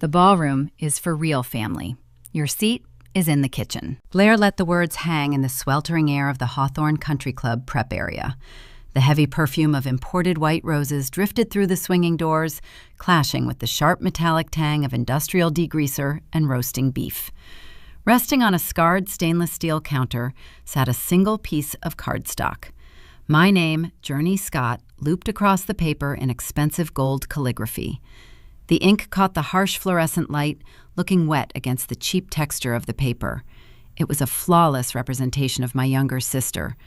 The ballroom is for real family. Your seat is in the kitchen. Blair let the words hang in the sweltering air of the Hawthorne Country Club prep area. The heavy perfume of imported white roses drifted through the swinging doors, clashing with the sharp metallic tang of industrial degreaser and roasting beef. Resting on a scarred stainless steel counter sat a single piece of cardstock. My name, Journey Scott, looped across the paper in expensive gold calligraphy. The ink caught the harsh fluorescent light, looking wet against the cheap texture of the paper. It was a flawless representation of my younger sister,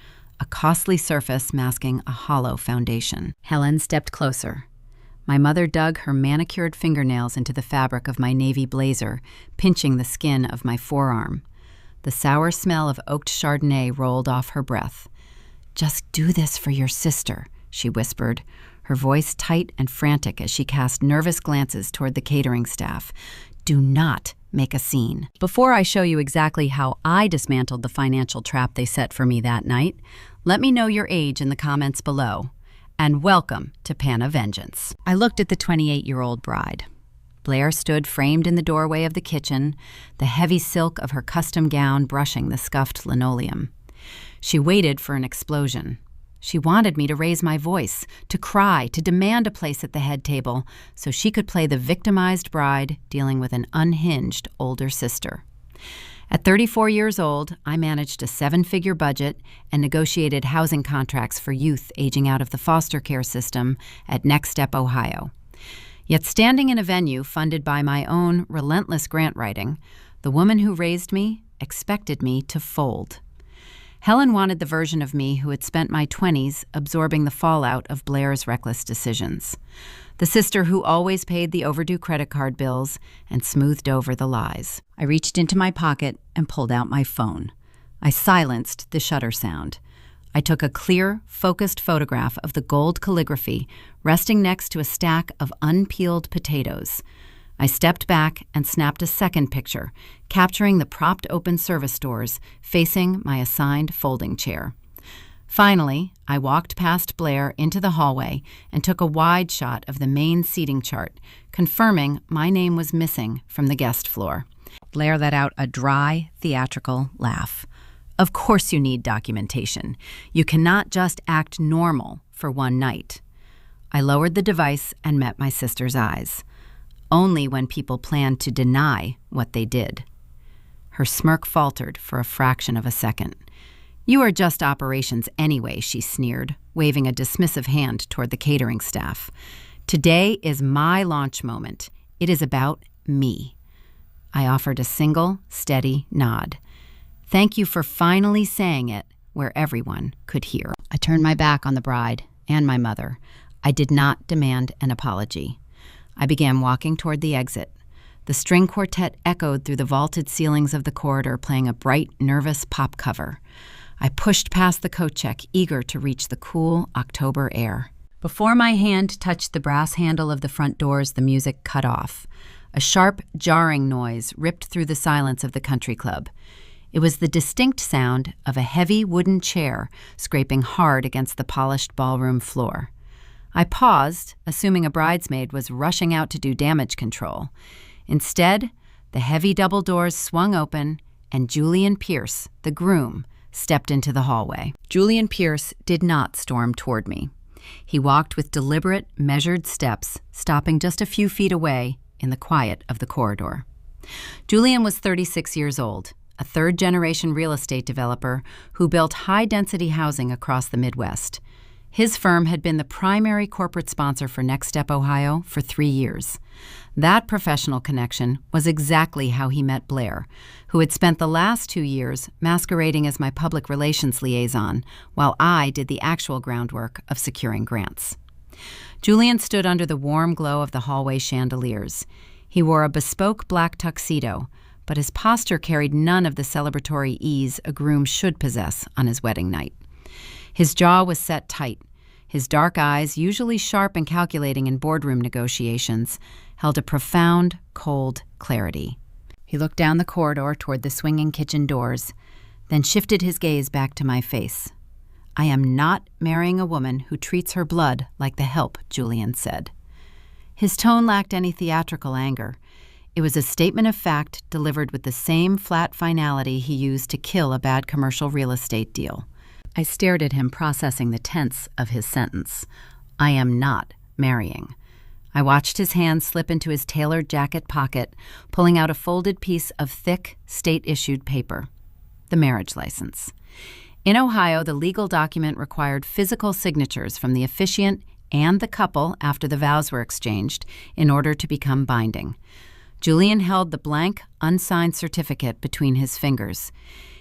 a costly surface masking a hollow foundation. Helen stepped closer. My mother dug her manicured fingernails into the fabric of my navy blazer, pinching the skin of my forearm. The sour smell of oaked Chardonnay rolled off her breath. "Just do this for your sister," she whispered, her voice tight and frantic as she cast nervous glances toward the catering staff. "Do not make a scene." Before I show you exactly how I dismantled the financial trap they set for me that night, let me know your age in the comments below. And welcome to Pana Vengeance. I looked at the 28-year-old bride. Blair stood framed in the doorway of the kitchen, the heavy silk of her custom gown brushing the scuffed linoleum. She waited for an explosion. She wanted me to raise my voice, to cry, to demand a place at the head table so she could play the victimized bride dealing with an unhinged older sister. At 34 years old, I managed a 7-figure budget and negotiated housing contracts for youth aging out of the foster care system at Next Step, Ohio. Yet standing in a venue funded by my own relentless grant writing, the woman who raised me expected me to fold. Helen wanted the version of me who had spent my 20s absorbing the fallout of Blair's reckless decisions. The sister who always paid the overdue credit card bills and smoothed over the lies. I reached into my pocket and pulled out my phone. I silenced the shutter sound. I took a clear, focused photograph of the gold calligraphy resting next to a stack of unpeeled potatoes. I stepped back and snapped a second picture, capturing the propped open service doors facing my assigned folding chair. Finally, I walked past Blair into the hallway and took a wide shot of the main seating chart, confirming my name was missing from the guest floor. Blair let out a dry, theatrical laugh. "Of course you need documentation. You cannot just act normal for one night." I lowered the device and met my sister's eyes. Only when people planned to deny what they did. Her smirk faltered for a fraction of a second. "You are just operations anyway," she sneered, waving a dismissive hand toward the catering staff. "Today is my launch moment. It is about me." I offered a single, steady nod. "Thank you for finally saying it where everyone could hear." I turned my back on the bride and my mother. I did not demand an apology. I began walking toward the exit. The string quartet echoed through the vaulted ceilings of the corridor, playing a bright, nervous pop cover. I pushed past the coat check, eager to reach the cool October air. Before my hand touched the brass handle of the front doors, the music cut off. A sharp, jarring noise ripped through the silence of the country club. It was the distinct sound of a heavy wooden chair scraping hard against the polished ballroom floor. I paused, assuming a bridesmaid was rushing out to do damage control. Instead, the heavy double doors swung open, and Julian Pierce, the groom, stepped into the hallway. Julian Pierce did not storm toward me. He walked with deliberate, measured steps, stopping just a few feet away in the quiet of the corridor. Julian was 36 years old, a third-generation real estate developer who built high-density housing across the Midwest. His firm had been the primary corporate sponsor for Next Step, Ohio, for 3 years. That professional connection was exactly how he met Blair, who had spent the last 2 years masquerading as my public relations liaison, while I did the actual groundwork of securing grants. Julian stood under the warm glow of the hallway chandeliers. He wore a bespoke black tuxedo, but his posture carried none of the celebratory ease a groom should possess on his wedding night. His jaw was set tight. His dark eyes, usually sharp and calculating in boardroom negotiations, held a profound, cold clarity. He looked down the corridor toward the swinging kitchen doors, then shifted his gaze back to my face. "I am not marrying a woman who treats her blood like the help," Julian said. His tone lacked any theatrical anger. It was a statement of fact delivered with the same flat finality he used to kill a bad commercial real estate deal. I stared at him, processing the tense of his sentence. I am not marrying. I watched his hand slip into his tailored jacket pocket, pulling out a folded piece of thick, state-issued paper. The marriage license. In Ohio, the legal document required physical signatures from the officiant and the couple after the vows were exchanged in order to become binding. Julian held the blank, unsigned certificate between his fingers.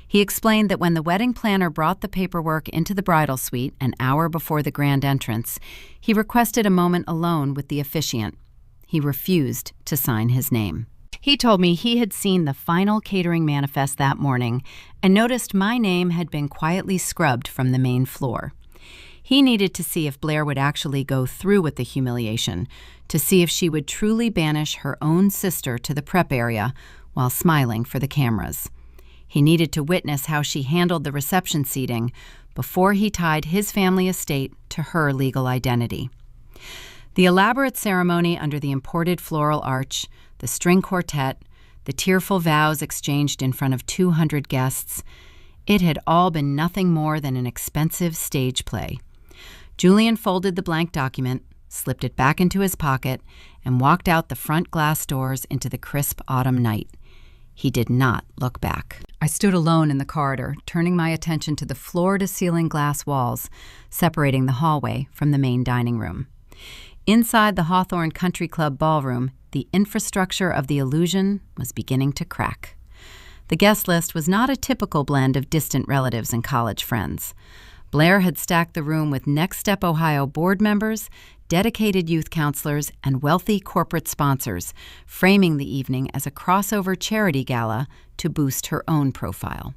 He explained that when the wedding planner brought the paperwork into the bridal suite an hour before the grand entrance, he requested a moment alone with the officiant. He refused to sign his name. He told me he had seen the final catering manifest that morning and noticed my name had been quietly scrubbed from the main floor. He needed to see if Blair would actually go through with the humiliation, to see if she would truly banish her own sister to the prep area while smiling for the cameras. He needed to witness how she handled the reception seating before he tied his family estate to her legal identity. The elaborate ceremony under the imported floral arch, the string quartet, the tearful vows exchanged in front of 200 guests, it had all been nothing more than an expensive stage play. Julian folded the blank document, slipped it back into his pocket, and walked out the front glass doors into the crisp autumn night. He did not look back. I stood alone in the corridor, turning my attention to the floor-to-ceiling glass walls separating the hallway from the main dining room. Inside the Hawthorne Country Club ballroom, the infrastructure of the illusion was beginning to crack. The guest list was not a typical blend of distant relatives and college friends. Blair had stacked the room with Next Step Ohio board members, dedicated youth counselors, and wealthy corporate sponsors, framing the evening as a crossover charity gala to boost her own profile.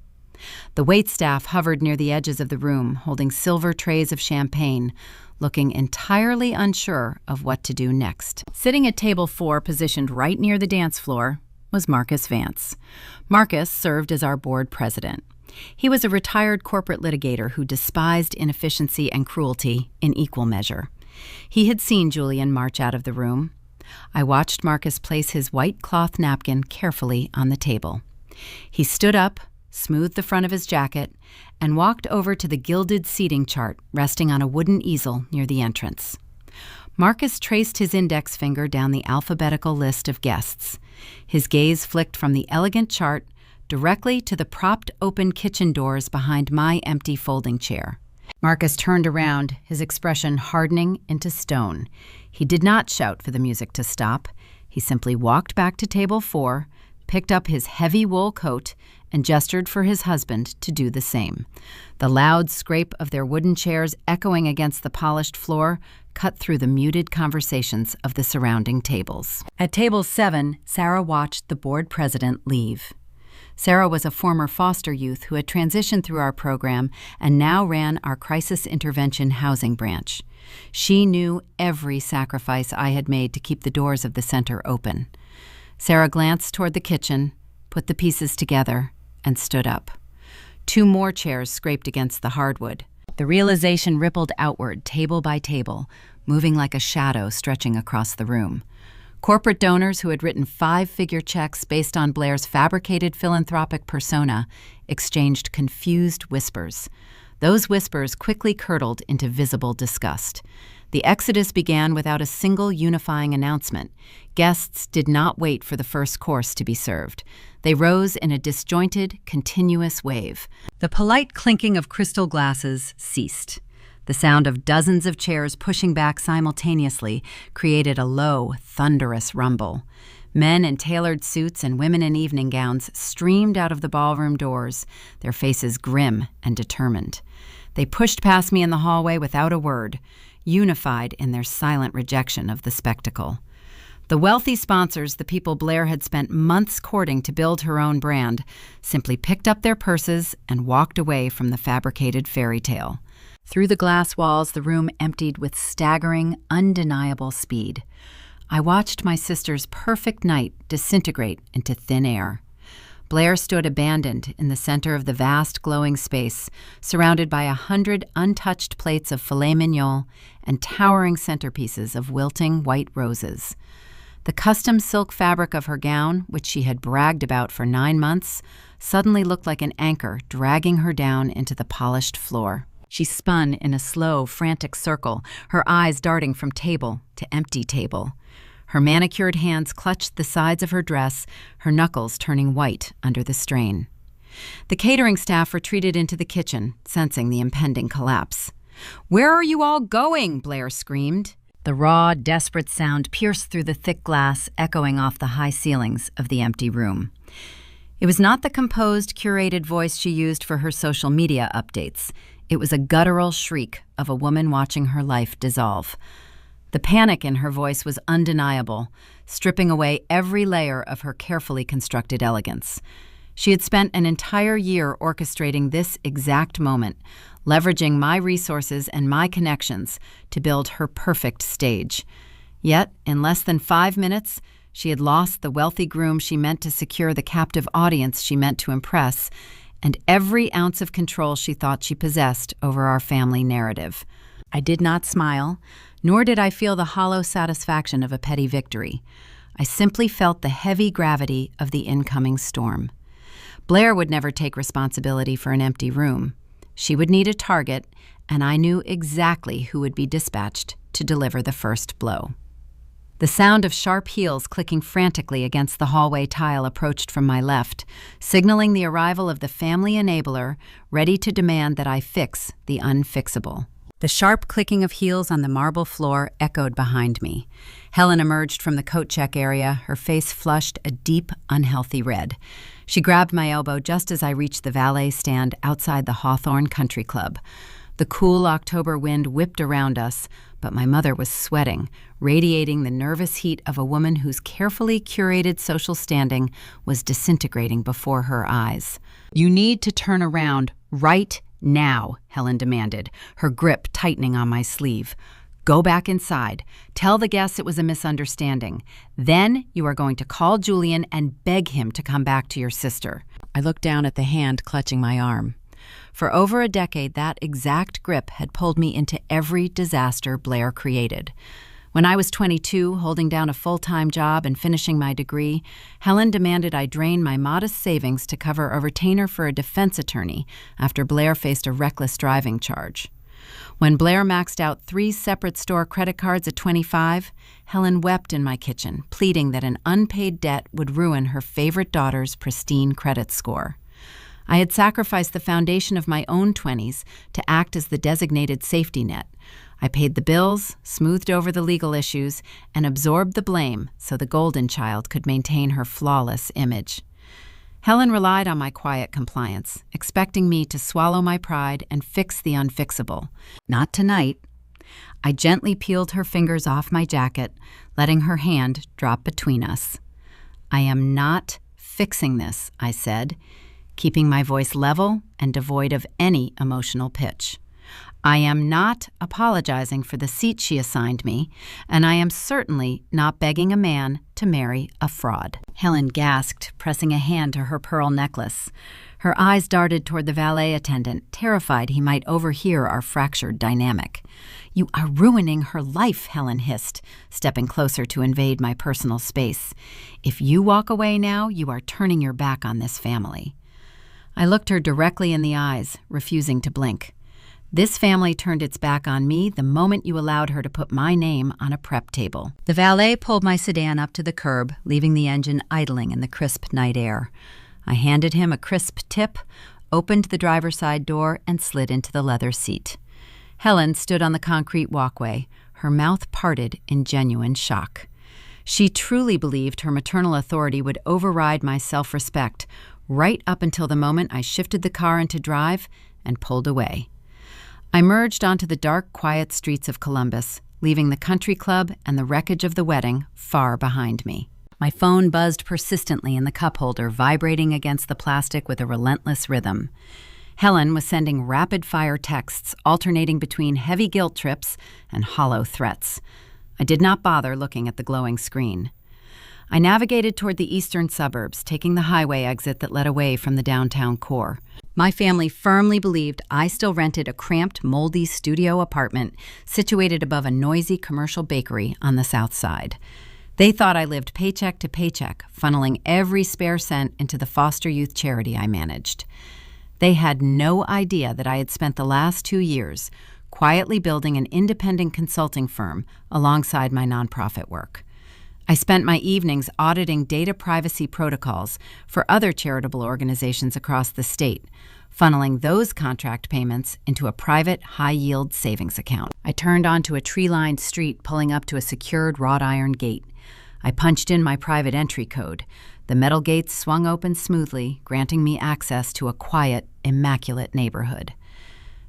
The waitstaff hovered near the edges of the room, holding silver trays of champagne, looking entirely unsure of what to do next. Sitting at table 4, positioned right near the dance floor, was Marcus Vance. Marcus served as our board president. He was a retired corporate litigator who despised inefficiency and cruelty in equal measure. He had seen Julian march out of the room. I watched Marcus place his white cloth napkin carefully on the table. He stood up, smoothed the front of his jacket, and walked over to the gilded seating chart resting on a wooden easel near the entrance. Marcus traced his index finger down the alphabetical list of guests. His gaze flicked from the elegant chart directly to the propped open kitchen doors behind my empty folding chair. Marcus turned around, his expression hardening into stone. He did not shout for the music to stop. He simply walked back to table 4, picked up his heavy wool coat, and gestured for his husband to do the same. The loud scrape of their wooden chairs echoing against the polished floor cut through the muted conversations of the surrounding tables. At table 7, Sarah watched the board president leave. Sarah was a former foster youth who had transitioned through our program and now ran our crisis intervention housing branch. She knew every sacrifice I had made to keep the doors of the center open. Sarah glanced toward the kitchen, put the pieces together, and stood up. 2 more chairs scraped against the hardwood. The realization rippled outward, table by table, moving like a shadow stretching across the room. Corporate donors who had written 5-figure checks based on Blair's fabricated philanthropic persona exchanged confused whispers. Those whispers quickly curdled into visible disgust. The exodus began without a single unifying announcement. Guests did not wait for the first course to be served. They rose in a disjointed, continuous wave. The polite clinking of crystal glasses ceased. The sound of dozens of chairs pushing back simultaneously created a low, thunderous rumble. Men in tailored suits and women in evening gowns streamed out of the ballroom doors, their faces grim and determined. They pushed past me in the hallway without a word, unified in their silent rejection of the spectacle. The wealthy sponsors, the people Blair had spent months courting to build her own brand, simply picked up their purses and walked away from the fabricated fairy tale. Through the glass walls, the room emptied with staggering, undeniable speed. I watched my sister's perfect night disintegrate into thin air. Blair stood abandoned in the center of the vast glowing space, surrounded by 100 untouched plates of filet mignon and towering centerpieces of wilting white roses. The custom silk fabric of her gown, which she had bragged about for 9 months, suddenly looked like an anchor dragging her down into the polished floor. She spun in a slow, frantic circle, her eyes darting from table to empty table. Her manicured hands clutched the sides of her dress, her knuckles turning white under the strain. The catering staff retreated into the kitchen, sensing the impending collapse. "Where are you all going?" Blair screamed. The raw, desperate sound pierced through the thick glass, echoing off the high ceilings of the empty room. It was not the composed, curated voice she used for her social media updates. It was a guttural shriek of a woman watching her life dissolve. The panic in her voice was undeniable, stripping away every layer of her carefully constructed elegance. She had spent an entire year orchestrating this exact moment, leveraging my resources and my connections to build her perfect stage. Yet, in less than 5 minutes, she had lost the wealthy groom she meant to secure, the captive audience she meant to impress, and every ounce of control she thought she possessed over our family narrative. I did not smile, nor did I feel the hollow satisfaction of a petty victory. I simply felt the heavy gravity of the incoming storm. Blair would never take responsibility for an empty room. She would need a target, and I knew exactly who would be dispatched to deliver the first blow. The sound of sharp heels clicking frantically against the hallway tile approached from my left, signaling the arrival of the family enabler, ready to demand that I fix the unfixable. The sharp clicking of heels on the marble floor echoed behind me. Helen emerged from the coat check area, her face flushed a deep, unhealthy red. She grabbed my elbow just as I reached the valet stand outside the Hawthorne Country Club. The cool October wind whipped around us, but my mother was sweating, radiating the nervous heat of a woman whose carefully curated social standing was disintegrating before her eyes. "You need to turn around right now," Helen demanded, her grip tightening on my sleeve. "Go back inside. Tell the guests it was a misunderstanding. Then you are going to call Julian and beg him to come back to your sister." I looked down at the hand clutching my arm. For over a decade, that exact grip had pulled me into every disaster Blair created. When I was 22, holding down a full-time job and finishing my degree, Helen demanded I drain my modest savings to cover a retainer for a defense attorney after Blair faced a reckless driving charge. When Blair maxed out 3 separate store credit cards at 25, Helen wept in my kitchen, pleading that an unpaid debt would ruin her favorite daughter's pristine credit score. I had sacrificed the foundation of my own 20s to act as the designated safety net. I paid the bills, smoothed over the legal issues, and absorbed the blame so the golden child could maintain her flawless image. Helen relied on my quiet compliance, expecting me to swallow my pride and fix the unfixable. Not tonight. I gently peeled her fingers off my jacket, letting her hand drop between us. "I am not fixing this," I said, keeping my voice level and devoid of any emotional pitch. "I am not apologizing for the seat she assigned me, and I am certainly not begging a man to marry a fraud." Helen gasped, pressing a hand to her pearl necklace. Her eyes darted toward the valet attendant, terrified he might overhear our fractured dynamic. "You are ruining her life," Helen hissed, stepping closer to invade my personal space. "If you walk away now, you are turning your back on this family." I looked her directly in the eyes, refusing to blink. "This family turned its back on me the moment you allowed her to put my name on a prep table." The valet pulled my sedan up to the curb, leaving the engine idling in the crisp night air. I handed him a crisp tip, opened the driver's side door, and slid into the leather seat. Helen stood on the concrete walkway, her mouth parted in genuine shock. She truly believed her maternal authority would override my self-respect, right up until the moment I shifted the car into drive and pulled away. I merged onto the dark, quiet streets of Columbus, leaving the country club and the wreckage of the wedding far behind me. My phone buzzed persistently in the cup holder, vibrating against the plastic with a relentless rhythm. Helen was sending rapid-fire texts, alternating between heavy guilt trips and hollow threats. I did not bother looking at the glowing screen. I navigated toward the eastern suburbs, taking the highway exit that led away from the downtown core. My family firmly believed I still rented a cramped, moldy studio apartment situated above a noisy commercial bakery on the south side. They thought I lived paycheck to paycheck, funneling every spare cent into the foster youth charity I managed. They had no idea that I had spent the last 2 years quietly building an independent consulting firm alongside my nonprofit work. I spent my evenings auditing data privacy protocols for other charitable organizations across the state, funneling those contract payments into a private, high-yield savings account. I turned onto a tree-lined street pulling up to a secured wrought iron gate. I punched in my private entry code. The metal gates swung open smoothly, granting me access to a quiet, immaculate neighborhood.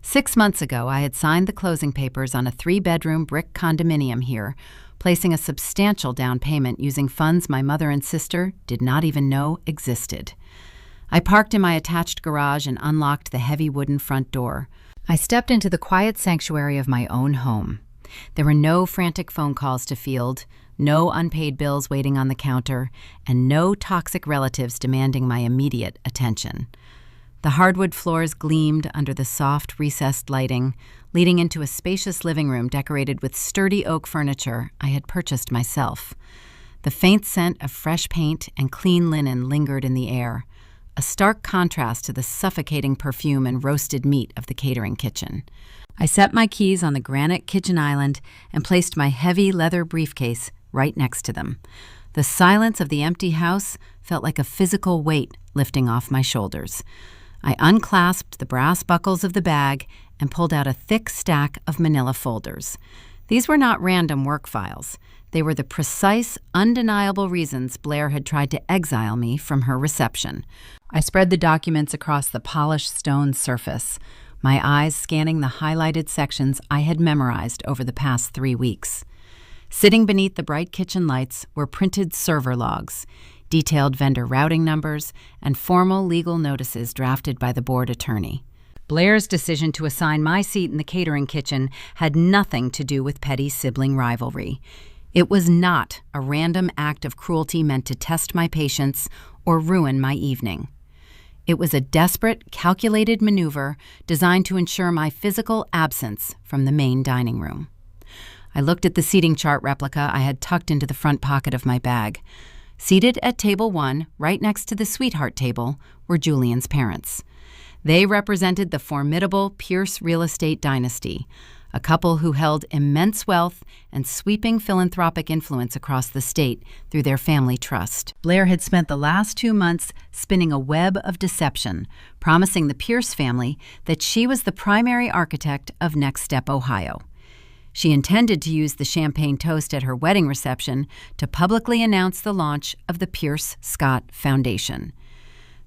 6 months ago, I had signed the closing papers on a 3-bedroom brick condominium here, placing a substantial down payment using funds my mother and sister did not even know existed. I parked in my attached garage and unlocked the heavy wooden front door. I stepped into the quiet sanctuary of my own home. There were no frantic phone calls to field, no unpaid bills waiting on the counter, and no toxic relatives demanding my immediate attention. The hardwood floors gleamed under the soft, recessed lighting, leading into a spacious living room decorated with sturdy oak furniture I had purchased myself. The faint scent of fresh paint and clean linen lingered in the air, a stark contrast to the suffocating perfume and roasted meat of the catering kitchen. I set my keys on the granite kitchen island and placed my heavy leather briefcase right next to them. The silence of the empty house felt like a physical weight lifting off my shoulders. I unclasped the brass buckles of the bag and pulled out a thick stack of manila folders. These were not random work files. They were the precise, undeniable reasons Blair had tried to exile me from her reception. I spread the documents across the polished stone surface, my eyes scanning the highlighted sections I had memorized over the past 3 weeks. Sitting beneath the bright kitchen lights were printed server logs, detailed vendor routing numbers, and formal legal notices drafted by the board attorney. Blair's decision to assign my seat in the catering kitchen had nothing to do with petty sibling rivalry. It was not a random act of cruelty meant to test my patience or ruin my evening. It was a desperate, calculated maneuver designed to ensure my physical absence from the main dining room. I looked at the seating chart replica I had tucked into the front pocket of my bag. Seated at table 1, right next to the sweetheart table, were Julian's parents. They represented the formidable Pierce real estate dynasty, a couple who held immense wealth and sweeping philanthropic influence across the state through their family trust. Blair had spent the last 2 months spinning a web of deception, promising the Pierce family that she was the primary architect of Next Step Ohio. She intended to use the champagne toast at her wedding reception to publicly announce the launch of the Pierce Scott Foundation.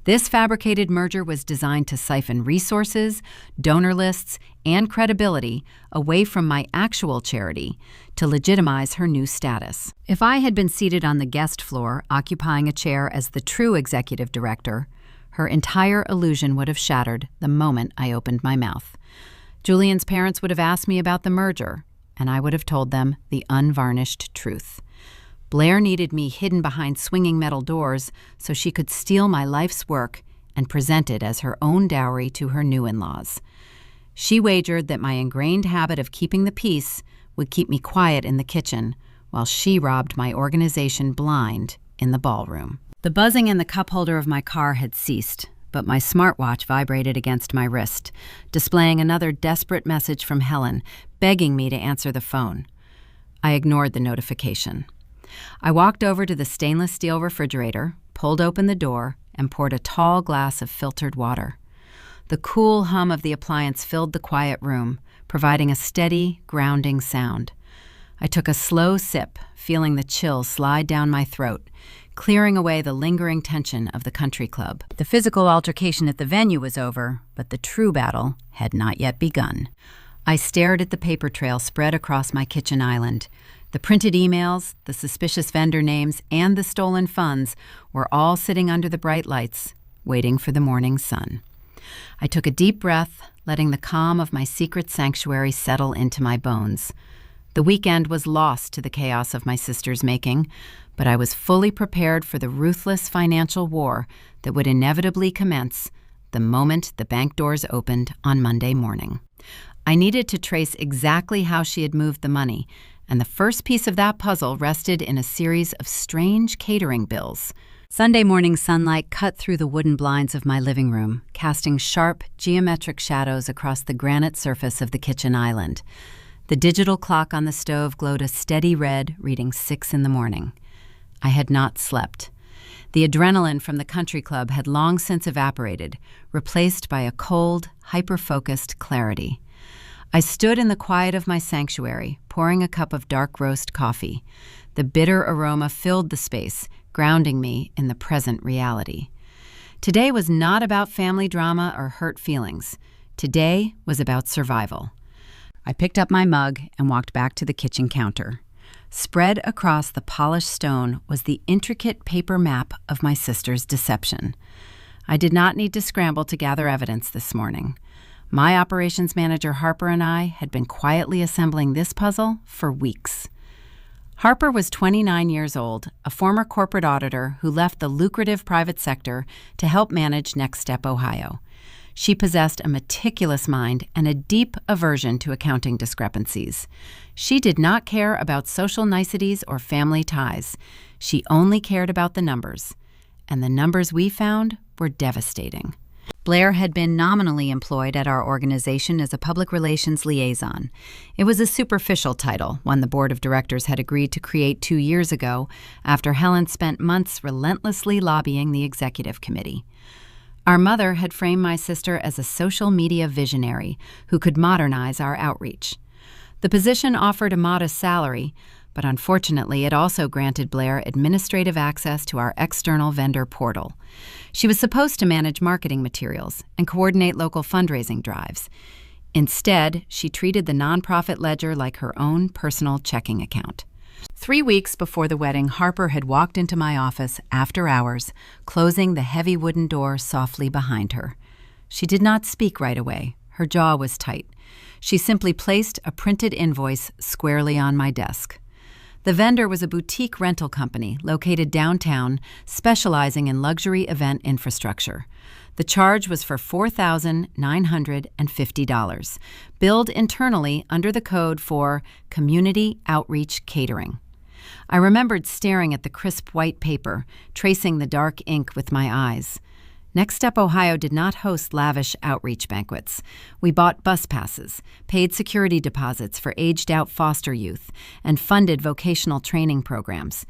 This fabricated merger was designed to siphon resources, donor lists, and credibility away from my actual charity to legitimize her new status. If I had been seated on the guest floor, occupying a chair as the true executive director, her entire illusion would have shattered the moment I opened my mouth. Julian's parents would have asked me about the merger, and I would have told them the unvarnished truth. Blair needed me hidden behind swinging metal doors so she could steal my life's work and present it as her own dowry to her new in-laws. She wagered that my ingrained habit of keeping the peace would keep me quiet in the kitchen, while she robbed my organization blind in the ballroom. The buzzing in the cup holder of my car had ceased, but my smartwatch vibrated against my wrist, displaying another desperate message from Helen, begging me to answer the phone. I ignored the notification. I walked over to the stainless steel refrigerator, pulled open the door, and poured a tall glass of filtered water. The cool hum of the appliance filled the quiet room, providing a steady, grounding sound. I took a slow sip, feeling the chill slide down my throat, clearing away the lingering tension of the country club. The physical altercation at the venue was over, but the true battle had not yet begun. I stared at the paper trail spread across my kitchen island. The printed emails, the suspicious vendor names, and the stolen funds were all sitting under the bright lights, waiting for the morning sun. I took a deep breath, letting the calm of my secret sanctuary settle into my bones. The weekend was lost to the chaos of my sister's making, but I was fully prepared for the ruthless financial war that would inevitably commence the moment the bank doors opened on Monday morning. I needed to trace exactly how she had moved the money and the first piece of that puzzle rested in a series of strange catering bills. Sunday morning sunlight cut through the wooden blinds of my living room, casting sharp, geometric shadows across the granite surface of the kitchen island. The digital clock on the stove glowed a steady red, reading 6 in the morning. I had not slept. The adrenaline from the country club had long since evaporated, replaced by a cold, hyper-focused clarity. I stood in the quiet of my sanctuary, pouring a cup of dark roast coffee. The bitter aroma filled the space, grounding me in the present reality. Today was not about family drama or hurt feelings. Today was about survival. I picked up my mug and walked back to the kitchen counter. Spread across the polished stone was the intricate paper map of my sister's deception. I did not need to scramble to gather evidence this morning. My operations manager Harper and I had been quietly assembling this puzzle for weeks. Harper was 29 years old, a former corporate auditor who left the lucrative private sector to help manage Next Step Ohio. She possessed a meticulous mind and a deep aversion to accounting discrepancies. She did not care about social niceties or family ties. She only cared about the numbers. And the numbers we found were devastating. Blair had been nominally employed at our organization as a public relations liaison. It was a superficial title, one the board of directors had agreed to create 2 years ago after Helen spent months relentlessly lobbying the executive committee. Our mother had framed my sister as a social media visionary who could modernize our outreach. The position offered a modest salary, but unfortunately it also granted Blair administrative access to our external vendor portal. She was supposed to manage marketing materials and coordinate local fundraising drives. Instead, she treated the nonprofit ledger like her own personal checking account. 3 weeks before the wedding, Harper had walked into my office after hours, closing the heavy wooden door softly behind her. She did not speak right away. Her jaw was tight. She simply placed a printed invoice squarely on my desk. The vendor was a boutique rental company located downtown, specializing in luxury event infrastructure. The charge was for $4,950, billed internally under the code for Community Outreach Catering. I remembered staring at the crisp white paper, tracing the dark ink with my eyes. Next Step Ohio did not host lavish outreach banquets. We bought bus passes, paid security deposits for aged-out foster youth, and funded vocational training programs.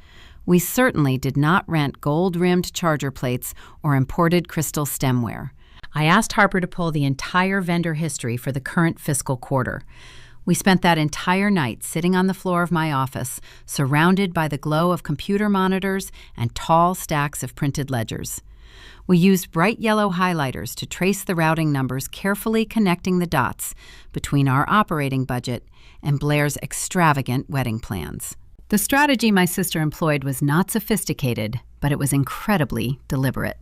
We certainly did not rent gold-rimmed charger plates or imported crystal stemware. I asked Harper to pull the entire vendor history for the current fiscal quarter. We spent that entire night sitting on the floor of my office, surrounded by the glow of computer monitors and tall stacks of printed ledgers. We used bright yellow highlighters to trace the routing numbers, carefully connecting the dots between our operating budget and Blair's extravagant wedding plans. The strategy my sister employed was not sophisticated, but it was incredibly deliberate.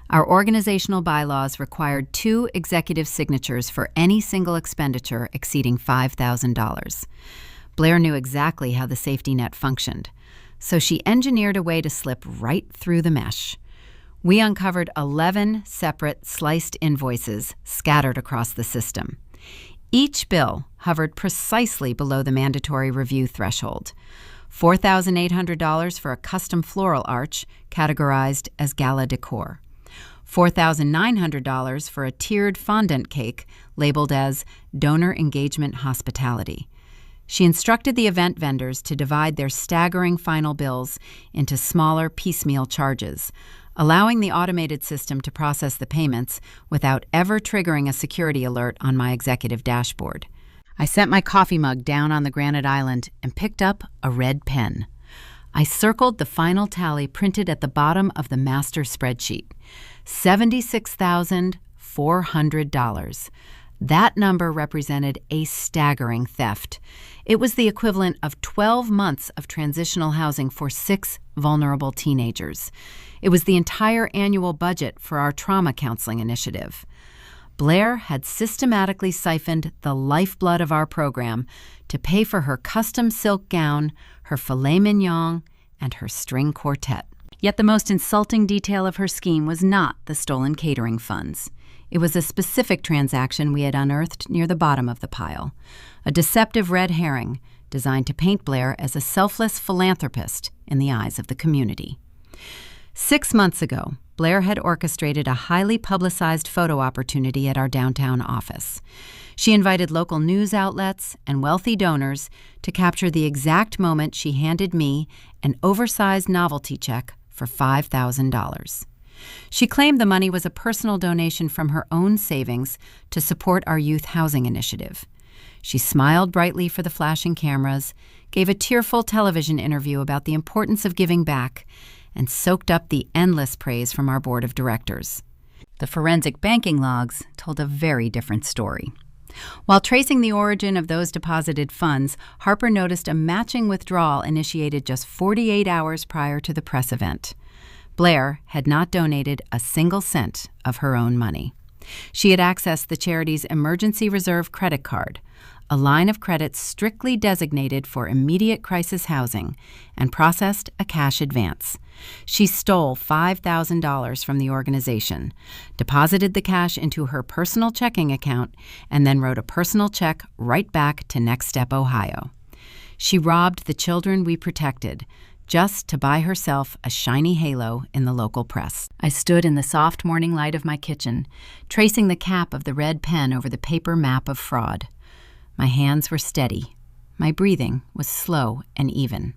Our organizational bylaws required 2 executive signatures for any single expenditure exceeding $5,000. Blair knew exactly how the safety net functioned, so she engineered a way to slip right through the mesh. We uncovered 11 separate sliced invoices scattered across the system. Each bill hovered precisely below the mandatory review threshold. $4,800 for a custom floral arch categorized as gala decor. $4,900 for a tiered fondant cake labeled as donor engagement hospitality. She instructed the event vendors to divide their staggering final bills into smaller piecemeal charges, allowing the automated system to process the payments without ever triggering a security alert on my executive dashboard. I set my coffee mug down on the granite island and picked up a red pen. I circled the final tally printed at the bottom of the master spreadsheet. $76,400. That number represented a staggering theft. It was the equivalent of 12 months of transitional housing for 6 vulnerable teenagers. It was the entire annual budget for our trauma counseling initiative. Blair had systematically siphoned the lifeblood of our program to pay for her custom silk gown, her filet mignon, and her string quartet. Yet the most insulting detail of her scheme was not the stolen catering funds. It was a specific transaction we had unearthed near the bottom of the pile. A deceptive red herring, designed to paint Blair as a selfless philanthropist in the eyes of the community. 6 months ago, Blair had orchestrated a highly publicized photo opportunity at our downtown office. She invited local news outlets and wealthy donors to capture the exact moment she handed me an oversized novelty check for $5,000. She claimed the money was a personal donation from her own savings to support our youth housing initiative. She smiled brightly for the flashing cameras, gave a tearful television interview about the importance of giving back, and soaked up the endless praise from our board of directors. The forensic banking logs told a very different story. While tracing the origin of those deposited funds, Harper noticed a matching withdrawal initiated just 48 hours prior to the press event. Blair had not donated a single cent of her own money. She had accessed the charity's emergency reserve credit card, a line of credit strictly designated for immediate crisis housing, and processed a cash advance. She stole $5,000 from the organization, deposited the cash into her personal checking account, and then wrote a personal check right back to Next Step Ohio. She robbed the children we protected, just to buy herself a shiny halo in the local press. I stood in the soft morning light of my kitchen, tracing the cap of the red pen over the paper map of fraud. My hands were steady. My breathing was slow and even.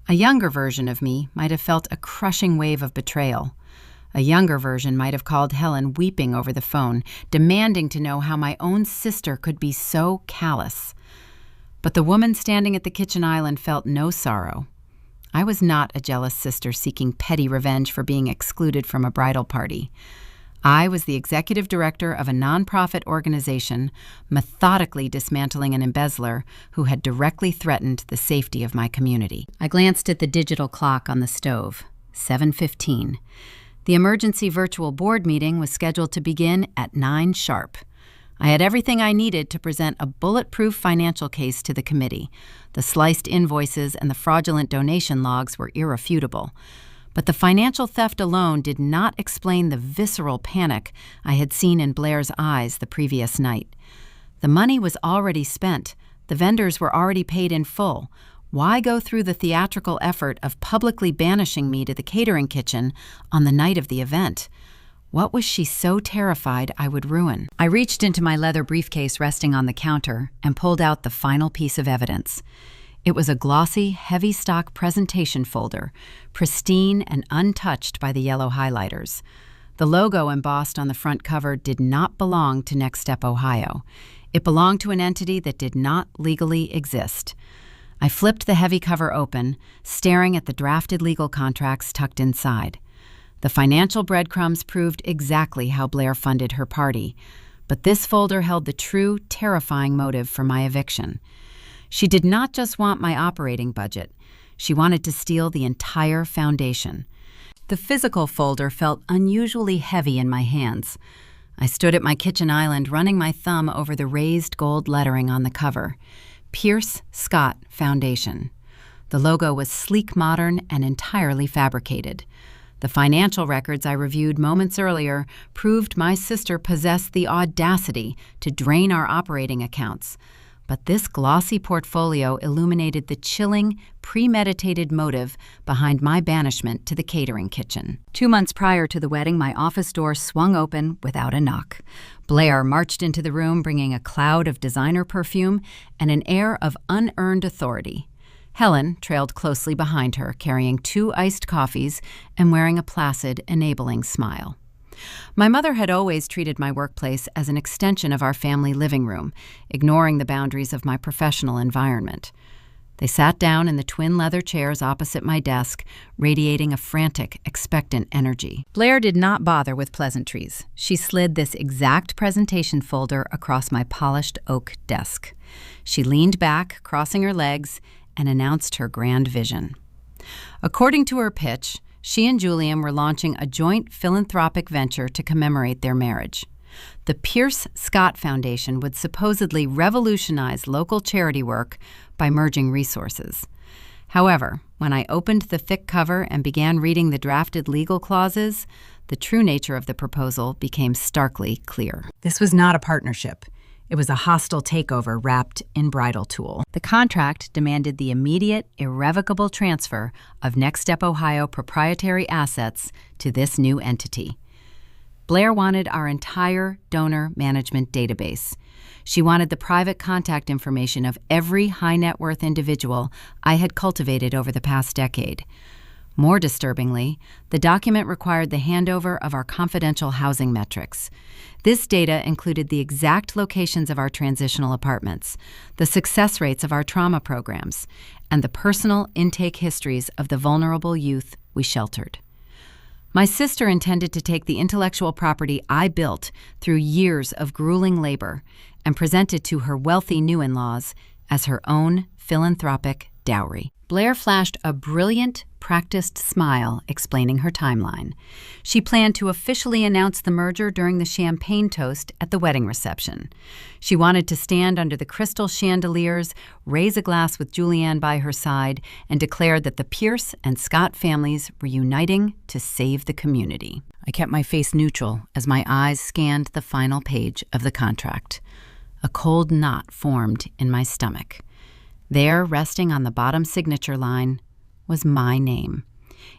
A younger version of me might have felt a crushing wave of betrayal. A younger version might have called Helen weeping over the phone, demanding to know how my own sister could be so callous. But the woman standing at the kitchen island felt no sorrow. I was not a jealous sister seeking petty revenge for being excluded from a bridal party. I was the executive director of a nonprofit organization methodically dismantling an embezzler who had directly threatened the safety of my community. I glanced at the digital clock on the stove. 7:15. The emergency virtual board meeting was scheduled to begin at 9 sharp. I had everything I needed to present a bulletproof financial case to the committee. The sliced invoices and the fraudulent donation logs were irrefutable. But the financial theft alone did not explain the visceral panic I had seen in Blair's eyes the previous night. The money was already spent. The vendors were already paid in full. Why go through the theatrical effort of publicly banishing me to the catering kitchen on the night of the event? What was she so terrified I would ruin? I reached into my leather briefcase resting on the counter and pulled out the final piece of evidence. It was a glossy, heavy stock presentation folder, pristine and untouched by the yellow highlighters. The logo embossed on the front cover did not belong to Next Step Ohio. It belonged to an entity that did not legally exist. I flipped the heavy cover open, staring at the drafted legal contracts tucked inside. The financial breadcrumbs proved exactly how Blair funded her party, but this folder held the true, terrifying motive for my eviction. She did not just want my operating budget. She wanted to steal the entire foundation. The physical folder felt unusually heavy in my hands. I stood at my kitchen island, running my thumb over the raised gold lettering on the cover. Pierce Scott Foundation. The logo was sleek, modern, and entirely fabricated. The financial records I reviewed moments earlier proved my sister possessed the audacity to drain our operating accounts. But this glossy portfolio illuminated the chilling, premeditated motive behind my banishment to the catering kitchen. 2 months prior to the wedding, my office door swung open without a knock. Blair marched into the room bringing a cloud of designer perfume and an air of unearned authority. Helen trailed closely behind her, carrying 2 iced coffees and wearing a placid, enabling smile. My mother had always treated my workplace as an extension of our family living room, ignoring the boundaries of my professional environment. They sat down in the twin leather chairs opposite my desk, radiating a frantic, expectant energy. Blair did not bother with pleasantries. She slid this exact presentation folder across my polished oak desk. She leaned back, crossing her legs, and announced her grand vision. According to her pitch, she and Julian were launching a joint philanthropic venture to commemorate their marriage. The Pierce Scott Foundation would supposedly revolutionize local charity work by merging resources. However, when I opened the thick cover and began reading the drafted legal clauses, the true nature of the proposal became starkly clear. This was not a partnership. It was a hostile takeover wrapped in bridal tulle. The contract demanded the immediate, irrevocable transfer of Next Step Ohio proprietary assets to this new entity. Blair wanted our entire donor management database. She wanted the private contact information of every high-net-worth individual I had cultivated over the past decade. More disturbingly, the document required the handover of our confidential housing metrics. This data included the exact locations of our transitional apartments, the success rates of our trauma programs, and the personal intake histories of the vulnerable youth we sheltered. My sister intended to take the intellectual property I built through years of grueling labor and present it to her wealthy new-in-laws as her own philanthropic dowry. Blair flashed a brilliant, practiced smile explaining her timeline. She planned to officially announce the merger during the champagne toast at the wedding reception. She wanted to stand under the crystal chandeliers, raise a glass with Julianne by her side, and declare that the Pierce and Scott families were uniting to save the community. I kept my face neutral as my eyes scanned the final page of the contract. A cold knot formed in my stomach. There, resting on the bottom signature line, was my name.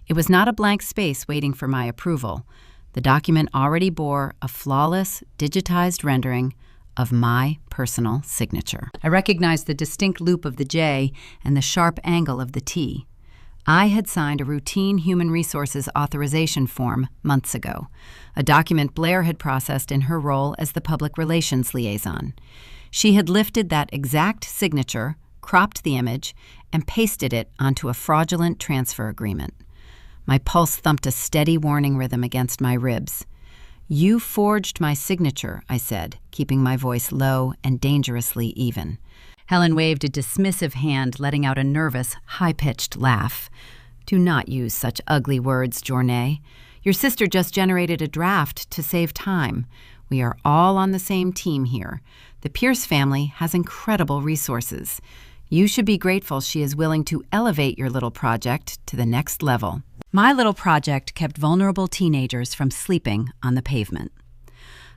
It was not a blank space waiting for my approval. The document already bore a flawless, digitized rendering of my personal signature. I recognized the distinct loop of the J and the sharp angle of the T. I had signed a routine human resources authorization form months ago, a document Blair had processed in her role as the public relations liaison. She had lifted that exact signature, cropped the image, and pasted it onto a fraudulent transfer agreement. My pulse thumped a steady warning rhythm against my ribs. "You forged my signature," I said, keeping my voice low and dangerously even. Helen waved a dismissive hand, letting out a nervous, high-pitched laugh. "Do not use such ugly words, Journée. Your sister just generated a draft to save time. We are all on the same team here. The Pierce family has incredible resources. You should be grateful she is willing to elevate your little project to the next level." My little project kept vulnerable teenagers from sleeping on the pavement.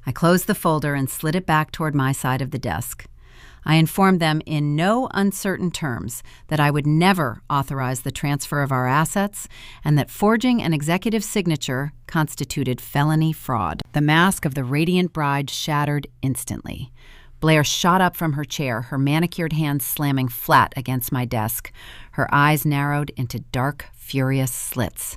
I closed the folder and slid it back toward my side of the desk. I informed them in no uncertain terms that I would never authorize the transfer of our assets and that forging an executive signature constituted felony fraud. The mask of the radiant bride shattered instantly. Blair shot up from her chair, her manicured hands slamming flat against my desk. Her eyes narrowed into dark, furious slits.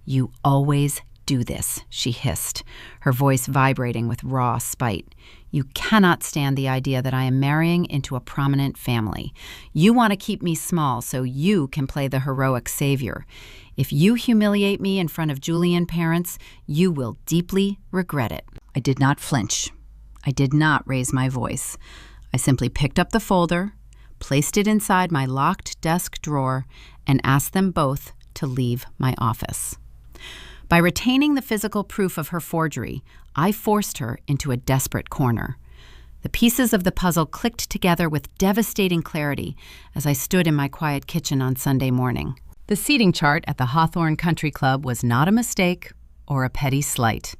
"You always do this," she hissed, her voice vibrating with raw spite. "You cannot stand the idea that I am marrying into a prominent family. You want to keep me small so you can play the heroic savior. If you humiliate me in front of Julian parents, you will deeply regret it." I did not flinch. I did not raise my voice. I simply picked up the folder, placed it inside my locked desk drawer, and asked them both to leave my office. By retaining the physical proof of her forgery, I forced her into a desperate corner. The pieces of the puzzle clicked together with devastating clarity as I stood in my quiet kitchen on Sunday morning. The seating chart at the Hawthorne Country Club was not a mistake or a petty slight.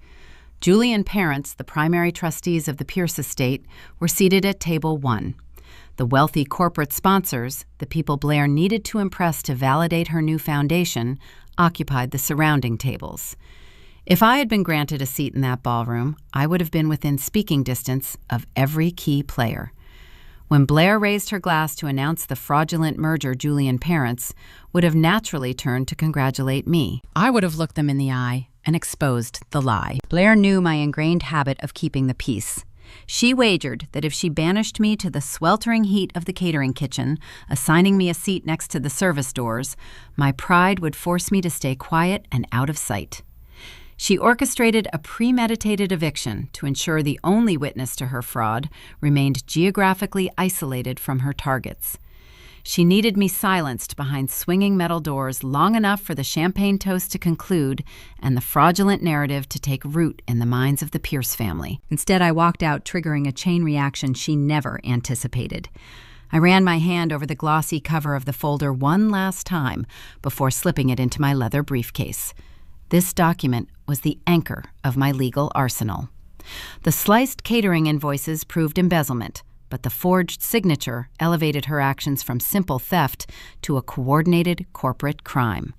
Julian parents, the primary trustees of the Pierce estate, were seated at table 1. The wealthy corporate sponsors, the people Blair needed to impress to validate her new foundation, occupied the surrounding tables. If I had been granted a seat in that ballroom, I would have been within speaking distance of every key player. When Blair raised her glass to announce the fraudulent merger, Julian parents would have naturally turned to congratulate me. I would have looked them in the eye and exposed the lie. Blair knew my ingrained habit of keeping the peace. She wagered that if she banished me to the sweltering heat of the catering kitchen, assigning me a seat next to the service doors, my pride would force me to stay quiet and out of sight. She orchestrated a premeditated eviction to ensure the only witness to her fraud remained geographically isolated from her targets. She needed me silenced behind swinging metal doors long enough for the champagne toast to conclude and the fraudulent narrative to take root in the minds of the Pierce family. Instead, I walked out, triggering a chain reaction she never anticipated. I ran my hand over the glossy cover of the folder one last time before slipping it into my leather briefcase. This document was the anchor of my legal arsenal. The sliced catering invoices proved embezzlement, but the forged signature elevated her actions from simple theft to a coordinated corporate crime.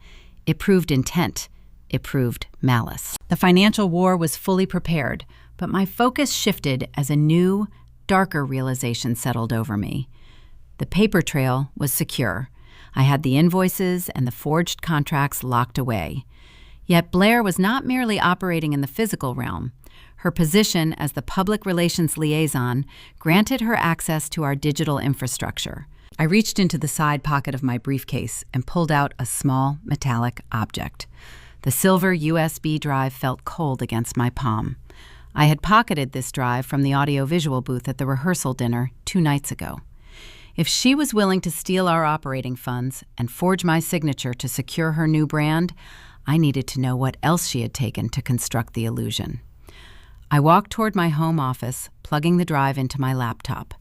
It proved intent. It proved malice. The financial war was fully prepared, but my focus shifted as a new, darker realization settled over me. The paper trail was secure. I had the invoices and the forged contracts locked away. Yet Blair was not merely operating in the physical realm. Her position as the public relations liaison granted her access to our digital infrastructure. I reached into the side pocket of my briefcase and pulled out a small metallic object. The silver USB drive felt cold against my palm. I had pocketed this drive from the audiovisual booth at the rehearsal dinner 2 nights ago. If she was willing to steal our operating funds and forge my signature to secure her new brand, I needed to know what else she had taken to construct the illusion. I walked toward my home office, plugging the drive into my laptop.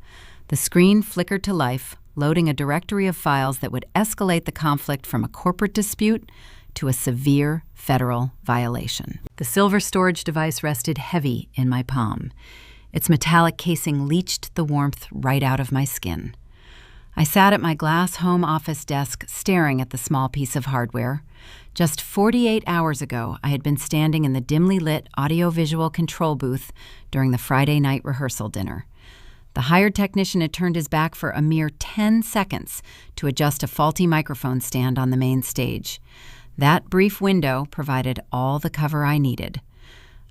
The screen flickered to life, loading a directory of files that would escalate the conflict from a corporate dispute to a severe federal violation. The silver storage device rested heavy in my palm. Its metallic casing leached the warmth right out of my skin. I sat at my glass home office desk staring at the small piece of hardware. Just 48 hours ago, I had been standing in the dimly lit audiovisual control booth during the Friday night rehearsal dinner. The hired technician had turned his back for a mere 10 seconds to adjust a faulty microphone stand on the main stage. That brief window provided all the cover I needed.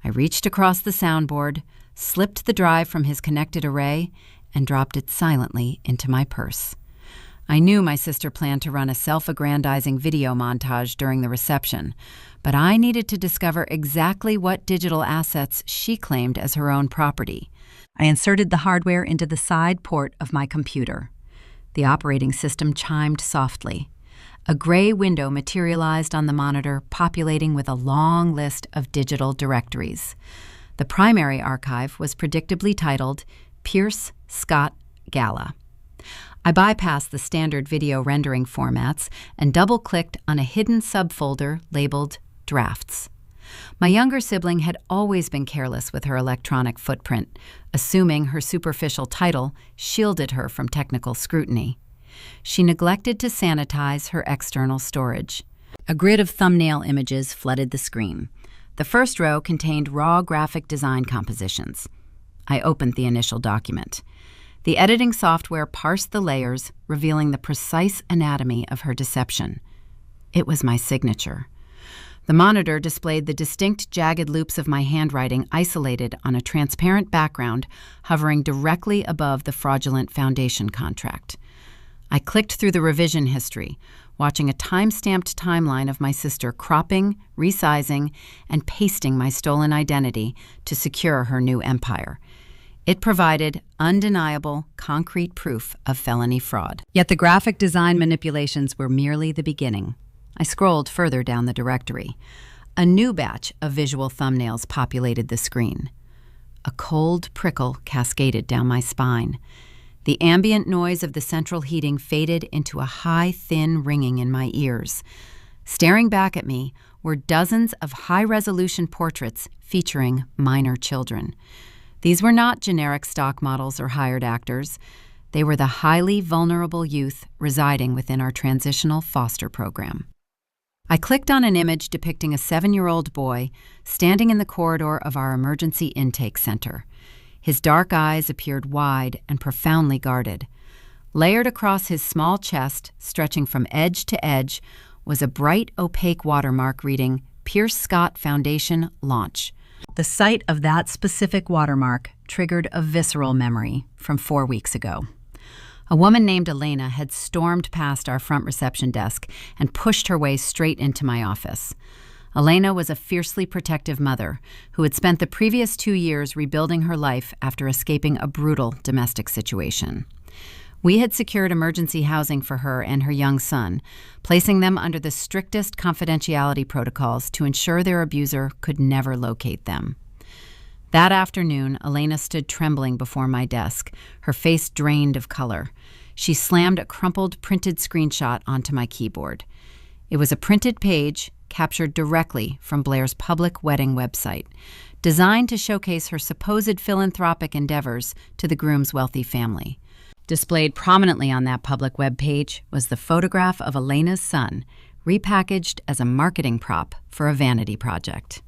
I reached across the soundboard, slipped the drive from his connected array, and dropped it silently into my purse. I knew my sister planned to run a self-aggrandizing video montage during the reception, but I needed to discover exactly what digital assets she claimed as her own property. I inserted the hardware into the side port of my computer. The operating system chimed softly. A gray window materialized on the monitor, populating with a long list of digital directories. The primary archive was predictably titled Pierce Scott Gala. I bypassed the standard video rendering formats and double-clicked on a hidden subfolder labeled Drafts. My younger sibling had always been careless with her electronic footprint, assuming her superficial title shielded her from technical scrutiny. She neglected to sanitize her external storage. A grid of thumbnail images flooded the screen. The first row contained raw graphic design compositions. I opened the initial document. The editing software parsed the layers, revealing the precise anatomy of her deception. It was my signature. The monitor displayed the distinct jagged loops of my handwriting isolated on a transparent background hovering directly above the fraudulent foundation contract. I clicked through the revision history, watching a time-stamped timeline of my sister cropping, resizing, and pasting my stolen identity to secure her new empire. It provided undeniable, concrete proof of felony fraud. Yet the graphic design manipulations were merely the beginning. I scrolled further down the directory. A new batch of visual thumbnails populated the screen. A cold prickle cascaded down my spine. The ambient noise of the central heating faded into a high, thin ringing in my ears. Staring back at me were dozens of high-resolution portraits featuring minor children. These were not generic stock models or hired actors. They were the highly vulnerable youth residing within our transitional foster program. I clicked on an image depicting a 7-year-old boy standing in the corridor of our emergency intake center. His dark eyes appeared wide and profoundly guarded. Layered across his small chest, stretching from edge to edge, was a bright, opaque watermark reading, Pierce Scott Foundation Launch. The sight of that specific watermark triggered a visceral memory from 4 weeks ago. A woman named Elena had stormed past our front reception desk and pushed her way straight into my office. Elena was a fiercely protective mother who had spent the previous 2 years rebuilding her life after escaping a brutal domestic situation. We had secured emergency housing for her and her young son, placing them under the strictest confidentiality protocols to ensure their abuser could never locate them. That afternoon, Elena stood trembling before my desk, her face drained of color. She slammed a crumpled printed screenshot onto my keyboard. It was a printed page captured directly from Blair's public wedding website, designed to showcase her supposed philanthropic endeavors to the groom's wealthy family. Displayed prominently on that public web page was the photograph of Elena's son, repackaged as a marketing prop for a vanity project.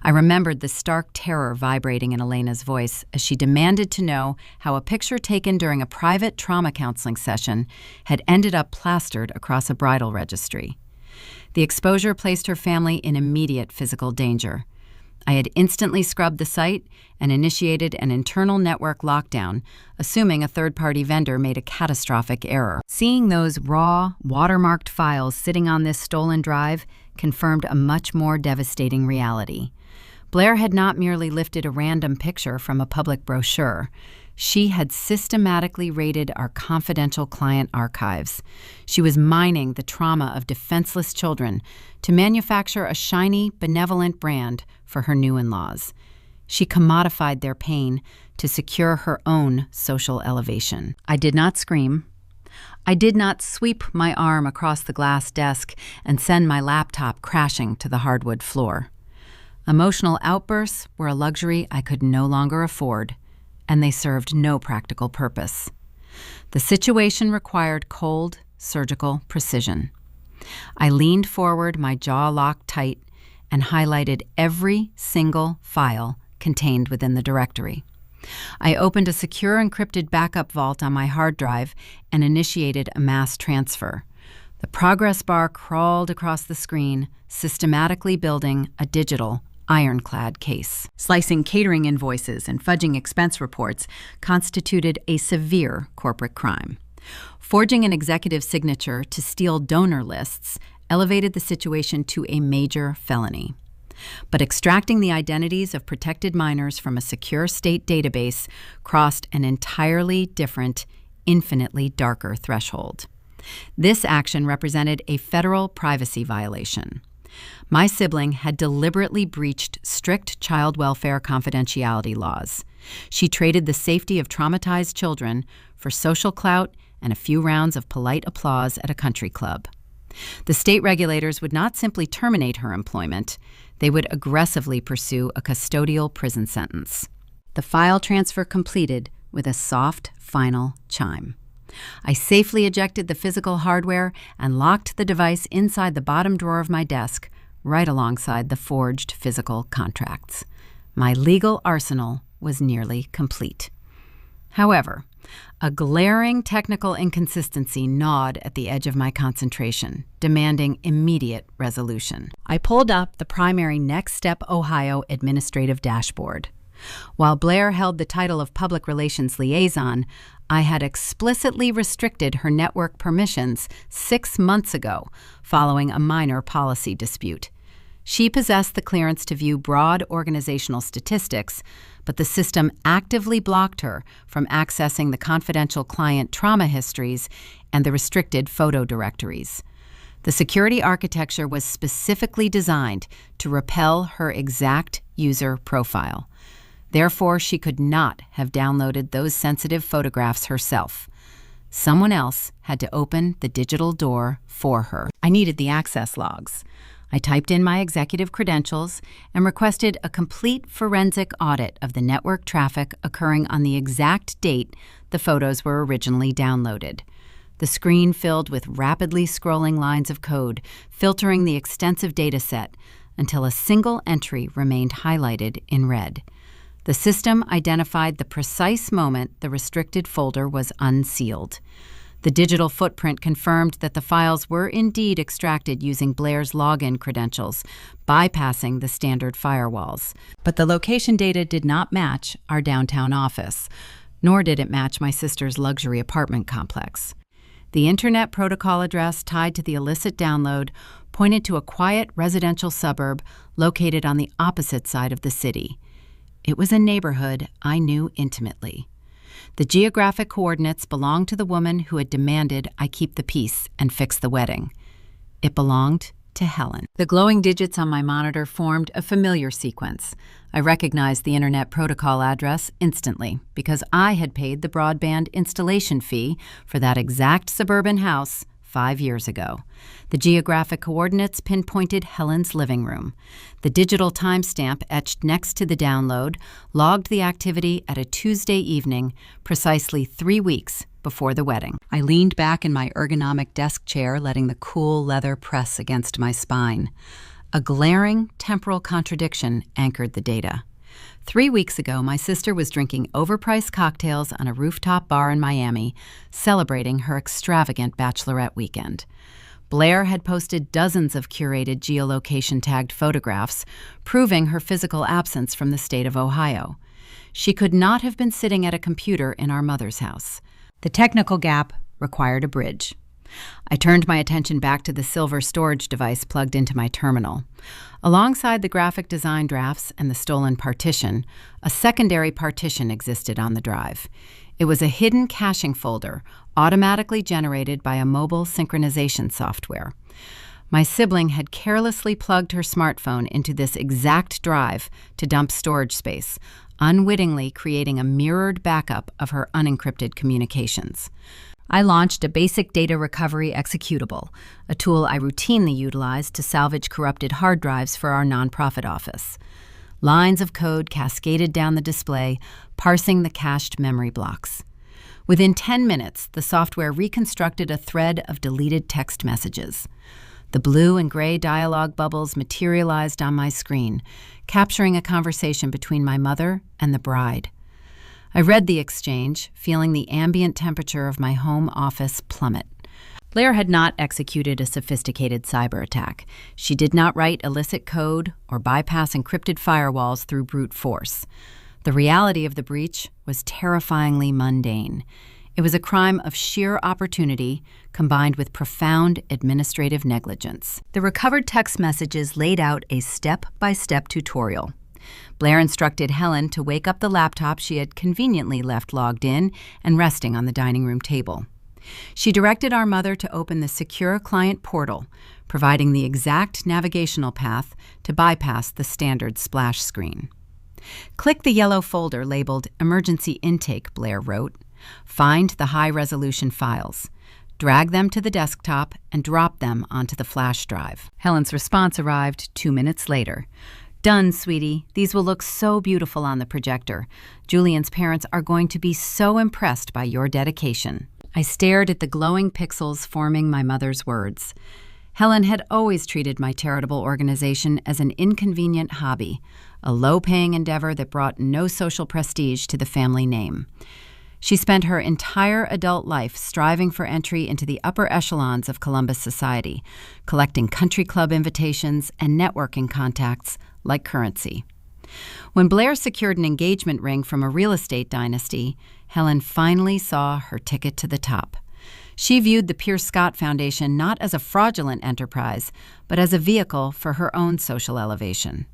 I remembered the stark terror vibrating in Elena's voice as she demanded to know how a picture taken during a private trauma counseling session had ended up plastered across a bridal registry. The exposure placed her family in immediate physical danger. I had instantly scrubbed the site and initiated an internal network lockdown, assuming a third-party vendor made a catastrophic error. Seeing those raw, watermarked files sitting on this stolen drive confirmed a much more devastating reality. Blair had not merely lifted a random picture from a public brochure. She had systematically raided our confidential client archives. She was mining the trauma of defenseless children to manufacture a shiny, benevolent brand for her new in-laws. She commodified their pain to secure her own social elevation. I did not scream. I did not sweep my arm across the glass desk and send my laptop crashing to the hardwood floor. Emotional outbursts were a luxury I could no longer afford, and they served no practical purpose. The situation required cold, surgical precision. I leaned forward, my jaw locked tight, and highlighted every single file contained within the directory. I opened a secure encrypted backup vault on my hard drive and initiated a mass transfer. The progress bar crawled across the screen, systematically building a digital, ironclad case. Slicing catering invoices and fudging expense reports constituted a severe corporate crime. Forging an executive signature to steal donor lists elevated the situation to a major felony. But extracting the identities of protected minors from a secure state database crossed an entirely different, infinitely darker threshold. This action represented a federal privacy violation. My sibling had deliberately breached strict child welfare confidentiality laws. She traded the safety of traumatized children for social clout and a few rounds of polite applause at a country club. The state regulators would not simply terminate her employment, they would aggressively pursue a custodial prison sentence. The file transfer completed with a soft, final chime. I safely ejected the physical hardware and locked the device inside the bottom drawer of my desk, right alongside the forged physical contracts. My legal arsenal was nearly complete. However, a glaring technical inconsistency gnawed at the edge of my concentration, demanding immediate resolution. I pulled up the primary Next Step Ohio administrative dashboard. While Blair held the title of Public Relations Liaison, I had explicitly restricted her network permissions 6 months ago, following a minor policy dispute. She possessed the clearance to view broad organizational statistics, but the system actively blocked her from accessing the confidential client trauma histories and the restricted photo directories. The security architecture was specifically designed to repel her exact user profile. Therefore, she could not have downloaded those sensitive photographs herself. Someone else had to open the digital door for her. I needed the access logs. I typed in my executive credentials and requested a complete forensic audit of the network traffic occurring on the exact date the photos were originally downloaded. The screen filled with rapidly scrolling lines of code, filtering the extensive data set until a single entry remained highlighted in red. The system identified the precise moment the restricted folder was unsealed. The digital footprint confirmed that the files were indeed extracted using Blair's login credentials, bypassing the standard firewalls. But the location data did not match our downtown office, nor did it match my sister's luxury apartment complex. The Internet Protocol address tied to the illicit download pointed to a quiet residential suburb located on the opposite side of the city. It was a neighborhood I knew intimately. The geographic coordinates belonged to the woman who had demanded I keep the peace and fix the wedding. It belonged to Helen. The glowing digits on my monitor formed a familiar sequence. I recognized the Internet Protocol address instantly because I had paid the broadband installation fee for that exact suburban house 5 years ago. The geographic coordinates pinpointed Helen's living room. The digital timestamp etched next to the download logged the activity at a Tuesday evening, precisely 3 weeks before the wedding. I leaned back in my ergonomic desk chair, letting the cool leather press against my spine. A glaring temporal contradiction anchored the data. 3 weeks ago, my sister was drinking overpriced cocktails on a rooftop bar in Miami, celebrating her extravagant bachelorette weekend. Blair had posted dozens of curated geolocation-tagged photographs, proving her physical absence from the state of Ohio. She could not have been sitting at a computer in our mother's house. The technical gap required a bridge. I turned my attention back to the silver storage device plugged into my terminal. Alongside the graphic design drafts and the stolen partition, a secondary partition existed on the drive. It was a hidden caching folder, automatically generated by a mobile synchronization software. My sibling had carelessly plugged her smartphone into this exact drive to dump storage space, unwittingly creating a mirrored backup of her unencrypted communications. I launched a basic data recovery executable, a tool I routinely utilize to salvage corrupted hard drives for our nonprofit office. Lines of code cascaded down the display, parsing the cached memory blocks. Within 10 minutes, the software reconstructed a thread of deleted text messages. The blue and gray dialogue bubbles materialized on my screen, capturing a conversation between my mother and the bride. I read the exchange, feeling the ambient temperature of my home office plummet. Blair had not executed a sophisticated cyber attack. She did not write illicit code or bypass encrypted firewalls through brute force. The reality of the breach was terrifyingly mundane. It was a crime of sheer opportunity combined with profound administrative negligence. The recovered text messages laid out a step-by-step tutorial. Blair instructed Helen to wake up the laptop she had conveniently left logged in and resting on the dining room table. She directed our mother to open the secure client portal, providing the exact navigational path to bypass the standard splash screen. Click the yellow folder labeled Emergency Intake, Blair wrote. Find the high-resolution files. Drag them to the desktop and drop them onto the flash drive. Helen's response arrived 2 minutes later. Done, sweetie. These will look so beautiful on the projector. Julian's parents are going to be so impressed by your dedication. I stared at the glowing pixels forming my mother's words. Helen had always treated my charitable organization as an inconvenient hobby, a low-paying endeavor that brought no social prestige to the family name. She spent her entire adult life striving for entry into the upper echelons of Columbus society, collecting country club invitations and networking contacts like currency. When Blair secured an engagement ring from a real estate dynasty, Helen finally saw her ticket to the top. She viewed the Pierce Scott Foundation not as a fraudulent enterprise, but as a vehicle for her own social elevation.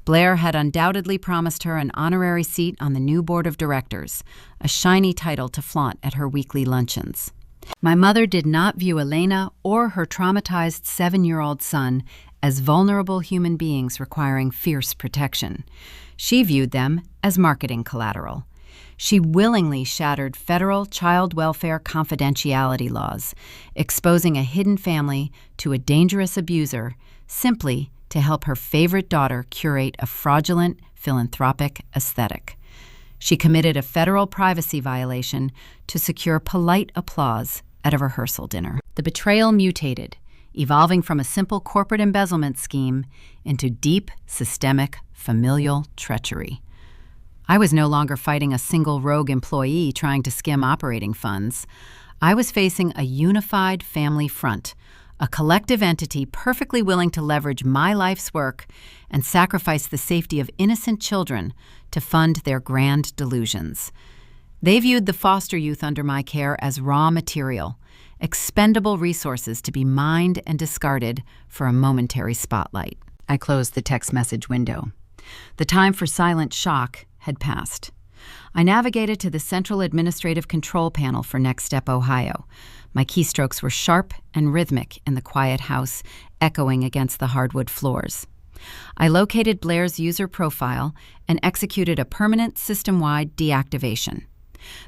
Blair had undoubtedly promised her an honorary seat on the new board of directors, a shiny title to flaunt at her weekly luncheons. My mother did not view Elena or her traumatized 7-year-old son as vulnerable human beings requiring fierce protection. She viewed them as marketing collateral. She willingly shattered federal child welfare confidentiality laws, exposing a hidden family to a dangerous abuser simply to help her favorite daughter curate a fraudulent, philanthropic aesthetic. She committed a federal privacy violation to secure polite applause at a rehearsal dinner. The betrayal mutated, evolving from a simple corporate embezzlement scheme into deep, systemic, familial treachery. I was no longer fighting a single rogue employee trying to skim operating funds. I was facing a unified family front, a collective entity perfectly willing to leverage my life's work and sacrifice the safety of innocent children to fund their grand delusions. They viewed the foster youth under my care as raw material, expendable resources to be mined and discarded for a momentary spotlight. I closed the text message window. The time for silent shock had passed. I navigated to the Central Administrative Control Panel for Next Step Ohio. My keystrokes were sharp and rhythmic in the quiet house, echoing against the hardwood floors. I located Blair's user profile and executed a permanent system-wide deactivation.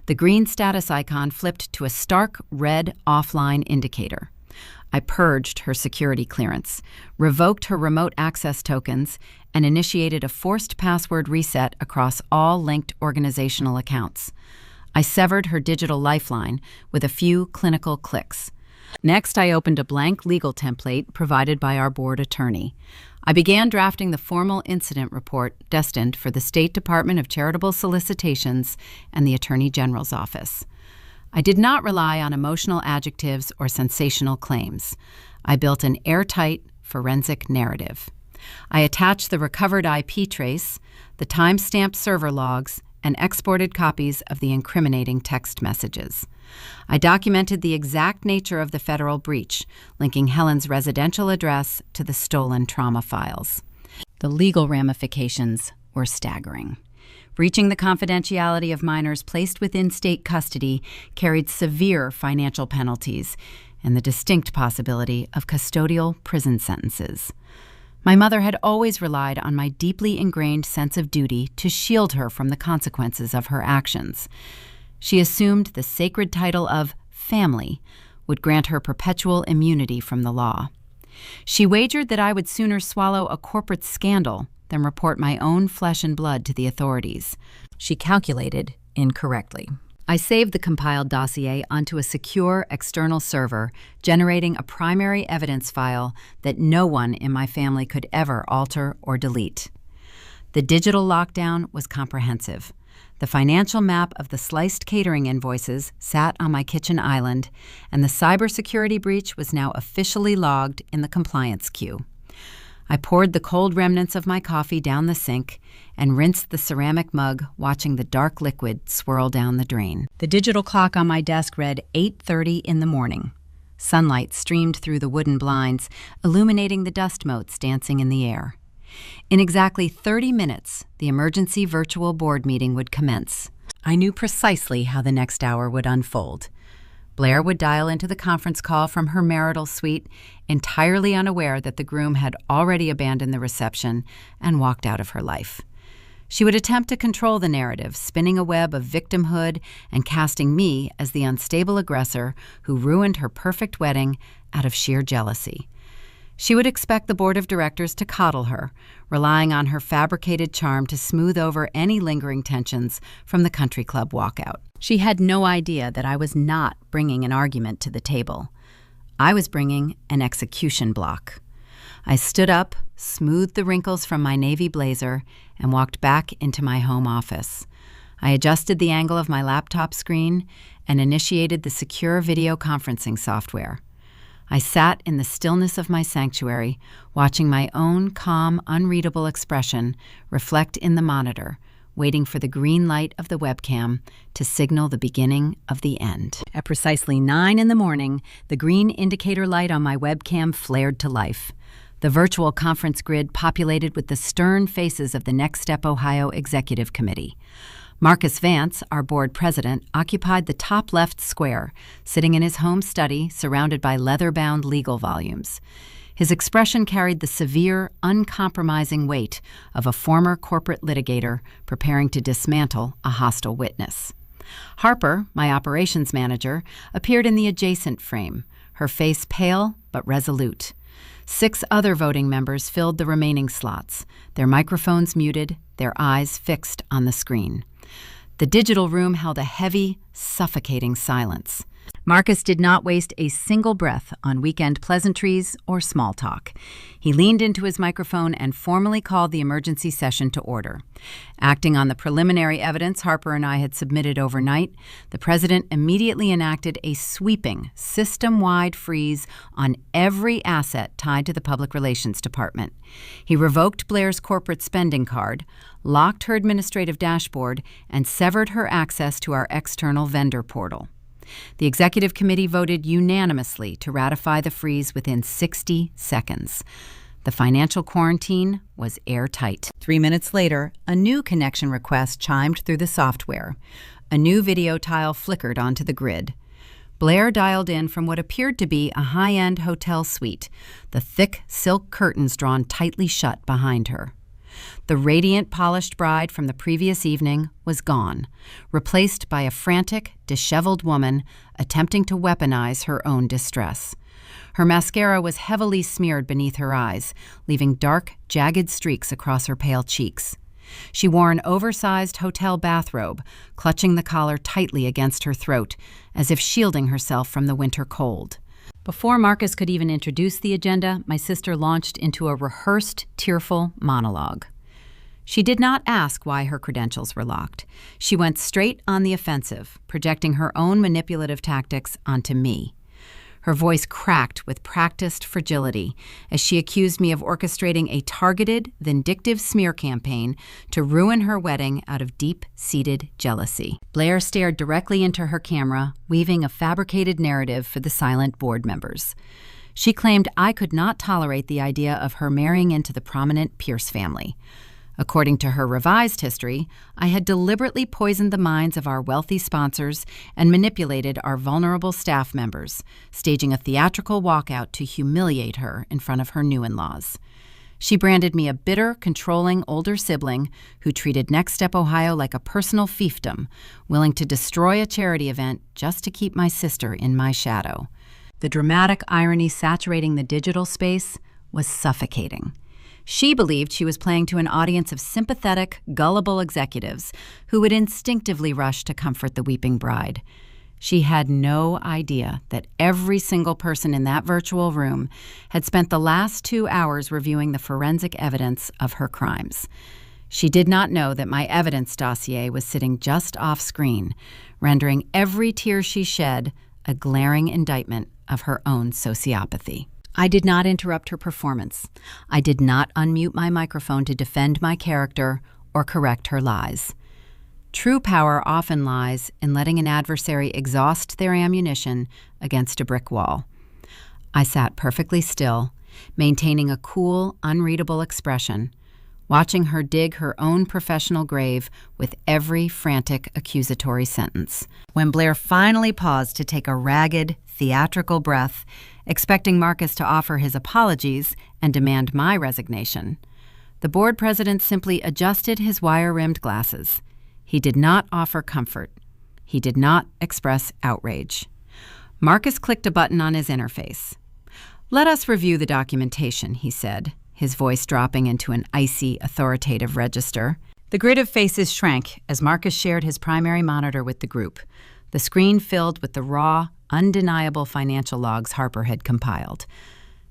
The green status icon flipped to a stark red offline indicator. I purged her security clearance, revoked her remote access tokens, and initiated a forced password reset across all linked organizational accounts. I severed her digital lifeline with a few clinical clicks. Next, I opened a blank legal template provided by our board attorney. I began drafting the formal incident report destined for the State Department of Charitable Solicitations and the Attorney General's office. I did not rely on emotional adjectives or sensational claims. I built an airtight, forensic narrative. I attached the recovered IP trace, the time-stamped server logs, and exported copies of the incriminating text messages. I documented the exact nature of the federal breach, linking Helen's residential address to the stolen trauma files. The legal ramifications were staggering. Breaching the confidentiality of minors placed within state custody carried severe financial penalties and the distinct possibility of custodial prison sentences. My mother had always relied on my deeply ingrained sense of duty to shield her from the consequences of her actions. She assumed the sacred title of family would grant her perpetual immunity from the law. She wagered that I would sooner swallow a corporate scandal than report my own flesh and blood to the authorities. She calculated incorrectly. I saved the compiled dossier onto a secure external server, generating a primary evidence file that no one in my family could ever alter or delete. The digital lockdown was comprehensive. The financial map of the sliced catering invoices sat on my kitchen island, and the cybersecurity breach was now officially logged in the compliance queue. I poured the cold remnants of my coffee down the sink and rinsed the ceramic mug, watching the dark liquid swirl down the drain. The digital clock on my desk read 8:30 in the morning. Sunlight streamed through the wooden blinds, illuminating the dust motes dancing in the air. In exactly 30 minutes, the emergency virtual board meeting would commence. I knew precisely how the next hour would unfold. Blair would dial into the conference call from her marital suite, entirely unaware that the groom had already abandoned the reception and walked out of her life. She would attempt to control the narrative, spinning a web of victimhood and casting me as the unstable aggressor who ruined her perfect wedding out of sheer jealousy. She would expect the board of directors to coddle her, relying on her fabricated charm to smooth over any lingering tensions from the country club walkout. She had no idea that I was not bringing an argument to the table. I was bringing an execution block. I stood up, smoothed the wrinkles from my navy blazer, and walked back into my home office. I adjusted the angle of my laptop screen and initiated the secure video conferencing software. I sat in the stillness of my sanctuary, watching my own calm, unreadable expression reflect in the monitor, waiting for the green light of the webcam to signal the beginning of the end. At precisely 9 in the morning, the green indicator light on my webcam flared to life. The virtual conference grid populated with the stern faces of the Next Step Ohio Executive Committee. Marcus Vance, our board president, occupied the top left square, sitting in his home study surrounded by leather-bound legal volumes. His expression carried the severe, uncompromising weight of a former corporate litigator preparing to dismantle a hostile witness. Harper, my operations manager, appeared in the adjacent frame, her face pale but resolute. 6 other voting members filled the remaining slots, their microphones muted, their eyes fixed on the screen. The digital room held a heavy, suffocating silence. Marcus did not waste a single breath on weekend pleasantries or small talk. He leaned into his microphone and formally called the emergency session to order. Acting on the preliminary evidence Harper and I had submitted overnight, the president immediately enacted a sweeping, system-wide freeze on every asset tied to the Public Relations Department. He revoked Blair's corporate spending card, locked her administrative dashboard, and severed her access to our external vendor portal. The executive committee voted unanimously to ratify the freeze within 60 seconds. The financial quarantine was airtight. 3 minutes later, a new connection request chimed through the software. A new video tile flickered onto the grid. Blair dialed in from what appeared to be a high-end hotel suite, the thick silk curtains drawn tightly shut behind her. The radiant, polished bride from the previous evening was gone, replaced by a frantic, disheveled woman attempting to weaponize her own distress. Her mascara was heavily smeared beneath her eyes, leaving dark, jagged streaks across her pale cheeks. She wore an oversized hotel bathrobe, clutching the collar tightly against her throat, as if shielding herself from the winter cold. Before Marcus could even introduce the agenda, my sister launched into a rehearsed, tearful monologue. She did not ask why her credentials were locked. She went straight on the offensive, projecting her own manipulative tactics onto me. Her voice cracked with practiced fragility as she accused me of orchestrating a targeted, vindictive smear campaign to ruin her wedding out of deep-seated jealousy. Blair stared directly into her camera, weaving a fabricated narrative for the silent board members. She claimed I could not tolerate the idea of her marrying into the prominent Pierce family. According to her revised history, I had deliberately poisoned the minds of our wealthy sponsors and manipulated our vulnerable staff members, staging a theatrical walkout to humiliate her in front of her new-in-laws. She branded me a bitter, controlling older sibling who treated Next Step Ohio like a personal fiefdom, willing to destroy a charity event just to keep my sister in my shadow. The dramatic irony saturating the digital space was suffocating. She believed she was playing to an audience of sympathetic, gullible executives who would instinctively rush to comfort the weeping bride. She had no idea that every single person in that virtual room had spent the last 2 hours reviewing the forensic evidence of her crimes. She did not know that my evidence dossier was sitting just off screen, rendering every tear she shed a glaring indictment of her own sociopathy. I did not interrupt her performance. I did not unmute my microphone to defend my character or correct her lies. True power often lies in letting an adversary exhaust their ammunition against a brick wall. I sat perfectly still, maintaining a cool, unreadable expression, watching her dig her own professional grave with every frantic accusatory sentence. When Blair finally paused to take a ragged, theatrical breath, expecting Marcus to offer his apologies and demand my resignation, the board president simply adjusted his wire-rimmed glasses. He did not offer comfort. He did not express outrage. Marcus clicked a button on his interface. "Let us review the documentation," he said, his voice dropping into an icy, authoritative register. The grid of faces shrank as Marcus shared his primary monitor with the group, the screen filled with the raw, undeniable financial logs Harper had compiled.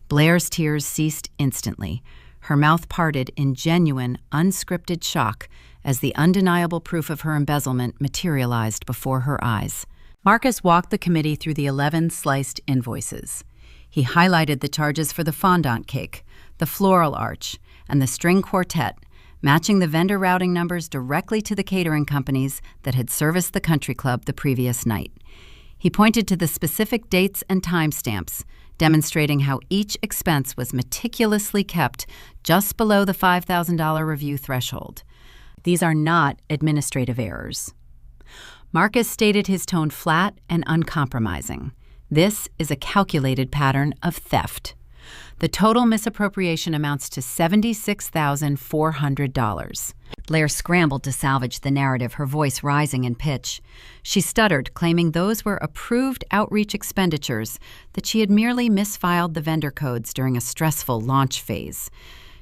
Blair's tears ceased instantly. Her mouth parted in genuine, unscripted shock as the undeniable proof of her embezzlement materialized before her eyes. Marcus walked the committee through the 11 sliced invoices. He highlighted the charges for the fondant cake, the floral arch, and the string quartet, matching the vendor routing numbers directly to the catering companies that had serviced the country club the previous night. He pointed to the specific dates and timestamps, demonstrating how each expense was meticulously kept just below the $5,000 review threshold. These are not administrative errors. Marcus stated his tone flat and uncompromising. This is a calculated pattern of theft. The total misappropriation amounts to $76,400. Blair scrambled to salvage the narrative, her voice rising in pitch. She stuttered, claiming those were approved outreach expenditures, that she had merely misfiled the vendor codes during a stressful launch phase.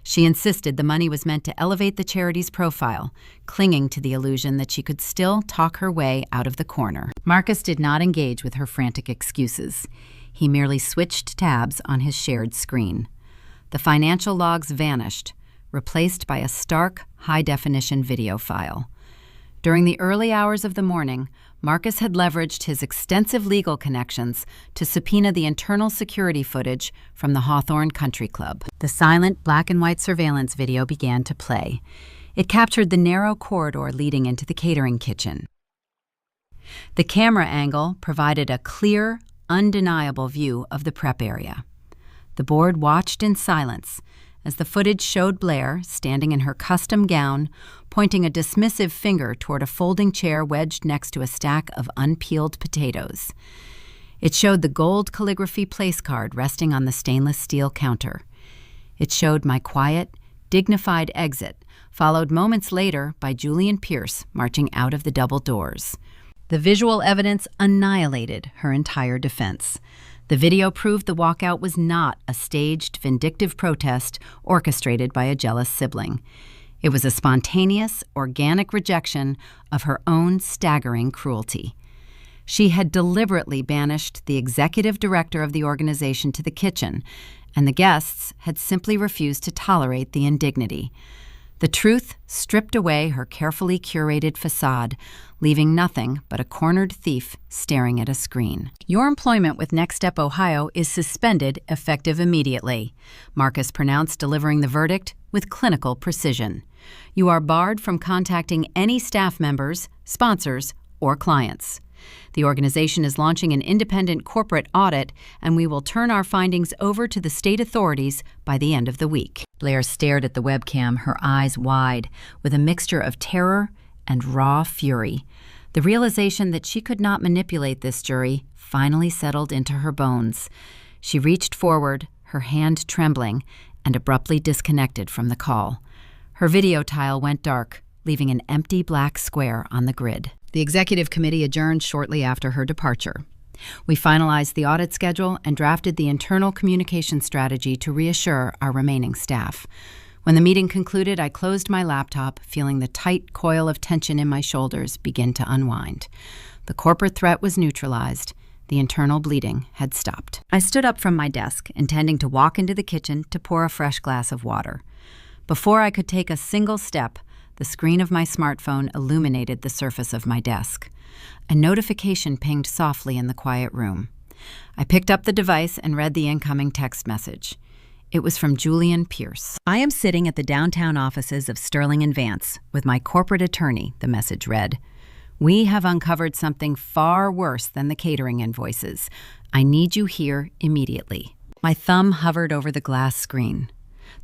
She insisted the money was meant to elevate the charity's profile, clinging to the illusion that she could still talk her way out of the corner. Marcus did not engage with her frantic excuses. He merely switched tabs on his shared screen. The financial logs vanished, replaced by a stark, high-definition video file. During the early hours of the morning, Marcus had leveraged his extensive legal connections to subpoena the internal security footage from the Hawthorne Country Club. The silent black-and-white surveillance video began to play. It captured the narrow corridor leading into the catering kitchen. The camera angle provided a clear, undeniable view of the prep area. The board watched in silence as the footage showed Blair, standing in her custom gown, pointing a dismissive finger toward a folding chair wedged next to a stack of unpeeled potatoes. It showed the gold calligraphy place card resting on the stainless steel counter. It showed my quiet, dignified exit, followed moments later by Julian Pierce marching out of the double doors. The visual evidence annihilated her entire defense. The video proved the walkout was not a staged, vindictive protest orchestrated by a jealous sibling. It was a spontaneous, organic rejection of her own staggering cruelty. She had deliberately banished the executive director of the organization to the kitchen, and the guests had simply refused to tolerate the indignity. The truth stripped away her carefully curated facade, leaving nothing but a cornered thief staring at a screen. Your employment with Next Step Ohio is suspended effective immediately, Marcus pronounced, delivering the verdict with clinical precision. You are barred from contacting any staff members, sponsors, or clients. The organization is launching an independent corporate audit, and we will turn our findings over to the state authorities by the end of the week. Blair stared at the webcam, her eyes wide, with a mixture of terror and raw fury. The realization that she could not manipulate this jury finally settled into her bones. She reached forward, her hand trembling, and abruptly disconnected from the call. Her video tile went dark, leaving an empty black square on the grid. The executive committee adjourned shortly after her departure. We finalized the audit schedule and drafted the internal communication strategy to reassure our remaining staff. When the meeting concluded, I closed my laptop, feeling the tight coil of tension in my shoulders begin to unwind. The corporate threat was neutralized. The internal bleeding had stopped. I stood up from my desk, intending to walk into the kitchen to pour a fresh glass of water. Before I could take a single step, the screen of my smartphone illuminated the surface of my desk. A notification pinged softly in the quiet room. I picked up the device and read the incoming text message. It was from Julian Pierce. I am sitting at the downtown offices of Sterling & Vance with my corporate attorney, the message read. We have uncovered something far worse than the catering invoices. I need you here immediately. My thumb hovered over the glass screen.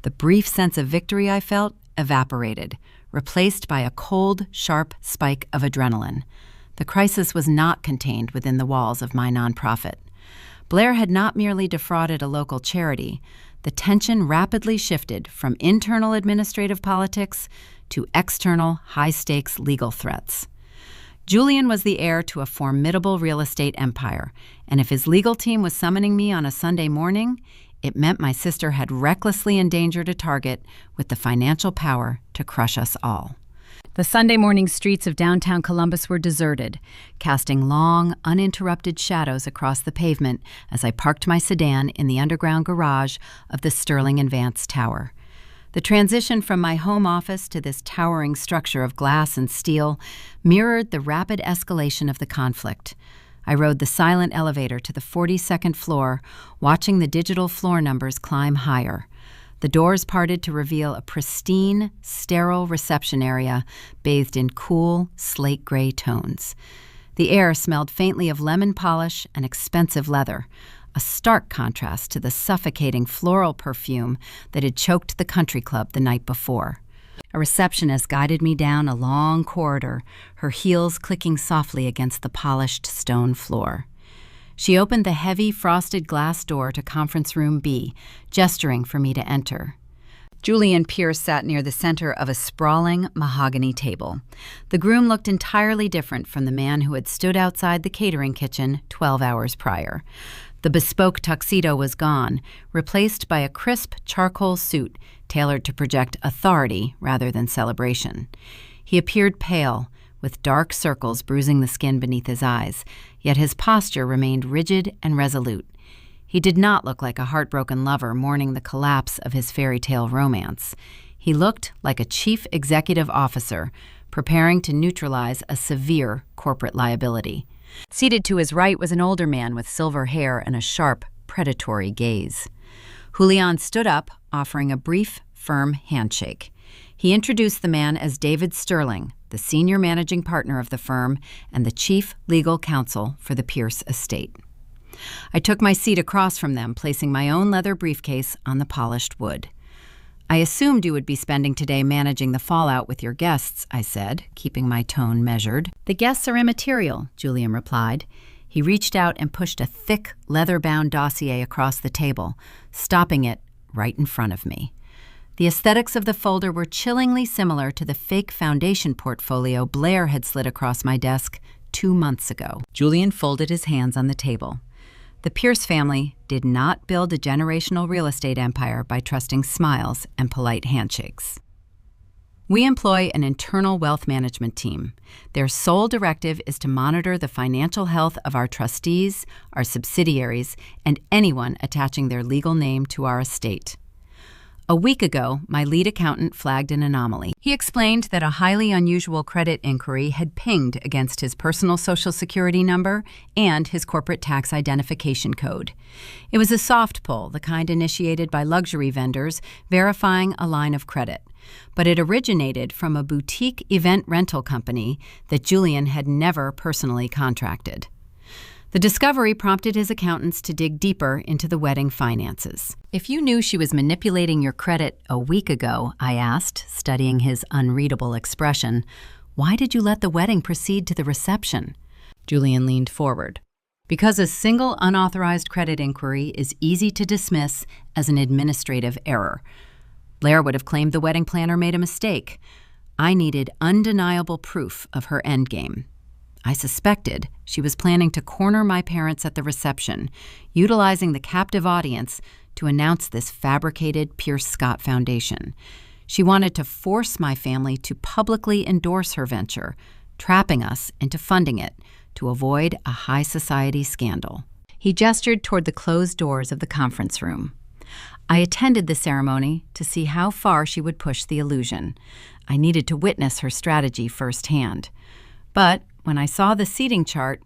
The brief sense of victory I felt evaporated, replaced by a cold, sharp spike of adrenaline. The crisis was not contained within the walls of my nonprofit. Blair had not merely defrauded a local charity. The tension rapidly shifted from internal administrative politics to external, high-stakes legal threats. Julian was the heir to a formidable real estate empire, and if his legal team was summoning me on a Sunday morning, it meant my sister had recklessly endangered a target with the financial power to crush us all. The Sunday morning streets of downtown Columbus were deserted, casting long, uninterrupted shadows across the pavement as I parked my sedan in the underground garage of the Sterling & Vance Tower. The transition from my home office to this towering structure of glass and steel mirrored the rapid escalation of the conflict. I rode the silent elevator to the 42nd floor, watching the digital floor numbers climb higher. The doors parted to reveal a pristine, sterile reception area bathed in cool, slate gray tones. The air smelled faintly of lemon polish and expensive leather, a stark contrast to the suffocating floral perfume that had choked the country club the night before. A receptionist guided me down a long corridor, her heels clicking softly against the polished stone floor. She opened the heavy, frosted glass door to Conference Room B, gesturing for me to enter. Julian Pierce sat near the center of a sprawling mahogany table. The groom looked entirely different from the man who had stood outside the catering kitchen 12 hours prior. The bespoke tuxedo was gone, replaced by a crisp charcoal suit tailored to project authority rather than celebration. He appeared pale, with dark circles bruising the skin beneath his eyes, yet his posture remained rigid and resolute. He did not look like a heartbroken lover mourning the collapse of his fairy tale romance. He looked like a chief executive officer preparing to neutralize a severe corporate liability. Seated to his right was an older man with silver hair and a sharp, predatory gaze. Julian stood up, offering a brief, firm handshake. He introduced the man as David Sterling, the senior managing partner of the firm and the chief legal counsel for the Pierce estate. I took my seat across from them, placing my own leather briefcase on the polished wood. I assumed you would be spending today managing the fallout with your guests, I said, keeping my tone measured. The guests are immaterial, Julian replied. He reached out and pushed a thick, leather-bound dossier across the table, stopping it right in front of me. The aesthetics of the folder were chillingly similar to the fake foundation portfolio Blair had slid across my desk 2 months ago. Julian folded his hands on the table. The Pierce family did not build a generational real estate empire by trusting smiles and polite handshakes. We employ an internal wealth management team. Their sole directive is to monitor the financial health of our trustees, our subsidiaries, and anyone attaching their legal name to our estate. A week ago, my lead accountant flagged an anomaly. He explained that a highly unusual credit inquiry had pinged against his personal Social Security number and his corporate tax identification code. It was a soft pull, the kind initiated by luxury vendors verifying a line of credit. But it originated from a boutique event rental company that Julian had never personally contracted. The discovery prompted his accountants to dig deeper into the wedding finances. "If you knew she was manipulating your credit a week ago," I asked, studying his unreadable expression, "why did you let the wedding proceed to the reception?" Julian leaned forward. "Because a single unauthorized credit inquiry is easy to dismiss as an administrative error. Blair would have claimed the wedding planner made a mistake. I needed undeniable proof of her endgame. I suspected she was planning to corner my parents at the reception, utilizing the captive audience to announce this fabricated Pierce Scott Foundation. She wanted to force my family to publicly endorse her venture, trapping us into funding it to avoid a high society scandal." He gestured toward the closed doors of the conference room. I attended the ceremony to see how far she would push the illusion. I needed to witness her strategy firsthand. But when I saw the seating chart,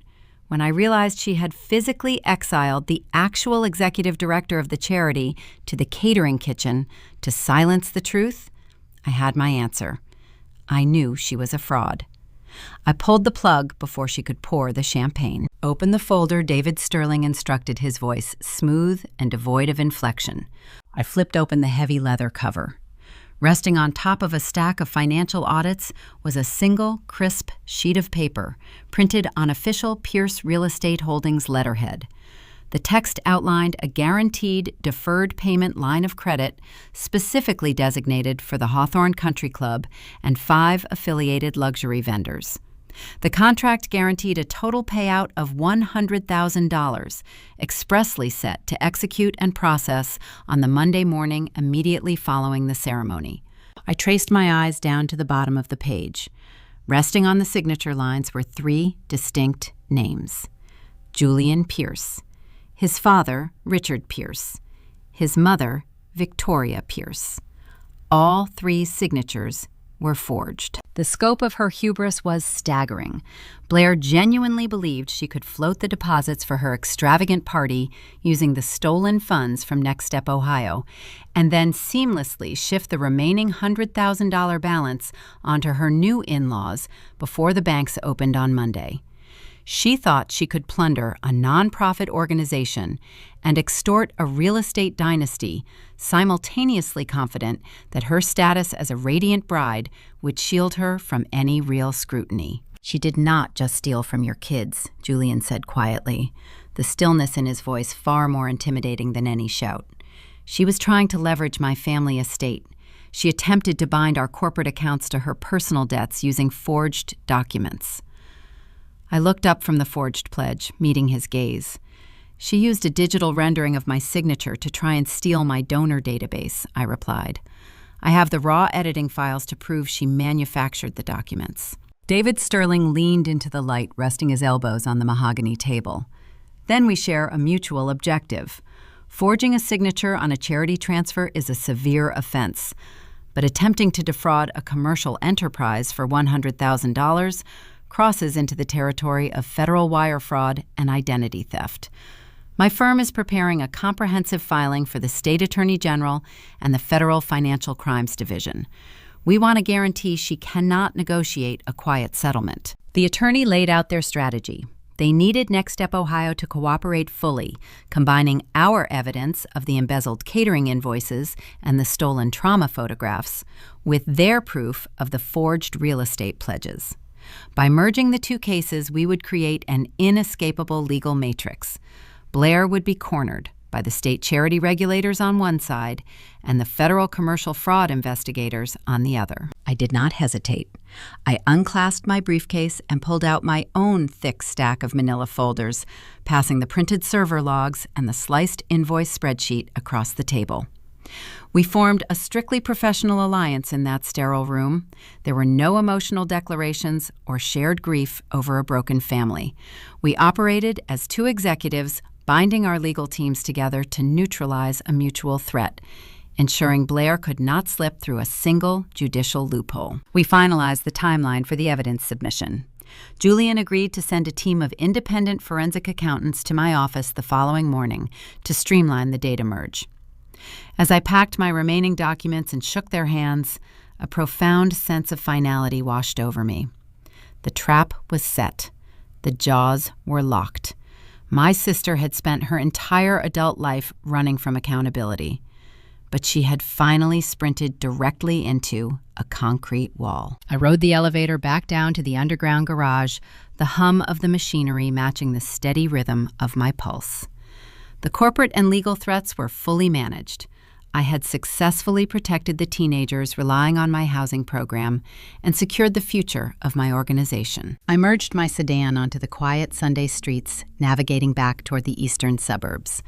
when I realized she had physically exiled the actual executive director of the charity to the catering kitchen to silence the truth, I had my answer. I knew she was a fraud. I pulled the plug before she could pour the champagne. "Open the folder," David Sterling instructed, his voice smooth and devoid of inflection. I flipped open the heavy leather cover. Resting on top of a stack of financial audits was a single, crisp sheet of paper printed on official Pierce Real Estate Holdings letterhead. The text outlined a guaranteed deferred payment line of credit specifically designated for the Hawthorne Country Club and 5 affiliated luxury vendors. The contract guaranteed a total payout of $100,000, expressly set to execute and process on the Monday morning immediately following the ceremony. I traced my eyes down to the bottom of the page. Resting on the signature lines were 3 distinct names: Julian Pierce, his father, Richard Pierce, his mother, Victoria Pierce. All 3 signatures were forged. The scope of her hubris was staggering. Blair genuinely believed she could float the deposits for her extravagant party using the stolen funds from Next Step Ohio, and then seamlessly shift the remaining $100,000 balance onto her new in-laws before the banks opened on Monday. She thought she could plunder a nonprofit organization and extort a real estate dynasty, simultaneously confident that her status as a radiant bride would shield her from any real scrutiny. "She did not just steal from your kids," Julian said quietly, the stillness in his voice far more intimidating than any shout. "She was trying to leverage my family estate. She attempted to bind our corporate accounts to her personal debts using forged documents." I looked up from the forged pledge, meeting his gaze. "She used a digital rendering of my signature to try and steal my donor database," I replied. "I have the raw editing files to prove she manufactured the documents." David Sterling leaned into the light, resting his elbows on the mahogany table. "Then we share a mutual objective. Forging a signature on a charity transfer is a severe offense, but attempting to defraud a commercial enterprise for $100,000 crosses into the territory of federal wire fraud and identity theft. My firm is preparing a comprehensive filing for the State Attorney General and the Federal Financial Crimes Division. We want to guarantee she cannot negotiate a quiet settlement." The attorney laid out their strategy. They needed Next Step Ohio to cooperate fully, combining our evidence of the embezzled catering invoices and the stolen trauma photographs with their proof of the forged real estate pledges. By merging the 2 cases, we would create an inescapable legal matrix. Blair would be cornered by the state charity regulators on one side and the federal commercial fraud investigators on the other. I did not hesitate. I unclasped my briefcase and pulled out my own thick stack of manila folders, passing the printed server logs and the sliced invoice spreadsheet across the table. We formed a strictly professional alliance in that sterile room. There were no emotional declarations or shared grief over a broken family. We operated as two executives, binding our legal teams together to neutralize a mutual threat, ensuring Blair could not slip through a single judicial loophole. We finalized the timeline for the evidence submission. Julian agreed to send a team of independent forensic accountants to my office the following morning to streamline the data merge. As I packed my remaining documents and shook their hands, a profound sense of finality washed over me. The trap was set. The jaws were locked. My sister had spent her entire adult life running from accountability, but she had finally sprinted directly into a concrete wall. I rode the elevator back down to the underground garage, the hum of the machinery matching the steady rhythm of my pulse. The corporate and legal threats were fully managed. I had successfully protected the teenagers relying on my housing program and secured the future of my organization. I merged my sedan onto the quiet Sunday streets, navigating back toward the eastern suburbs.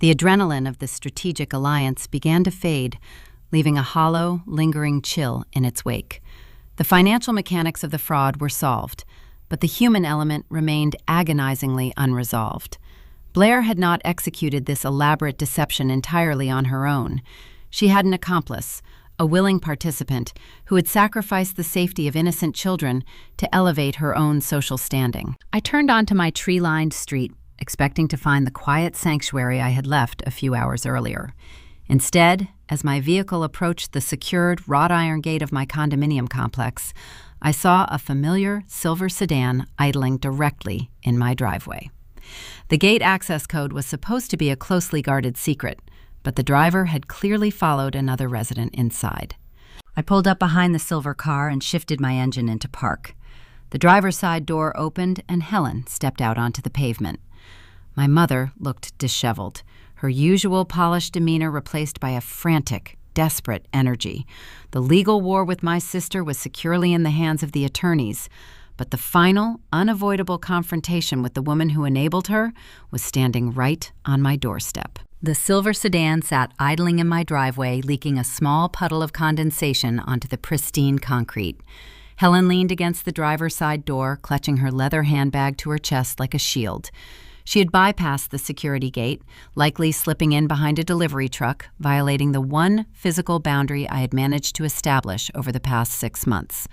The adrenaline of the strategic alliance began to fade, leaving a hollow, lingering chill in its wake. The financial mechanics of the fraud were solved, but the human element remained agonizingly unresolved. Blair had not executed this elaborate deception entirely on her own. She had an accomplice, a willing participant, who had sacrificed the safety of innocent children to elevate her own social standing. I turned onto my tree-lined street, expecting to find the quiet sanctuary I had left a few hours earlier. Instead, as my vehicle approached the secured wrought iron gate of my condominium complex, I saw a familiar silver sedan idling directly in my driveway. The gate access code was supposed to be a closely guarded secret, but the driver had clearly followed another resident inside. I pulled up behind the silver car and shifted my engine into park. The driver's side door opened and Helen stepped out onto the pavement. My mother looked disheveled, her usual polished demeanor replaced by a frantic, desperate energy. The legal war with my sister was securely in the hands of the attorneys, but the final, unavoidable confrontation with the woman who enabled her was standing right on my doorstep. The silver sedan sat idling in my driveway, leaking a small puddle of condensation onto the pristine concrete. Helen leaned against the driver's side door, clutching her leather handbag to her chest like a shield. She had bypassed the security gate, likely slipping in behind a delivery truck, violating the one physical boundary I had managed to establish over the past 6 months.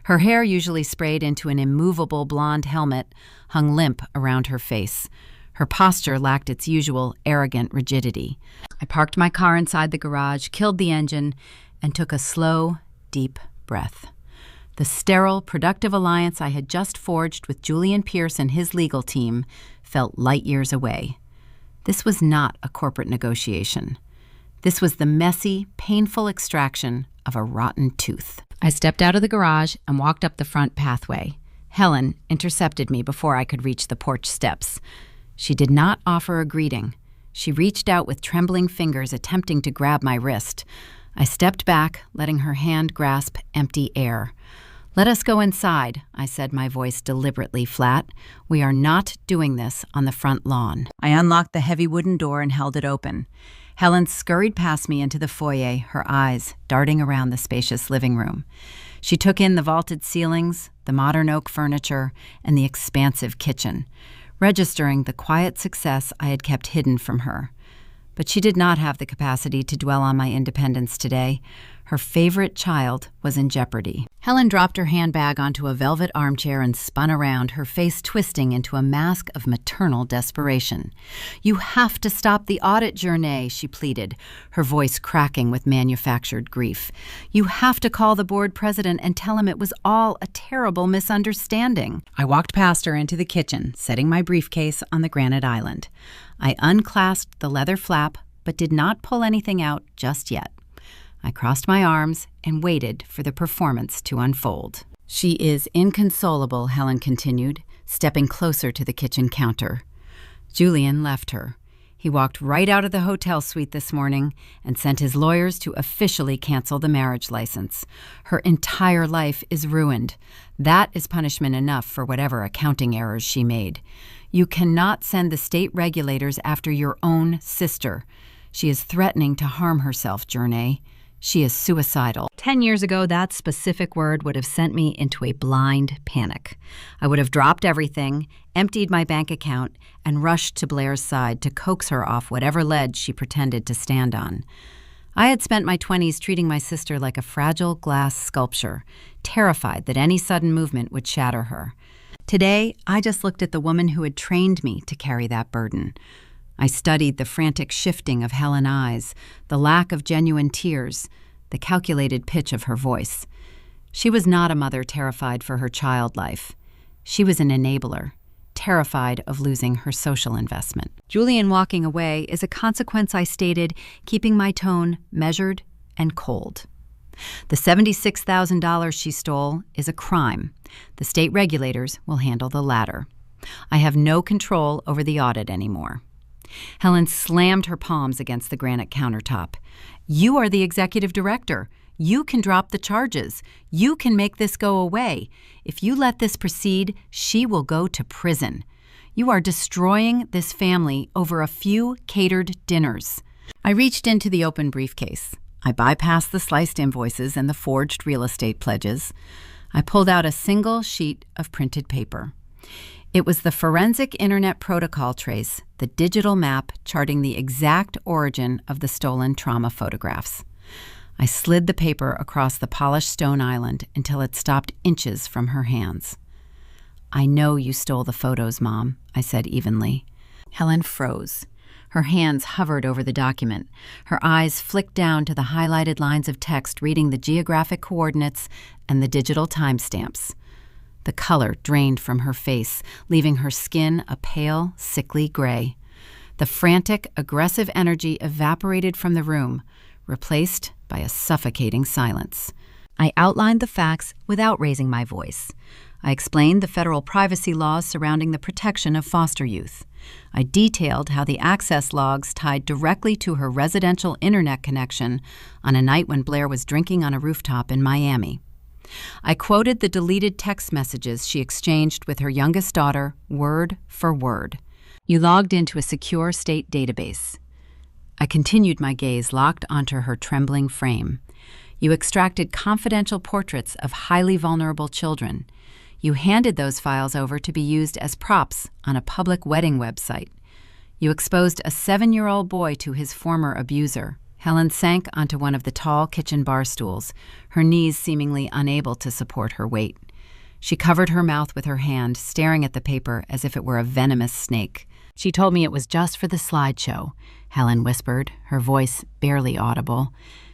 Her hair, usually sprayed into an immovable blonde helmet, hung limp around her face. Her posture lacked its usual arrogant rigidity. I parked my car inside the garage, killed the engine, and took a slow, deep breath. The sterile, productive alliance I had just forged with Julian Pierce and his legal team felt light years away. This was not a corporate negotiation. This was the messy, painful extraction of a rotten tooth. I stepped out of the garage and walked up the front pathway. Helen intercepted me before I could reach the porch steps. She did not offer a greeting. She reached out with trembling fingers, attempting to grab my wrist. I stepped back, letting her hand grasp empty air. "Let us go inside," I said, my voice deliberately flat. "We are not doing this on the front lawn." I unlocked the heavy wooden door and held it open. Helen scurried past me into the foyer, her eyes darting around the spacious living room. She took in the vaulted ceilings, the modern oak furniture, and the expansive kitchen, registering the quiet success I had kept hidden from her. But she did not have the capacity to dwell on my independence today. Her favorite child was in jeopardy. Helen dropped her handbag onto a velvet armchair and spun around, her face twisting into a mask of maternal desperation. "You have to stop the audit, Journée," she pleaded, her voice cracking with manufactured grief. "You have to call the board president and tell him it was all a terrible misunderstanding." I walked past her into the kitchen, setting my briefcase on the granite island. I unclasped the leather flap, but did not pull anything out just yet. I crossed my arms and waited for the performance to unfold. "She is inconsolable," Helen continued, stepping closer to the kitchen counter. Julian left her. He walked right out of the hotel suite this morning and sent his lawyers to officially cancel the marriage license. Her entire life is ruined. That is punishment enough for whatever accounting errors she made. You cannot send the state regulators after your own sister. She is threatening to harm herself, Journey. She is suicidal. 10 years ago, that specific word would have sent me into a blind panic. I would have dropped everything, emptied my bank account, and rushed to Blair's side to coax her off whatever ledge she pretended to stand on. I had spent my 20s treating my sister like a fragile glass sculpture, terrified that any sudden movement would shatter her. Today, I just looked at the woman who had trained me to carry that burden. I studied the frantic shifting of Helen's eyes, the lack of genuine tears, the calculated pitch of her voice. She was not a mother terrified for her child life. She was an enabler, terrified of losing her social investment. Julian walking away is a consequence I stated, keeping my tone measured and cold. The $76,000 she stole is a crime. The state regulators will handle the latter. I have no control over the audit anymore. Helen slammed her palms against the granite countertop. You are the executive director. You can drop the charges. You can make this go away. If you let this proceed, she will go to prison. You are destroying this family over a few catered dinners. I reached into the open briefcase. I bypassed the sliced invoices and the forged real estate pledges. I pulled out a single sheet of printed paper. It was the forensic internet protocol trace, the digital map charting the exact origin of the stolen trauma photographs. I slid the paper across the polished stone island until it stopped inches from her hands. I know you stole the photos, Mom, I said evenly. Helen froze. Her hands hovered over the document. Her eyes flicked down to the highlighted lines of text reading the geographic coordinates and the digital timestamps. The color drained from her face, leaving her skin a pale, sickly gray. The frantic, aggressive energy evaporated from the room, replaced by a suffocating silence. I outlined the facts without raising my voice. I explained the federal privacy laws surrounding the protection of foster youth. I detailed how the access logs tied directly to her residential internet connection on a night when Blair was drinking on a rooftop in Miami. I quoted the deleted text messages she exchanged with her youngest daughter, word for word. You logged into a secure state database. I continued my gaze locked onto her trembling frame. You extracted confidential portraits of highly vulnerable children. You handed those files over to be used as props on a public wedding website. You exposed a 7-year-old boy to his former abuser. Helen sank onto one of the tall kitchen bar stools, her knees seemingly unable to support her weight. She covered her mouth with her hand, staring at the paper as if it were a venomous snake. She told me it was just for the slideshow, Helen whispered, her voice barely audible.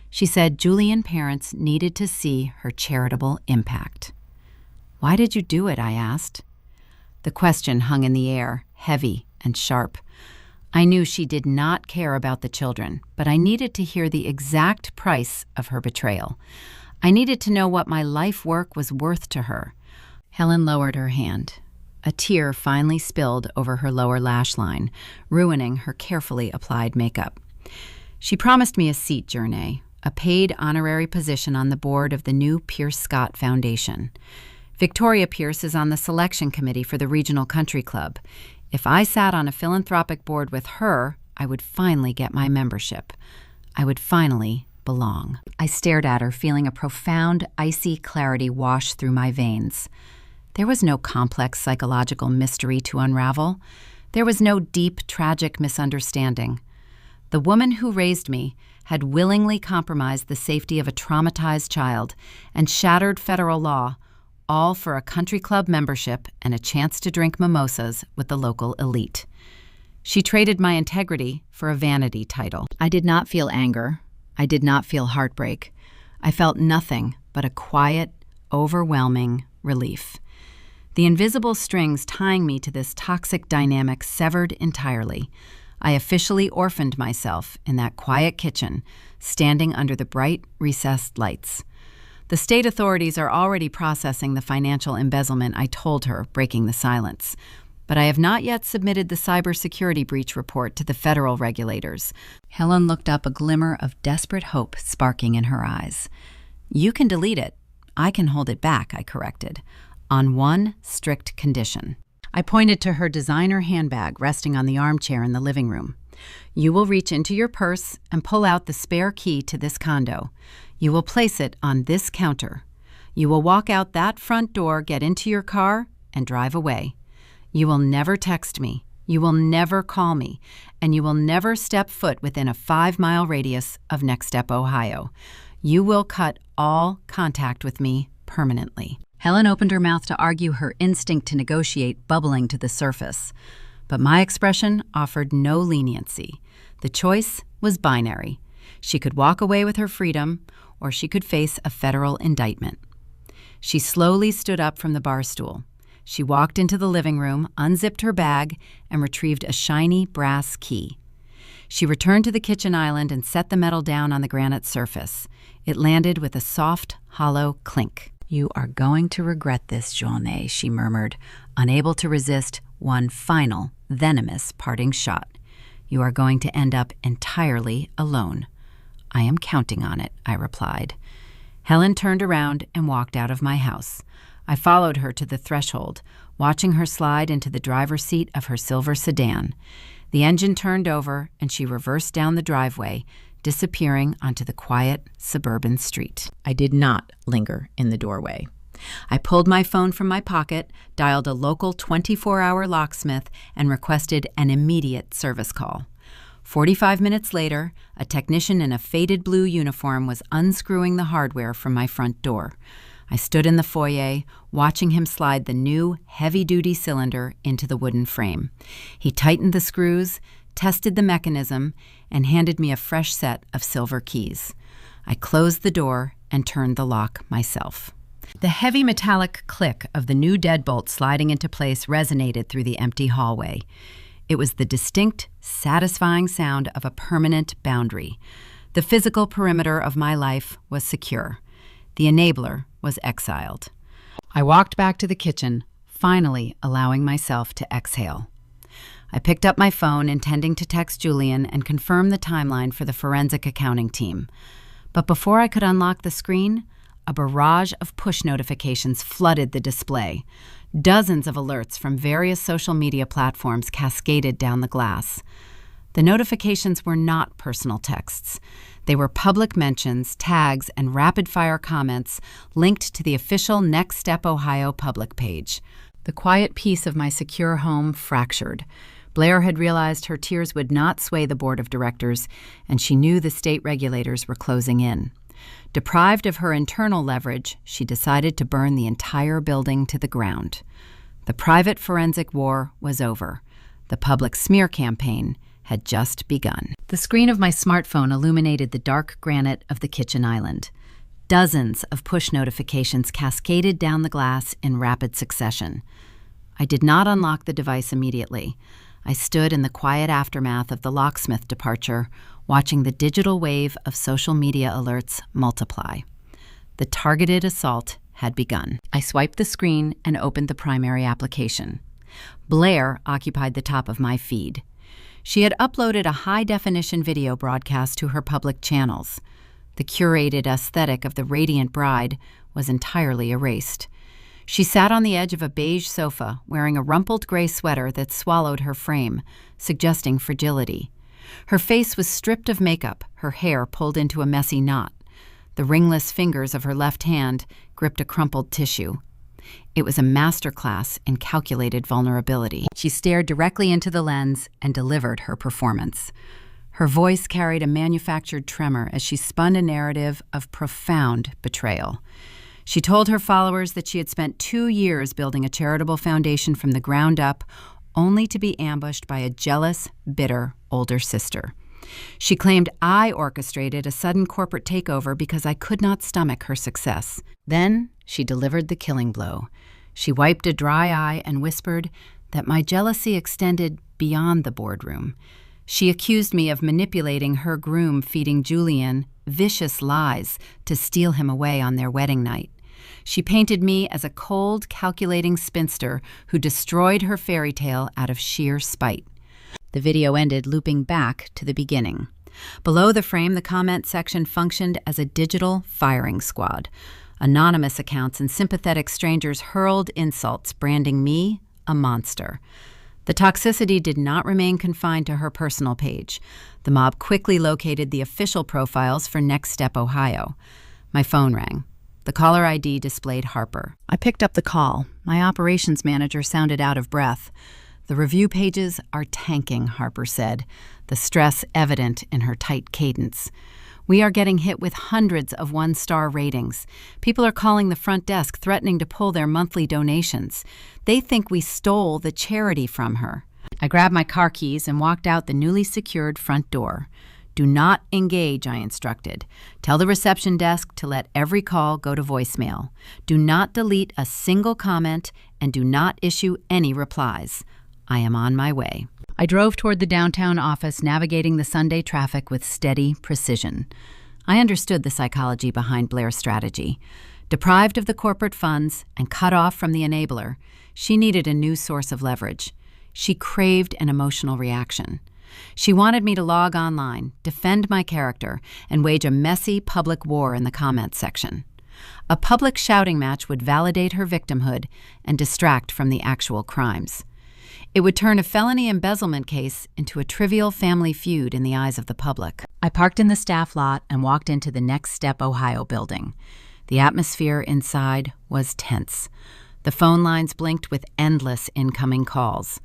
She said Julian parents needed to see her charitable impact. Why did you do it? I asked. The question hung in the air, heavy and sharp. I knew she did not care about the children, but I needed to hear the exact price of her betrayal. I needed to know what my life work was worth to her. Helen lowered her hand. A tear finally spilled over her lower lash line, ruining her carefully applied makeup. She promised me a seat, Journey, a paid honorary position on the board of the new Pierce Scott Foundation. Victoria Pierce is on the selection committee for the Regional Country Club. If I sat on a philanthropic board with her, I would finally get my membership. I would finally belong. I stared at her, feeling a profound, icy clarity wash through my veins. There was no complex psychological mystery to unravel. There was no deep, tragic misunderstanding. The woman who raised me had willingly compromised the safety of a traumatized child and shattered federal law, all for a country club membership and a chance to drink mimosas with the local elite. She traded my integrity for a vanity title. I did not feel anger. I did not feel heartbreak. I felt nothing but a quiet, overwhelming relief. The invisible strings tying me to this toxic dynamic severed entirely. I officially orphaned myself in that quiet kitchen, standing under the bright, recessed lights. The state authorities are already processing the financial embezzlement I told her, breaking the silence. but I have not yet submitted the cybersecurity breach report to the federal regulators." Helen looked up, a glimmer of desperate hope sparking in her eyes. "You can delete it. I can hold it back," I corrected, "on one strict condition." I pointed to her designer handbag resting on the armchair in the living room. "You will reach into your purse and pull out the spare key to this condo. You will place it on this counter. You will walk out that front door, get into your car, and drive away. You will never text me. You will never call me. And you will never step foot within a 5-mile radius of Next Step, Ohio. You will cut all contact with me permanently." Helen opened her mouth to argue, her instinct to negotiate bubbling to the surface. But my expression offered no leniency. The choice was binary. She could walk away with her freedom, or she could face a federal indictment. She slowly stood up from the bar stool. She walked into the living room, unzipped her bag, and retrieved a shiny brass key. She returned to the kitchen island and set the metal down on the granite surface. It landed with a soft, hollow clink. "You are going to regret this, Journée," she murmured, unable to resist one final, venomous parting shot. "You are going to end up entirely alone." "I am counting on it," I replied. Helen turned around and walked out of my house. I followed her to the threshold, watching her slide into the driver's seat of her silver sedan. The engine turned over, and she reversed down the driveway, disappearing onto the quiet suburban street. I did not linger in the doorway. I pulled my phone from my pocket, dialed a local 24-hour locksmith, and requested an immediate service call. 45 minutes later, a technician in a faded blue uniform was unscrewing the hardware from my front door. I stood in the foyer, watching him slide the new, heavy-duty cylinder into the wooden frame. He tightened the screws, tested the mechanism, and handed me a fresh set of silver keys. I closed the door and turned the lock myself. The heavy metallic click of the new deadbolt sliding into place resonated through the empty hallway. It was the distinct, satisfying sound of a permanent boundary. The physical perimeter of my life was secure. The enabler was exiled. I walked back to the kitchen, finally allowing myself to exhale. I picked up my phone, intending to text Julian and confirm the timeline for the forensic accounting team. But before I could unlock the screen, a barrage of push notifications flooded the display. Dozens of alerts from various social media platforms cascaded down the glass. The notifications were not personal texts. They were public mentions, tags, and rapid-fire comments linked to the official Next Step Ohio public page. The quiet peace of my secure home fractured. Blair had realized her tears would not sway the board of directors, and she knew the state regulators were closing in. Deprived of her internal leverage, she decided to burn the entire building to the ground. The private forensic war was over. The public smear campaign had just begun. The screen of my smartphone illuminated the dark granite of the kitchen island. Dozens of push notifications cascaded down the glass in rapid succession. I did not unlock the device immediately. I stood in the quiet aftermath of the locksmith departure, watching the digital wave of social media alerts multiply. The targeted assault had begun. I swiped the screen and opened the primary application. Blair occupied the top of my feed. She had uploaded a high-definition video broadcast to her public channels. The curated aesthetic of the radiant bride was entirely erased. She sat on the edge of a beige sofa, wearing a rumpled gray sweater that swallowed her frame, suggesting fragility. Her face was stripped of makeup, her hair pulled into a messy knot. The ringless fingers of her left hand gripped a crumpled tissue. It was a masterclass in calculated vulnerability. She stared directly into the lens and delivered her performance. Her voice carried a manufactured tremor as she spun a narrative of profound betrayal. She told her followers that she had spent 2 years building a charitable foundation from the ground up, only to be ambushed by a jealous, bitter older sister. She claimed I orchestrated a sudden corporate takeover because I could not stomach her success. Then she delivered the killing blow. She wiped a dry eye and whispered that my jealousy extended beyond the boardroom. She accused me of manipulating her groom, feeding Julian vicious lies to steal him away on their wedding night. She painted me as a cold, calculating spinster who destroyed her fairy tale out of sheer spite. The video ended looping back to the beginning. Below the frame, the comment section functioned as a digital firing squad. Anonymous accounts and sympathetic strangers hurled insults, branding me a monster. The toxicity did not remain confined to her personal page. The mob quickly located the official profiles for Next Step Ohio. My phone rang. The caller ID displayed Harper. I picked up the call. My operations manager sounded out of breath. "The review pages are tanking," Harper said, the stress evident in her tight cadence. "We are getting hit with hundreds of one-star ratings. People are calling the front desk, threatening to pull their monthly donations. They think we stole the charity from her." I grabbed my car keys and walked out the newly secured front door. "Do not engage," I instructed. "Tell the reception desk to let every call go to voicemail. Do not delete a single comment and do not issue any replies. I am on my way." I drove toward the downtown office, navigating the Sunday traffic with steady precision. I understood the psychology behind Blair's strategy. Deprived of the corporate funds and cut off from the enabler, she needed a new source of leverage. She craved an emotional reaction. She wanted me to log online, defend my character, and wage a messy public war in the comments section. A public shouting match would validate her victimhood and distract from the actual crimes. It would turn a felony embezzlement case into a trivial family feud in the eyes of the public. I parked in the staff lot and walked into the Next Step Ohio building. The atmosphere inside was tense. The phone lines blinked with endless incoming calls.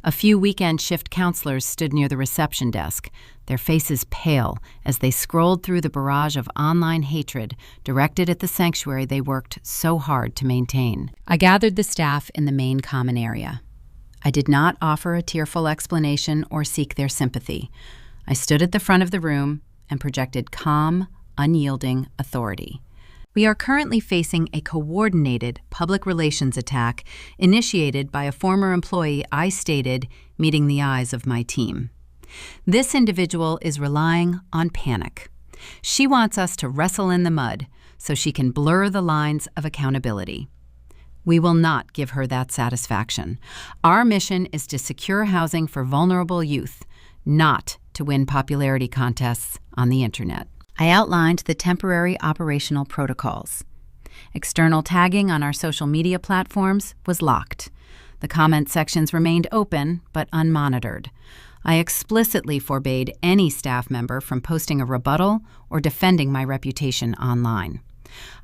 A few weekend shift counselors stood near the reception desk, their faces pale as they scrolled through the barrage of online hatred directed at the sanctuary they worked so hard to maintain. I gathered the staff in the main common area. I did not offer a tearful explanation or seek their sympathy. I stood at the front of the room and projected calm, unyielding authority. "We are currently facing a coordinated public relations attack initiated by a former employee I stated meeting the eyes of my team. This individual is relying on panic. She wants us to wrestle in the mud so she can blur the lines of accountability. We will not give her that satisfaction. Our mission is to secure housing for vulnerable youth, not to win popularity contests on the internet." I outlined the temporary operational protocols. External tagging on our social media platforms was locked. The comment sections remained open but unmonitored. I explicitly forbade any staff member from posting a rebuttal or defending my reputation online.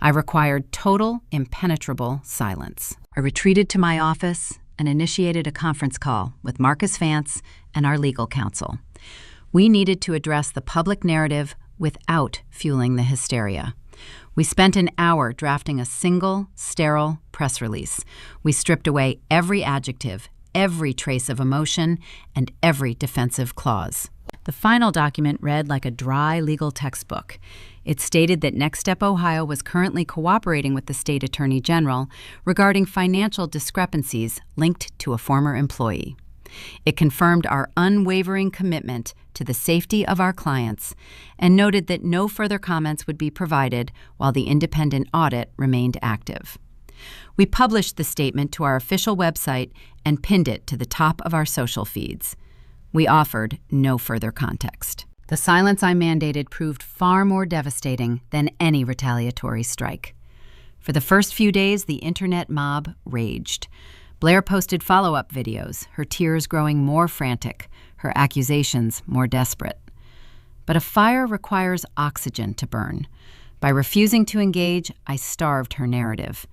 I required total, impenetrable silence. I retreated to my office and initiated a conference call with Marcus Vance and our legal counsel. We needed to address the public narrative without fueling the hysteria. We spent an hour drafting a single, sterile press release. We stripped away every adjective, every trace of emotion, and every defensive clause. The final document read like a dry legal textbook. It stated that Next Step Ohio was currently cooperating with the state attorney general regarding financial discrepancies linked to a former employee. It confirmed our unwavering commitment to the safety of our clients and noted that no further comments would be provided while the independent audit remained active. We published the statement to our official website and pinned it to the top of our social feeds. We offered no further context. The silence I mandated proved far more devastating than any retaliatory strike. For the first few days, the internet mob raged. Blair posted follow-up videos, her tears growing more frantic, her accusations more desperate. But a fire requires oxygen to burn. By refusing to engage, I starved her narrative.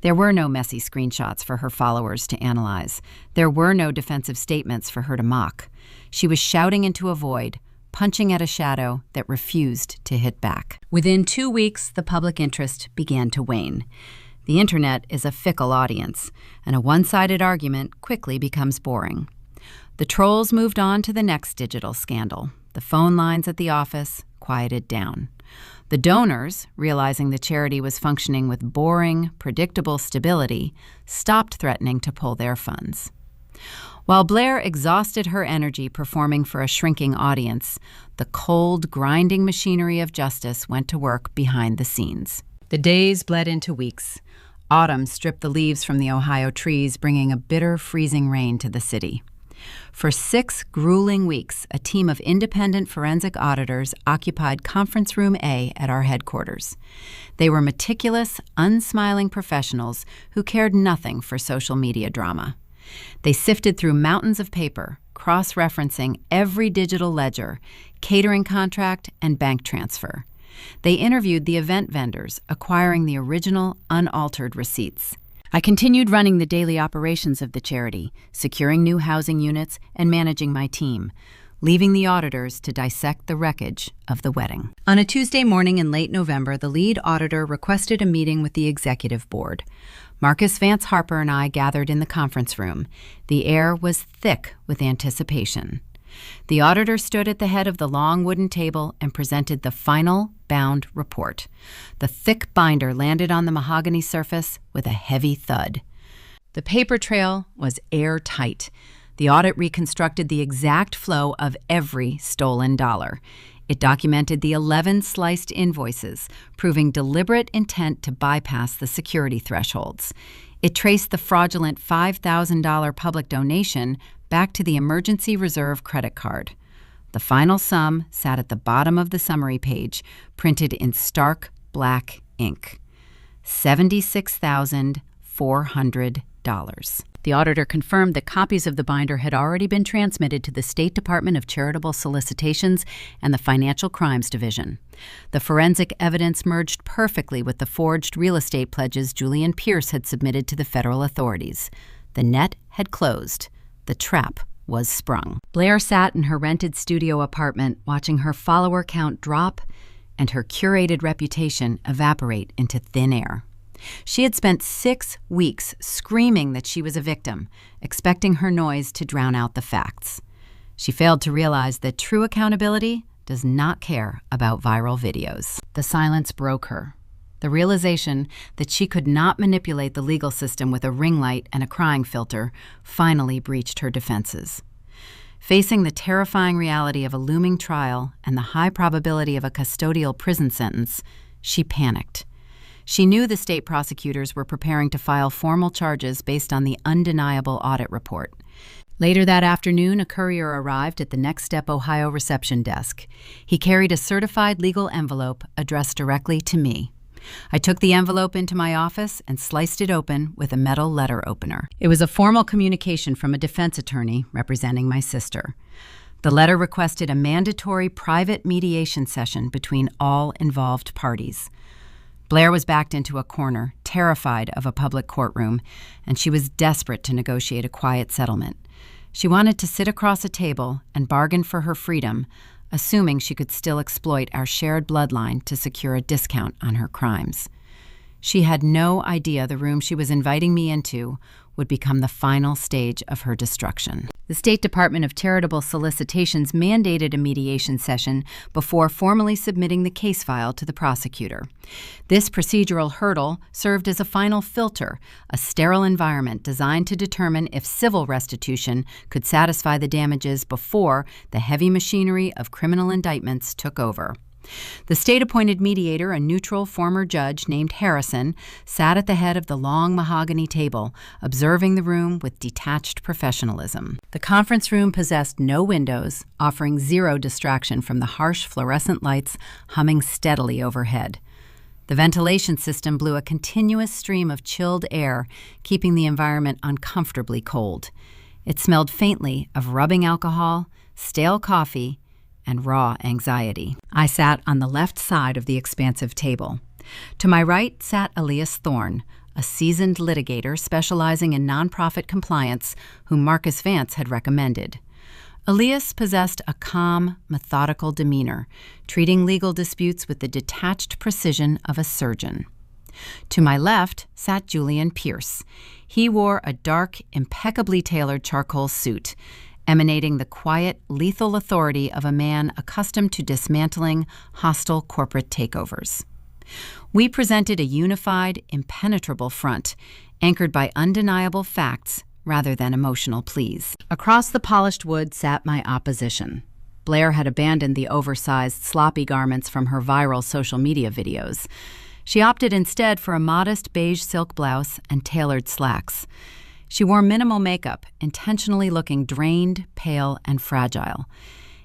There were no messy screenshots for her followers to analyze. There were no defensive statements for her to mock. She was shouting into a void, punching at a shadow that refused to hit back. Within 2 weeks, the public interest began to wane. The internet is a fickle audience, and a one-sided argument quickly becomes boring. The trolls moved on to the next digital scandal. The phone lines at the office quieted down. The donors, realizing the charity was functioning with boring, predictable stability, stopped threatening to pull their funds. While Blair exhausted her energy performing for a shrinking audience, the cold, grinding machinery of justice went to work behind the scenes. The days bled into weeks. Autumn stripped the leaves from the Ohio trees, bringing a bitter, freezing rain to the city. For 6 grueling weeks, a team of independent forensic auditors occupied Conference Room A at our headquarters. They were meticulous, unsmiling professionals who cared nothing for social media drama. They sifted through mountains of paper, cross-referencing every digital ledger, catering contract, and bank transfer. They interviewed the event vendors, acquiring the original, unaltered receipts. I continued running the daily operations of the charity, securing new housing units and managing my team, leaving the auditors to dissect the wreckage of the wedding. On a Tuesday morning in late November, the lead auditor requested a meeting with the executive board. Marcus Vance Harper and I gathered in the conference room. The air was thick with anticipation. The auditor stood at the head of the long wooden table and presented the final bound report. The thick binder landed on the mahogany surface with a heavy thud. The paper trail was airtight. The audit reconstructed the exact flow of every stolen dollar. It documented the 11 sliced invoices, proving deliberate intent to bypass the security thresholds. It traced the fraudulent $5,000 public donation back to the emergency reserve credit card. The final sum sat at the bottom of the summary page, printed in stark black ink: $76,400. The auditor confirmed that copies of the binder had already been transmitted to the State Department of Charitable Solicitations and the Financial Crimes Division. The forensic evidence merged perfectly with the forged real estate pledges Julian Pierce had submitted to the federal authorities. The net had closed. The trap was sprung. Blair sat in her rented studio apartment, watching her follower count drop and her curated reputation evaporate into thin air. She had spent 6 weeks screaming that she was a victim, expecting her noise to drown out the facts. She failed to realize that true accountability does not care about viral videos. The silence broke her. The realization that she could not manipulate the legal system with a ring light and a crying filter finally breached her defenses. Facing the terrifying reality of a looming trial and the high probability of a custodial prison sentence, she panicked. She knew the state prosecutors were preparing to file formal charges based on the undeniable audit report. Later that afternoon, a courier arrived at the Next Step Ohio reception desk. He carried a certified legal envelope addressed directly to me. I took the envelope into my office and sliced it open with a metal letter opener. It was a formal communication from a defense attorney representing my sister. The letter requested a mandatory private mediation session between all involved parties. Blair was backed into a corner, terrified of a public courtroom, and she was desperate to negotiate a quiet settlement. She wanted to sit across a table and bargain for her freedom, assuming she could still exploit our shared bloodline to secure a discount on her crimes. She had no idea the room she was inviting me into would become the final stage of her destruction. The State Department of Charitable Solicitations mandated a mediation session before formally submitting the case file to the prosecutor. This procedural hurdle served as a final filter, a sterile environment designed to determine if civil restitution could satisfy the damages before the heavy machinery of criminal indictments took over. The state-appointed mediator, a neutral former judge named Harrison, sat at the head of the long mahogany table, observing the room with detached professionalism. The conference room possessed no windows, offering zero distraction from the harsh fluorescent lights humming steadily overhead. The ventilation system blew a continuous stream of chilled air, keeping the environment uncomfortably cold. It smelled faintly of rubbing alcohol, stale coffee, and raw anxiety. I sat on the left side of the expansive table. To my right sat Elias Thorne, a seasoned litigator specializing in nonprofit compliance whom Marcus Vance had recommended. Elias possessed a calm, methodical demeanor, treating legal disputes with the detached precision of a surgeon. To my left sat Julian Pierce. He wore a dark, impeccably tailored charcoal suit, emanating the quiet, lethal authority of a man accustomed to dismantling hostile corporate takeovers. We presented a unified, impenetrable front, anchored by undeniable facts rather than emotional pleas. Across the polished wood sat my opposition. Blair had abandoned the oversized, sloppy garments from her viral social media videos. She opted instead for a modest beige silk blouse and tailored slacks. She wore minimal makeup, intentionally looking drained, pale, and fragile.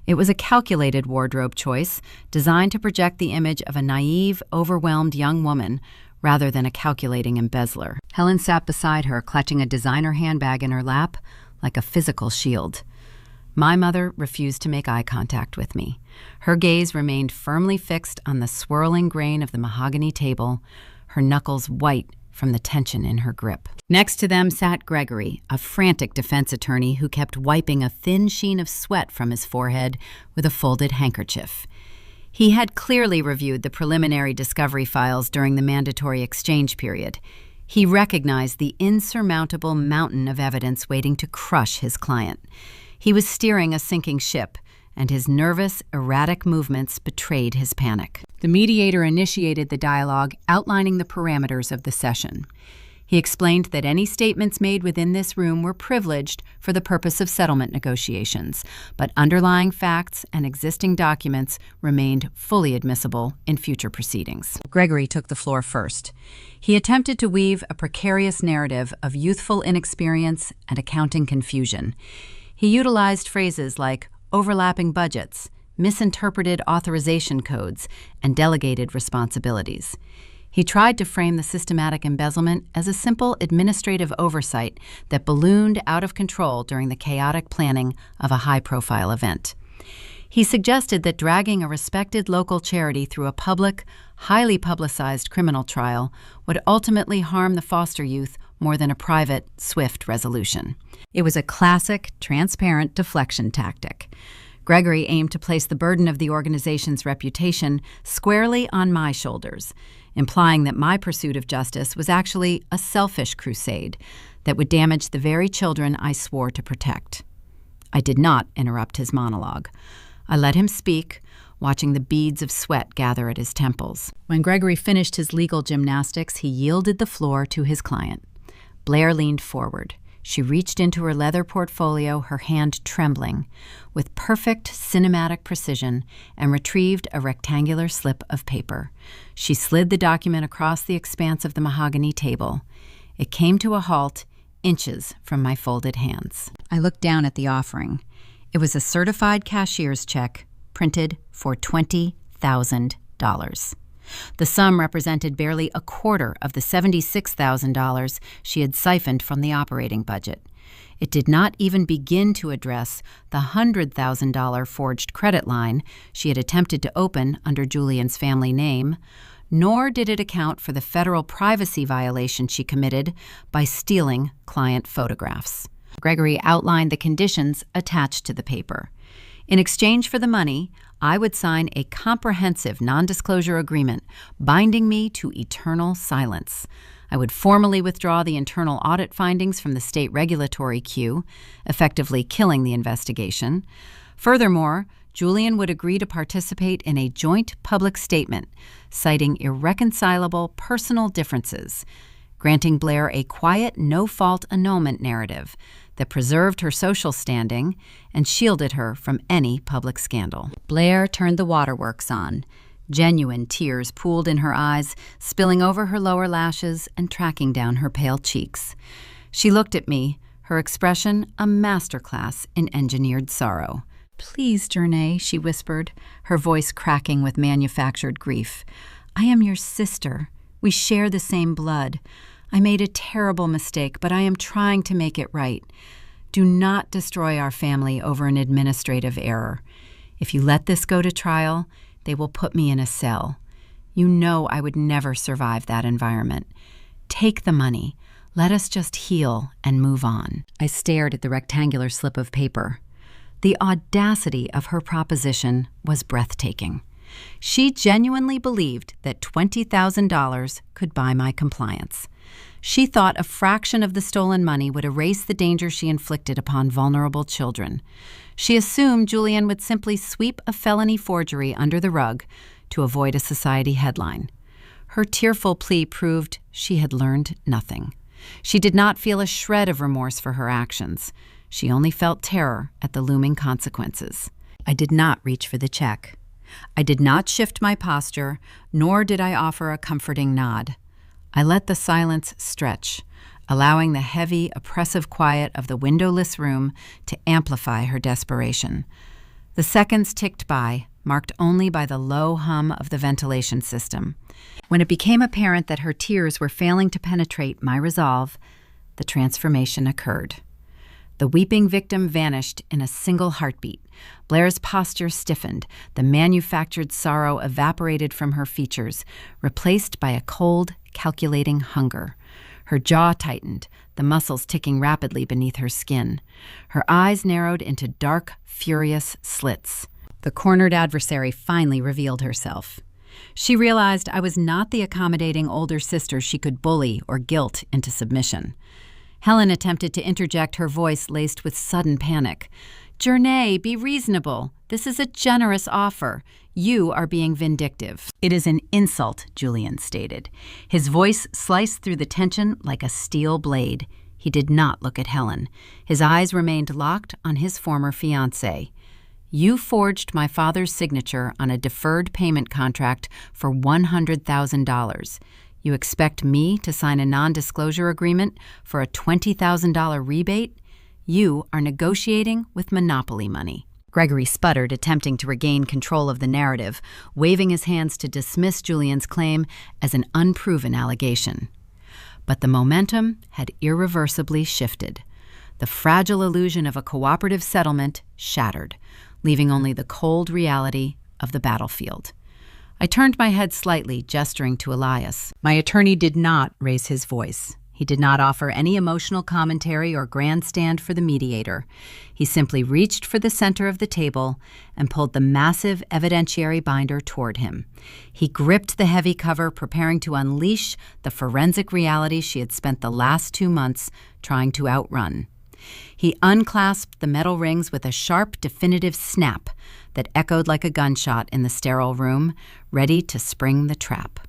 It was a calculated wardrobe choice, designed to project the image of a naive, overwhelmed young woman rather than a calculating embezzler. Helen sat beside her, clutching a designer handbag in her lap like a physical shield. My mother refused to make eye contact with me. Her gaze remained firmly fixed on the swirling grain of the mahogany table, her knuckles white from the tension in her grip. Next to them sat Gregory, a frantic defense attorney who kept wiping a thin sheen of sweat from his forehead with a folded handkerchief. He had clearly reviewed the preliminary discovery files during the mandatory exchange period. He recognized the insurmountable mountain of evidence waiting to crush his client. He was steering a sinking ship, and his nervous, erratic movements betrayed his panic. The mediator initiated the dialogue, outlining the parameters of the session. He explained that any statements made within this room were privileged for the purpose of settlement negotiations, but underlying facts and existing documents remained fully admissible in future proceedings. Gregory took the floor first. He attempted to weave a precarious narrative of youthful inexperience and accounting confusion. He utilized phrases like overlapping budgets, misinterpreted authorization codes, and delegated responsibilities. He tried to frame the systematic embezzlement as a simple administrative oversight that ballooned out of control during the chaotic planning of a high-profile event. He suggested that dragging a respected local charity through a public, highly publicized criminal trial would ultimately harm the foster youth more than a private, swift resolution. It was a classic, transparent deflection tactic. Gregory aimed to place the burden of the organization's reputation squarely on my shoulders, implying that my pursuit of justice was actually a selfish crusade that would damage the very children I swore to protect. I did not interrupt his monologue. I let him speak, watching the beads of sweat gather at his temples. When Gregory finished his legal gymnastics, he yielded the floor to his client. Blair leaned forward. She reached into her leather portfolio, her hand trembling, with perfect cinematic precision, and retrieved a rectangular slip of paper. She slid the document across the expanse of the mahogany table. It came to a halt, inches from my folded hands. I looked down at the offering. It was a certified cashier's check, printed for $20,000. The sum represented barely a quarter of the $76,000 she had siphoned from the operating budget. It did not even begin to address the $100,000 forged credit line she had attempted to open under Julian's family name, nor did it account for the federal privacy violation she committed by stealing client photographs. Gregory outlined the conditions attached to the paper. In exchange for the money, I would sign a comprehensive non-disclosure agreement binding me to eternal silence. I would formally withdraw the internal audit findings from the state regulatory queue, effectively killing the investigation. Furthermore, Julian would agree to participate in a joint public statement citing irreconcilable personal differences, granting Blair a quiet, no-fault annulment narrative that preserved her social standing and shielded her from any public scandal. Blair turned the waterworks on. Genuine tears pooled in her eyes, spilling over her lower lashes and tracking down her pale cheeks. She looked at me, her expression a masterclass in engineered sorrow. "Please, Journey," she whispered, her voice cracking with manufactured grief. "I am your sister. We share the same blood. I made a terrible mistake, but I am trying to make it right. Do not destroy our family over an administrative error. If you let this go to trial, they will put me in a cell. You know I would never survive that environment. Take the money. Let us just heal and move on." I stared at the rectangular slip of paper. The audacity of her proposition was breathtaking. She genuinely believed that $20,000 could buy my compliance. She thought a fraction of the stolen money would erase the danger she inflicted upon vulnerable children. She assumed Julian would simply sweep a felony forgery under the rug to avoid a society headline. Her tearful plea proved she had learned nothing. She did not feel a shred of remorse for her actions. She only felt terror at the looming consequences. I did not reach for the check. I did not shift my posture, nor did I offer a comforting nod. I let the silence stretch, allowing the heavy, oppressive quiet of the windowless room to amplify her desperation. The seconds ticked by, marked only by the low hum of the ventilation system. When it became apparent that her tears were failing to penetrate my resolve, the transformation occurred. The weeping victim vanished in a single heartbeat. Blair's posture stiffened. The manufactured sorrow evaporated from her features, replaced by a cold, calculating hunger. Her jaw tightened, the muscles ticking rapidly beneath her skin. Her eyes narrowed into dark, furious slits. The cornered adversary finally revealed herself. She realized I was not the accommodating older sister she could bully or guilt into submission. Helen attempted to interject, her voice laced with sudden panic. "Journey, be reasonable. This is a generous offer. You are being vindictive." "It is an insult," Julian stated. His voice sliced through the tension like a steel blade. He did not look at Helen. His eyes remained locked on his former fiancée. "You forged my father's signature on a deferred payment contract for $100,000. You expect me to sign a non-disclosure agreement for a $20,000 rebate? You are negotiating with monopoly money." Gregory sputtered, attempting to regain control of the narrative, waving his hands to dismiss Julian's claim as an unproven allegation. But the momentum had irreversibly shifted. The fragile illusion of a cooperative settlement shattered, leaving only the cold reality of the battlefield. I turned my head slightly, gesturing to Elias. My attorney did not raise his voice. He did not offer any emotional commentary or grandstand for the mediator. He simply reached for the center of the table and pulled the massive evidentiary binder toward him. He gripped the heavy cover, preparing to unleash the forensic reality she had spent the last 2 months trying to outrun. He unclasped the metal rings with a sharp, definitive snap that echoed like a gunshot in the sterile room, ready to spring the trap.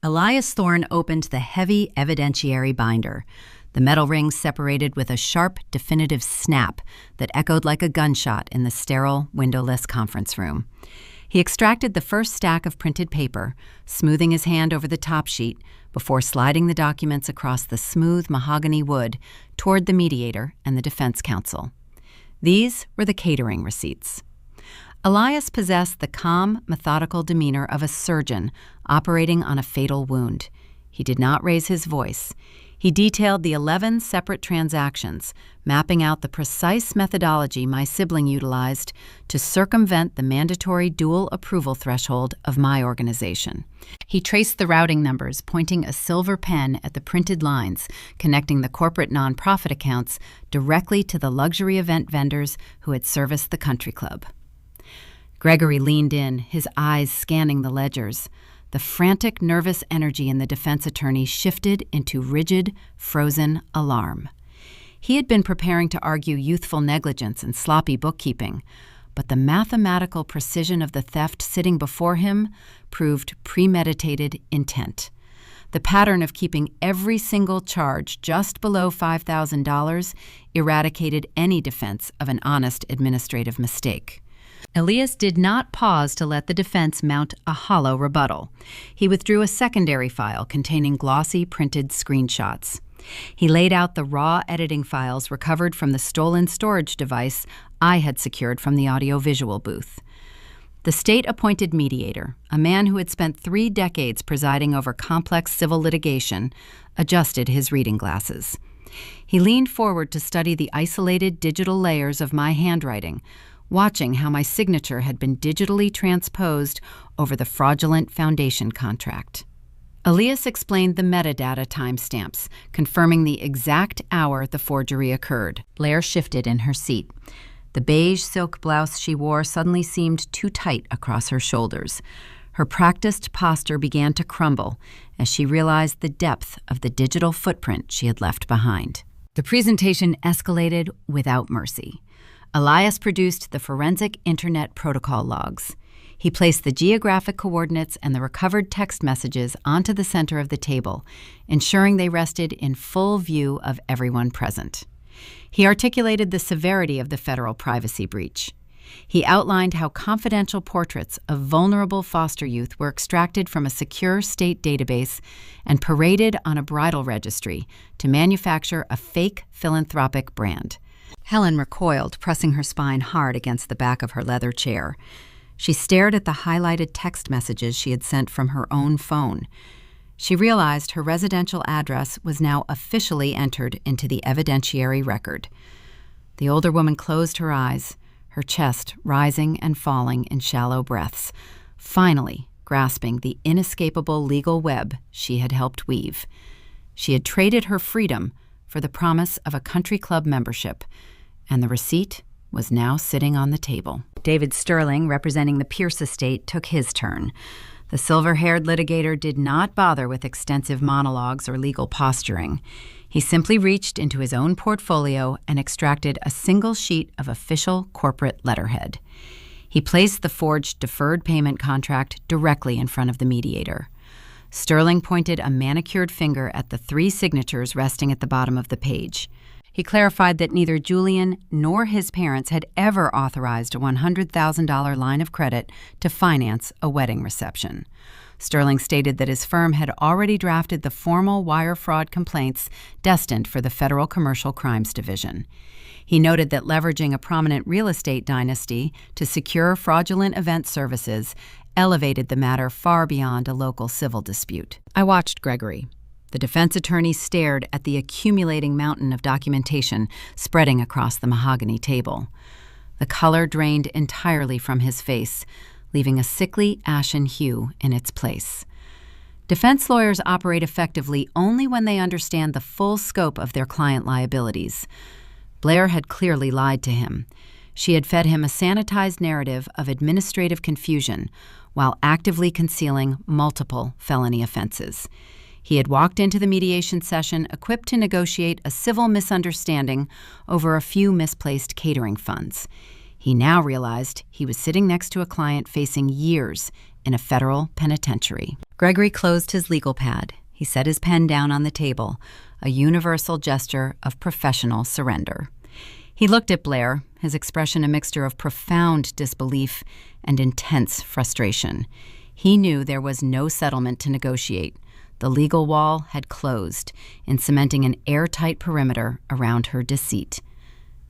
Elias Thorne opened the heavy evidentiary binder. The metal rings separated with a sharp, definitive snap that echoed like a gunshot in the sterile, windowless conference room. He extracted the first stack of printed paper, smoothing his hand over the top sheet before sliding the documents across the smooth mahogany wood toward the mediator and the defense counsel. These were the catering receipts. Elias possessed the calm, methodical demeanor of a surgeon operating on a fatal wound. He did not raise his voice. He detailed the 11 separate transactions, mapping out the precise methodology my sibling utilized to circumvent the mandatory dual approval threshold of my organization. He traced the routing numbers, pointing a silver pen at the printed lines, connecting the corporate nonprofit accounts directly to the luxury event vendors who had serviced the country club. Gregory leaned in, his eyes scanning the ledgers. The frantic, nervous energy in the defense attorney shifted into rigid, frozen alarm. He had been preparing to argue youthful negligence and sloppy bookkeeping, but the mathematical precision of the theft sitting before him proved premeditated intent. The pattern of keeping every single charge just below $5,000 eradicated any defense of an honest administrative mistake. Elias did not pause to let the defense mount a hollow rebuttal. He withdrew a secondary file containing glossy printed screenshots. He laid out the raw editing files recovered from the stolen storage device I had secured from the audiovisual booth. The state-appointed mediator, a man who had spent 3 decades presiding over complex civil litigation, adjusted his reading glasses. He leaned forward to study the isolated digital layers of my handwriting, watching how my signature had been digitally transposed over the fraudulent foundation contract. Elias explained the metadata timestamps, confirming the exact hour the forgery occurred. Blair shifted in her seat. The beige silk blouse she wore suddenly seemed too tight across her shoulders. Her practiced posture began to crumble as she realized the depth of the digital footprint she had left behind. The presentation escalated without mercy. Elias produced the forensic internet protocol logs. He placed the geographic coordinates and the recovered text messages onto the center of the table, ensuring they rested in full view of everyone present. He articulated the severity of the federal privacy breach. He outlined how confidential portraits of vulnerable foster youth were extracted from a secure state database and paraded on a bridal registry to manufacture a fake philanthropic brand. Helen recoiled, pressing her spine hard against the back of her leather chair. She stared at the highlighted text messages she had sent from her own phone. She realized her residential address was now officially entered into the evidentiary record. The older woman closed her eyes, her chest rising and falling in shallow breaths, finally grasping the inescapable legal web she had helped weave. She had traded her freedom for the promise of a country club membership, and the receipt was now sitting on the table. David Sterling, representing the Pierce estate, took his turn. The silver-haired litigator did not bother with extensive monologues or legal posturing. He simply reached into his own portfolio and extracted a single sheet of official corporate letterhead. He placed the forged deferred payment contract directly in front of the mediator. Sterling pointed a manicured finger at the 3 signatures resting at the bottom of the page. He clarified that neither Julian nor his parents had ever authorized a $100,000 line of credit to finance a wedding reception. Sterling stated that his firm had already drafted the formal wire fraud complaints destined for the Federal Commercial Crimes Division. He noted that leveraging a prominent real estate dynasty to secure fraudulent event services elevated the matter far beyond a local civil dispute. I watched Gregory. The defense attorney stared at the accumulating mountain of documentation spreading across the mahogany table. The color drained entirely from his face, leaving a sickly ashen hue in its place. Defense lawyers operate effectively only when they understand the full scope of their client liabilities. Blair had clearly lied to him. She had fed him a sanitized narrative of administrative confusion while actively concealing multiple felony offenses. He had walked into the mediation session equipped to negotiate a civil misunderstanding over a few misplaced catering funds. He now realized he was sitting next to a client facing years in a federal penitentiary. Gregory closed his legal pad. He set his pen down on the table, a universal gesture of professional surrender. He looked at Blair, his expression a mixture of profound disbelief and intense frustration. He knew there was no settlement to negotiate. The legal wall had closed in cementing an airtight perimeter around her deceit.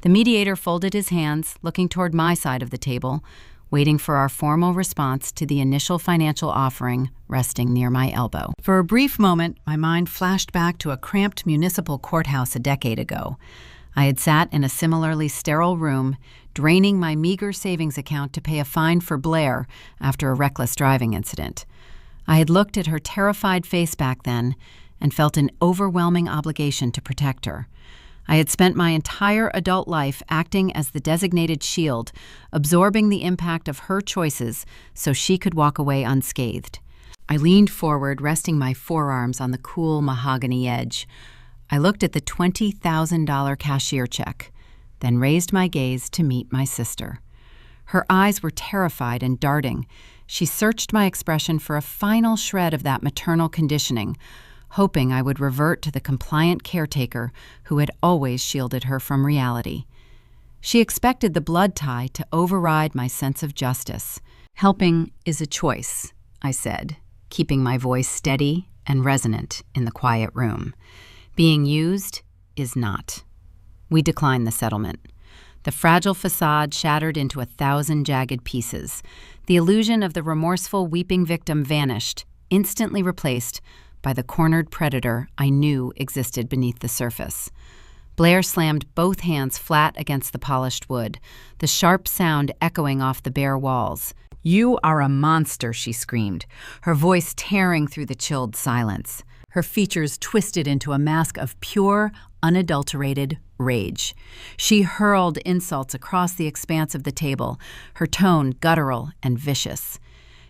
The mediator folded his hands, looking toward my side of the table, waiting for our formal response to the initial financial offering resting near my elbow. For a brief moment, my mind flashed back to a cramped municipal courthouse a decade ago. I had sat in a similarly sterile room, draining my meager savings account to pay a fine for Blair after a reckless driving incident. I had looked at her terrified face back then and felt an overwhelming obligation to protect her. I had spent my entire adult life acting as the designated shield, absorbing the impact of her choices so she could walk away unscathed. I leaned forward, resting my forearms on the cool mahogany edge. I looked at the $20,000 cashier check, then raised my gaze to meet my sister. Her eyes were terrified and darting. She searched my expression for a final shred of that maternal conditioning, hoping I would revert to the compliant caretaker who had always shielded her from reality. She expected the blood tie to override my sense of justice. Helping is a choice, I said, keeping my voice steady and resonant in the quiet room. Being used is not. We declined the settlement. The fragile facade shattered into 1,000 jagged pieces. The illusion of the remorseful, weeping victim vanished, instantly replaced by the cornered predator I knew existed beneath the surface. Blair slammed both hands flat against the polished wood, the sharp sound echoing off the bare walls. "You are a monster," she screamed, her voice tearing through the chilled silence. Her features twisted into a mask of pure, unadulterated rage. She hurled insults across the expanse of the table, her tone guttural and vicious.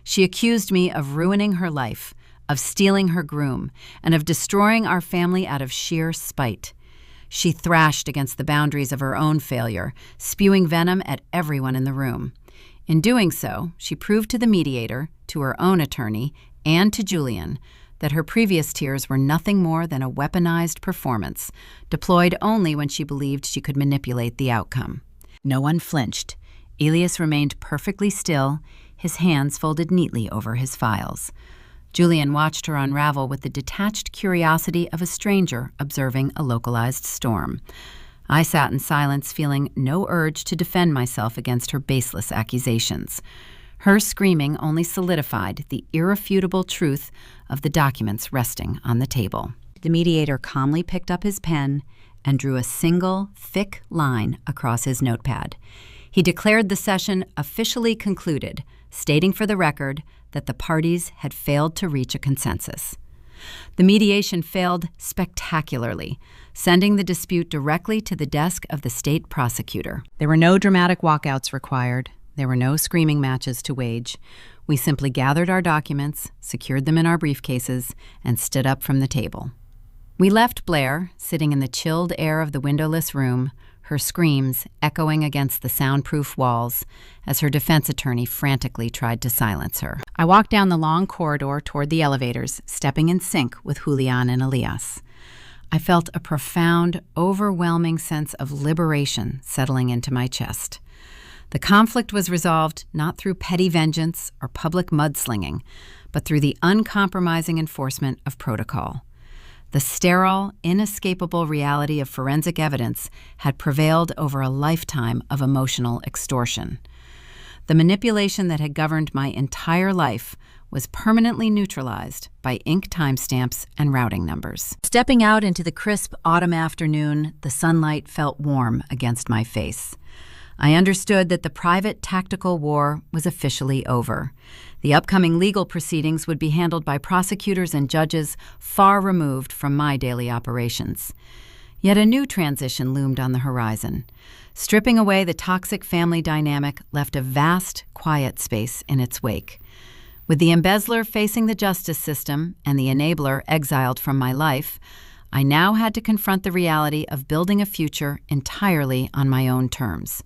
She accused me of ruining her life, of stealing her groom, and of destroying our family out of sheer spite. She thrashed against the boundaries of her own failure, spewing venom at everyone in the room. In doing so, she proved to the mediator, to her own attorney, and to Julian that her previous tears were nothing more than a weaponized performance, deployed only when she believed she could manipulate the outcome. No one flinched. Elias remained perfectly still, his hands folded neatly over his files. Julian watched her unravel with the detached curiosity of a stranger observing a localized storm. I sat in silence, feeling no urge to defend myself against her baseless accusations. Her screaming only solidified the irrefutable truth of the documents resting on the table. The mediator calmly picked up his pen and drew a single, thick line across his notepad. He declared the session officially concluded, stating for the record that the parties had failed to reach a consensus. The mediation failed spectacularly, sending the dispute directly to the desk of the state prosecutor. There were no dramatic walkouts required. There were no screaming matches to wage. We simply gathered our documents, secured them in our briefcases, and stood up from the table. We left Blair, sitting in the chilled air of the windowless room, her screams echoing against the soundproof walls as her defense attorney frantically tried to silence her. I walked down the long corridor toward the elevators, stepping in sync with Julian and Elias. I felt a profound, overwhelming sense of liberation settling into my chest. The conflict was resolved not through petty vengeance or public mudslinging, but through the uncompromising enforcement of protocol. The sterile, inescapable reality of forensic evidence had prevailed over a lifetime of emotional extortion. The manipulation that had governed my entire life was permanently neutralized by ink timestamps and routing numbers. Stepping out into the crisp autumn afternoon, the sunlight felt warm against my face. I understood that the private tactical war was officially over. The upcoming legal proceedings would be handled by prosecutors and judges far removed from my daily operations. Yet a new transition loomed on the horizon. Stripping away the toxic family dynamic left a vast, quiet space in its wake. With the embezzler facing the justice system and the enabler exiled from my life, I now had to confront the reality of building a future entirely on my own terms.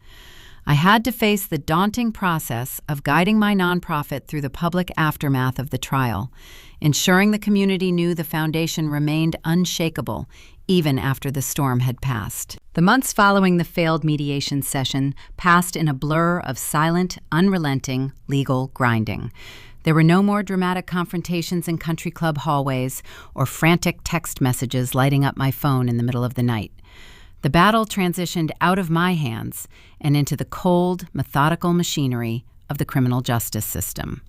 I had to face the daunting process of guiding my nonprofit through the public aftermath of the trial, ensuring the community knew the foundation remained unshakable even after the storm had passed. The months following the failed mediation session passed in a blur of silent, unrelenting legal grinding. There were no more dramatic confrontations in country club hallways or frantic text messages lighting up my phone in the middle of the night. The battle transitioned out of my hands and into the cold, methodical machinery of the criminal justice system.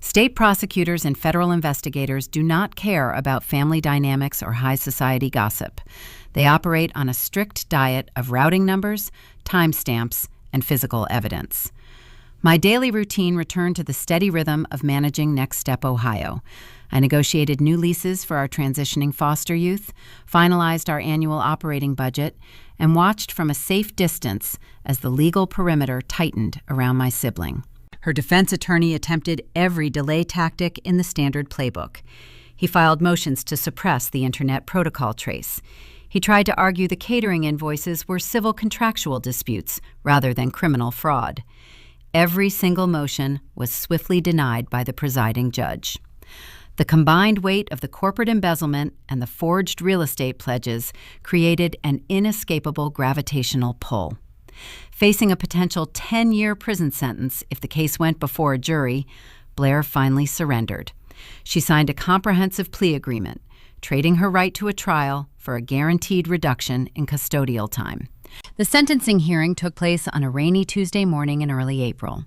State prosecutors and federal investigators do not care about family dynamics or high society gossip. They operate on a strict diet of routing numbers, timestamps, and physical evidence. My daily routine returned to the steady rhythm of managing Next Step Ohio. I negotiated new leases for our transitioning foster youth, finalized our annual operating budget, and watched from a safe distance as the legal perimeter tightened around my sibling. Her defense attorney attempted every delay tactic in the standard playbook. He filed motions to suppress the internet protocol trace. He tried to argue the catering invoices were civil contractual disputes rather than criminal fraud. Every single motion was swiftly denied by the presiding judge. The combined weight of the corporate embezzlement and the forged real estate pledges created an inescapable gravitational pull. Facing a potential 10-year prison sentence if the case went before a jury, Blair finally surrendered. She signed a comprehensive plea agreement, trading her right to a trial for a guaranteed reduction in custodial time. The sentencing hearing took place on a rainy Tuesday morning in early April.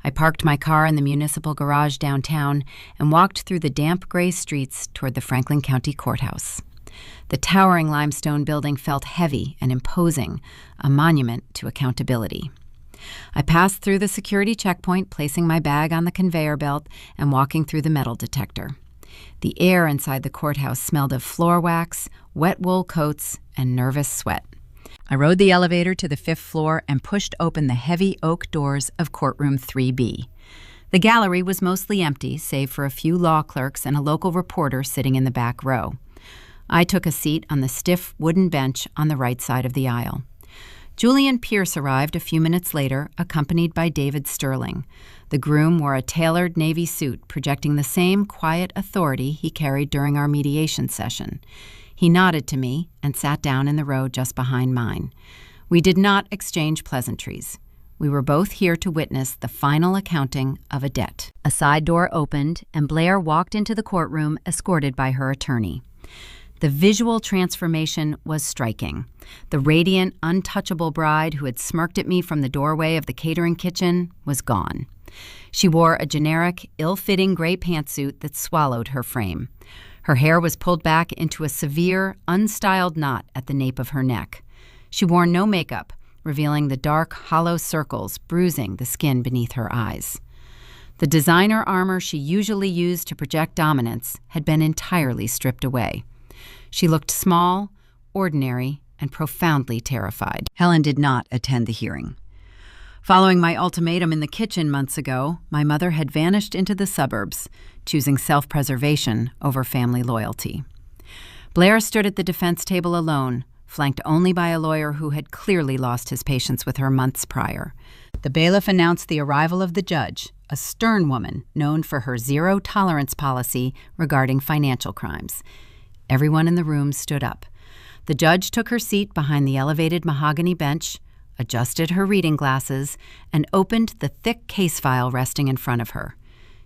I parked my car in the municipal garage downtown and walked through the damp gray streets toward the Franklin County Courthouse. The towering limestone building felt heavy and imposing, a monument to accountability. I passed through the security checkpoint, placing my bag on the conveyor belt and walking through the metal detector. The air inside the courthouse smelled of floor wax, wet wool coats, and nervous sweat. I rode the elevator to the 5th floor and pushed open the heavy oak doors of courtroom 3B. The gallery was mostly empty, save for a few law clerks and a local reporter sitting in the back row. I took a seat on the stiff wooden bench on the right side of the aisle. Julian Pierce arrived a few minutes later, accompanied by David Sterling. The groom wore a tailored navy suit, projecting the same quiet authority he carried during our mediation session. He nodded to me and sat down in the row just behind mine. We did not exchange pleasantries. We were both here to witness the final accounting of a debt. A side door opened, and Blair walked into the courtroom escorted by her attorney. The visual transformation was striking. The radiant, untouchable bride who had smirked at me from the doorway of the catering kitchen was gone. She wore a generic, ill-fitting gray pantsuit that swallowed her frame. Her hair was pulled back into a severe, unstyled knot at the nape of her neck. She wore no makeup, revealing the dark, hollow circles bruising the skin beneath her eyes. The designer armor she usually used to project dominance had been entirely stripped away. She looked small, ordinary, and profoundly terrified. Helen did not attend the hearing. Following my ultimatum in the kitchen months ago, my mother had vanished into the suburbs, choosing self-preservation over family loyalty. Blair stood at the defense table alone, flanked only by a lawyer who had clearly lost his patience with her months prior. The bailiff announced the arrival of the judge, a stern woman known for her zero-tolerance policy regarding financial crimes. Everyone in the room stood up. The judge took her seat behind the elevated mahogany bench, adjusted her reading glasses, and opened the thick case file resting in front of her.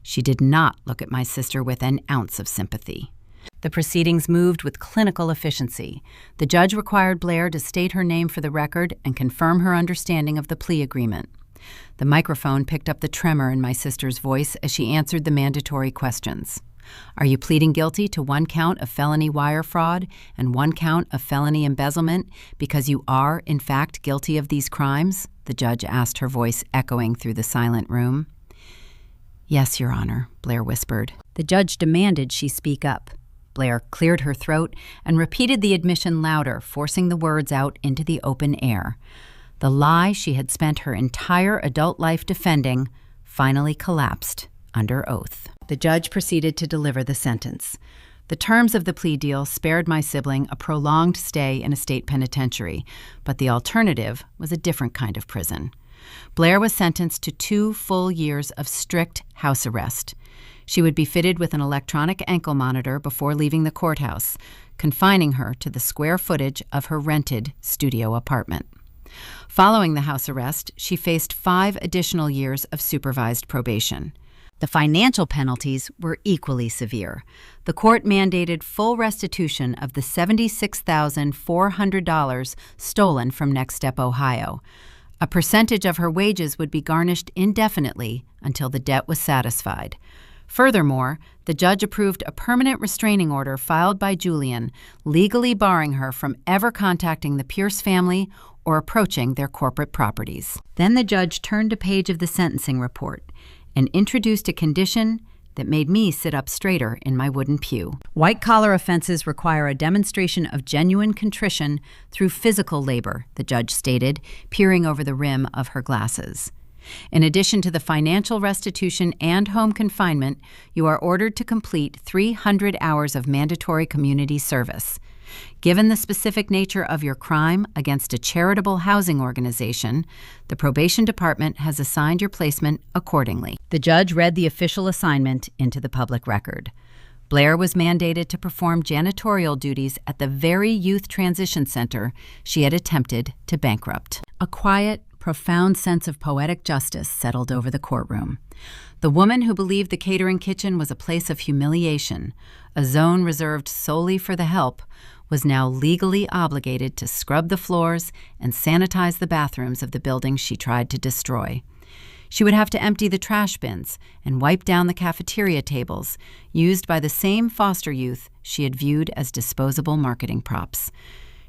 She did not look at my sister with an ounce of sympathy. The proceedings moved with clinical efficiency. The judge required Blair to state her name for the record and confirm her understanding of the plea agreement. The microphone picked up the tremor in my sister's voice as she answered the mandatory questions. Are you pleading guilty to 1 count of felony wire fraud and 1 count of felony embezzlement because you are, in fact, guilty of these crimes? The judge asked, her voice echoing through the silent room. Yes, Your Honor, Blair whispered. The judge demanded she speak up. Blair cleared her throat and repeated the admission louder, forcing the words out into the open air. The lie she had spent her entire adult life defending finally collapsed under oath. The judge proceeded to deliver the sentence. The terms of the plea deal spared my sibling a prolonged stay in a state penitentiary, but the alternative was a different kind of prison. Blair was sentenced to 2 full years of strict house arrest. She would be fitted with an electronic ankle monitor before leaving the courthouse, confining her to the square footage of her rented studio apartment. Following the house arrest, she faced 5 additional years of supervised probation. The financial penalties were equally severe. The court mandated full restitution of the $76,400 stolen from Next Step Ohio. A percentage of her wages would be garnished indefinitely until the debt was satisfied. Furthermore, the judge approved a permanent restraining order filed by Julian, legally barring her from ever contacting the Pierce family or approaching their corporate properties. Then the judge turned a page of the sentencing report and introduced a condition that made me sit up straighter in my wooden pew. White-collar offenses require a demonstration of genuine contrition through physical labor, the judge stated, peering over the rim of her glasses. In addition to the financial restitution and home confinement, you are ordered to complete 300 hours of mandatory community service. Given the specific nature of your crime against a charitable housing organization, the probation department has assigned your placement accordingly. The judge read the official assignment into the public record. Blair was mandated to perform janitorial duties at the very youth transition center she had attempted to bankrupt. A quiet, profound sense of poetic justice settled over the courtroom. The woman who believed the catering kitchen was a place of humiliation, a zone reserved solely for the help, was now legally obligated to scrub the floors and sanitize the bathrooms of the building she tried to destroy. She would have to empty the trash bins and wipe down the cafeteria tables, used by the same foster youth she had viewed as disposable marketing props.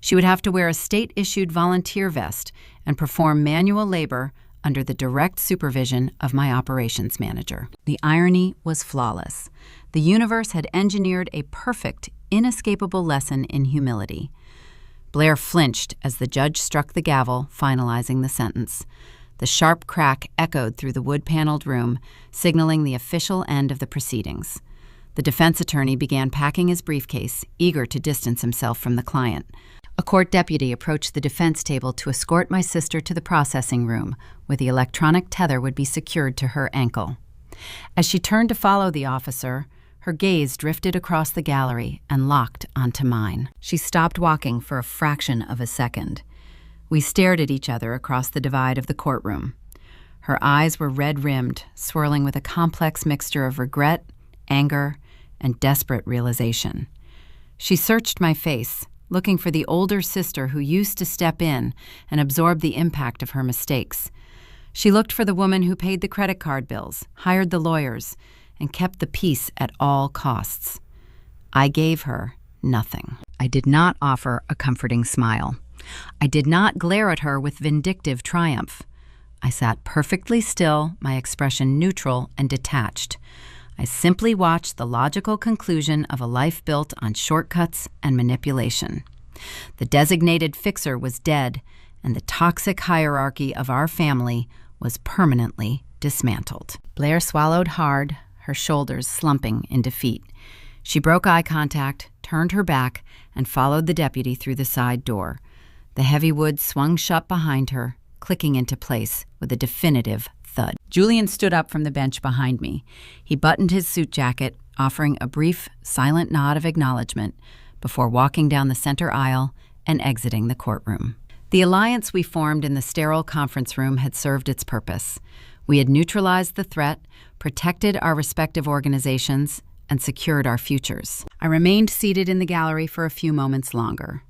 She would have to wear a state-issued volunteer vest and perform manual labor under the direct supervision of my operations manager. The irony was flawless. The universe had engineered a perfect, inescapable lesson in humility. Blair flinched as the judge struck the gavel, finalizing the sentence. The sharp crack echoed through the wood-paneled room, signaling the official end of the proceedings. The defense attorney began packing his briefcase, eager to distance himself from the client. A court deputy approached the defense table to escort my sister to the processing room, where the electronic tether would be secured to her ankle. As she turned to follow the officer, her gaze drifted across the gallery and locked onto mine. She stopped walking for a fraction of a second. We stared at each other across the divide of the courtroom. Her eyes were red-rimmed, swirling with a complex mixture of regret, anger, and desperate realization. She searched my face, looking for the older sister who used to step in and absorb the impact of her mistakes. She looked for the woman who paid the credit card bills, hired the lawyers, and kept the peace at all costs. I gave her nothing. I did not offer a comforting smile. I did not glare at her with vindictive triumph. I sat perfectly still, my expression neutral and detached. I simply watched the logical conclusion of a life built on shortcuts and manipulation. The designated fixer was dead, and the toxic hierarchy of our family was permanently dismantled. Blair swallowed hard, her shoulders slumping in defeat. She broke eye contact, turned her back, and followed the deputy through the side door. The heavy wood swung shut behind her, clicking into place with a definitive thud. Julian stood up from the bench behind me. He buttoned his suit jacket, offering a brief, silent nod of acknowledgement before walking down the center aisle and exiting the courtroom. The alliance we formed in the sterile conference room had served its purpose. We had neutralized the threat, protected our respective organizations, and secured our futures. I remained seated in the gallery for a few moments longer.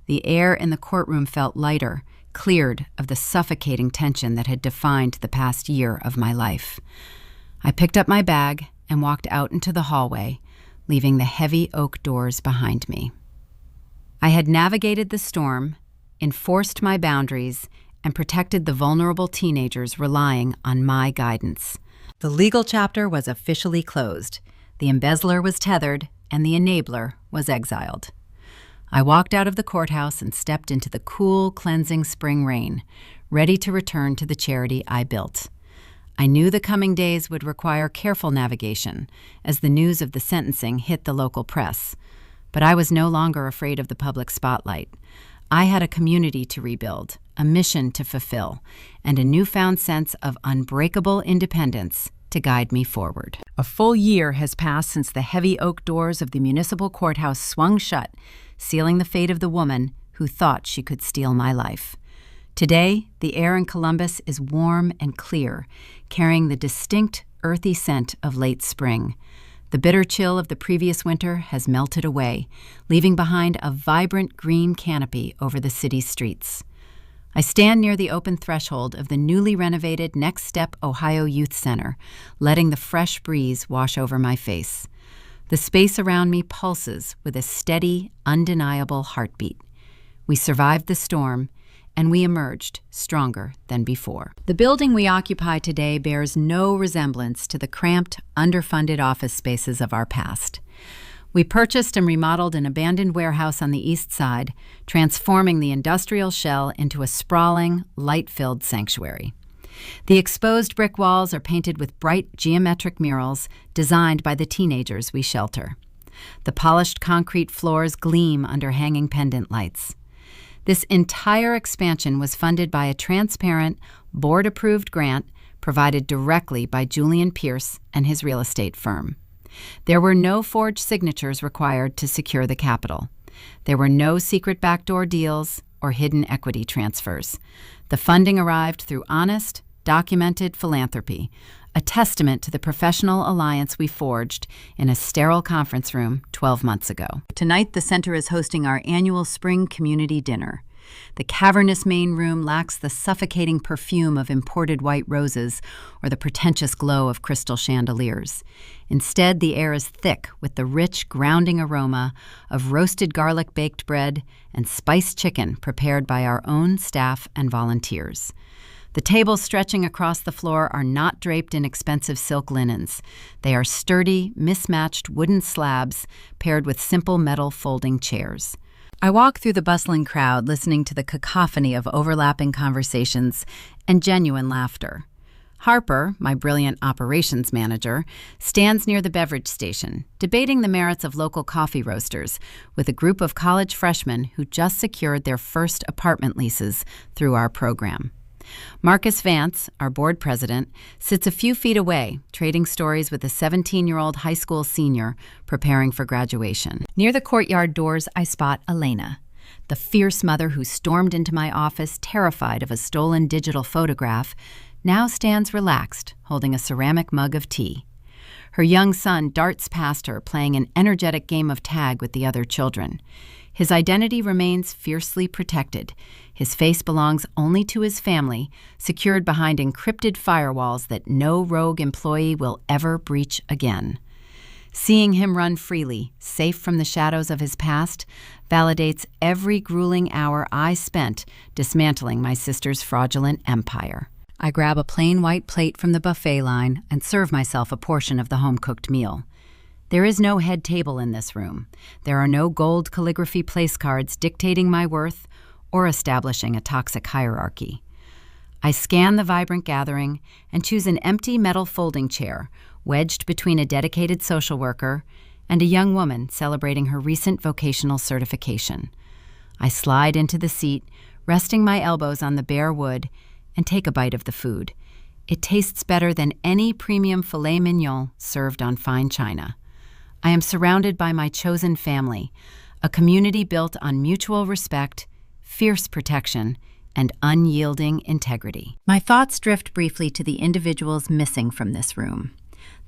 The air in the courtroom felt lighter, cleared of the suffocating tension that had defined the past year of my life. I picked up my bag and walked out into the hallway, leaving the heavy oak doors behind me. I had navigated the storm, enforced my boundaries, and protected the vulnerable teenagers relying on my guidance. The legal chapter was officially closed. The embezzler was tethered, and the enabler was exiled. I walked out of the courthouse and stepped into the cool, cleansing spring rain, ready to return to the charity I built. I knew the coming days would require careful navigation as the news of the sentencing hit the local press. But I was no longer afraid of the public spotlight. I had a community to rebuild, a mission to fulfill, and a newfound sense of unbreakable independence to guide me forward. A full year has passed since the heavy oak doors of the municipal courthouse swung shut, sealing the fate of the woman who thought she could steal my life. Today, the air in Columbus is warm and clear, carrying the distinct, earthy scent of late spring. The bitter chill of the previous winter has melted away, leaving behind a vibrant green canopy over the city's streets. I stand near the open threshold of the newly renovated Next Step Ohio Youth Center, letting the fresh breeze wash over my face. The space around me pulses with a steady, undeniable heartbeat. We survived the storm, and we emerged stronger than before. The building we occupy today bears no resemblance to the cramped, underfunded office spaces of our past. We purchased and remodeled an abandoned warehouse on the east side, transforming the industrial shell into a sprawling, light-filled sanctuary. The exposed brick walls are painted with bright geometric murals designed by the teenagers we shelter. The polished concrete floors gleam under hanging pendant lights. This entire expansion was funded by a transparent, board-approved grant provided directly by Julian Pierce and his real estate firm. There were no forged signatures required to secure the capital. There were no secret backdoor deals or hidden equity transfers. The funding arrived through honest, documented philanthropy, a testament to the professional alliance we forged in a sterile conference room 12 months ago. Tonight, the center is hosting our annual spring community dinner. The cavernous main room lacks the suffocating perfume of imported white roses or the pretentious glow of crystal chandeliers. Instead, the air is thick with the rich, grounding aroma of roasted garlic baked bread and spiced chicken prepared by our own staff and volunteers. The tables stretching across the floor are not draped in expensive silk linens. They are sturdy, mismatched wooden slabs paired with simple metal folding chairs. I walk through the bustling crowd, listening to the cacophony of overlapping conversations and genuine laughter. Harper, my brilliant operations manager, stands near the beverage station, debating the merits of local coffee roasters with a group of college freshmen who just secured their first apartment leases through our program. Marcus Vance, our board president, sits a few feet away, trading stories with a 17-year-old high school senior preparing for graduation. Near the courtyard doors, I spot Elena, the fierce mother who stormed into my office terrified of a stolen digital photograph, now stands relaxed, holding a ceramic mug of tea. Her young son darts past her, playing an energetic game of tag with the other children. His identity remains fiercely protected. His face belongs only to his family, secured behind encrypted firewalls that no rogue employee will ever breach again. Seeing him run freely, safe from the shadows of his past, validates every grueling hour I spent dismantling my sister's fraudulent empire. I grab a plain white plate from the buffet line and serve myself a portion of the home-cooked meal. There is no head table in this room. There are no gold calligraphy place cards dictating my worth or establishing a toxic hierarchy. I scan the vibrant gathering and choose an empty metal folding chair, wedged between a dedicated social worker and a young woman celebrating her recent vocational certification. I slide into the seat, resting my elbows on the bare wood, and take a bite of the food. It tastes better than any premium filet mignon served on fine china. I am surrounded by my chosen family, a community built on mutual respect, fierce protection, and unyielding integrity. My thoughts drift briefly to the individuals missing from this room,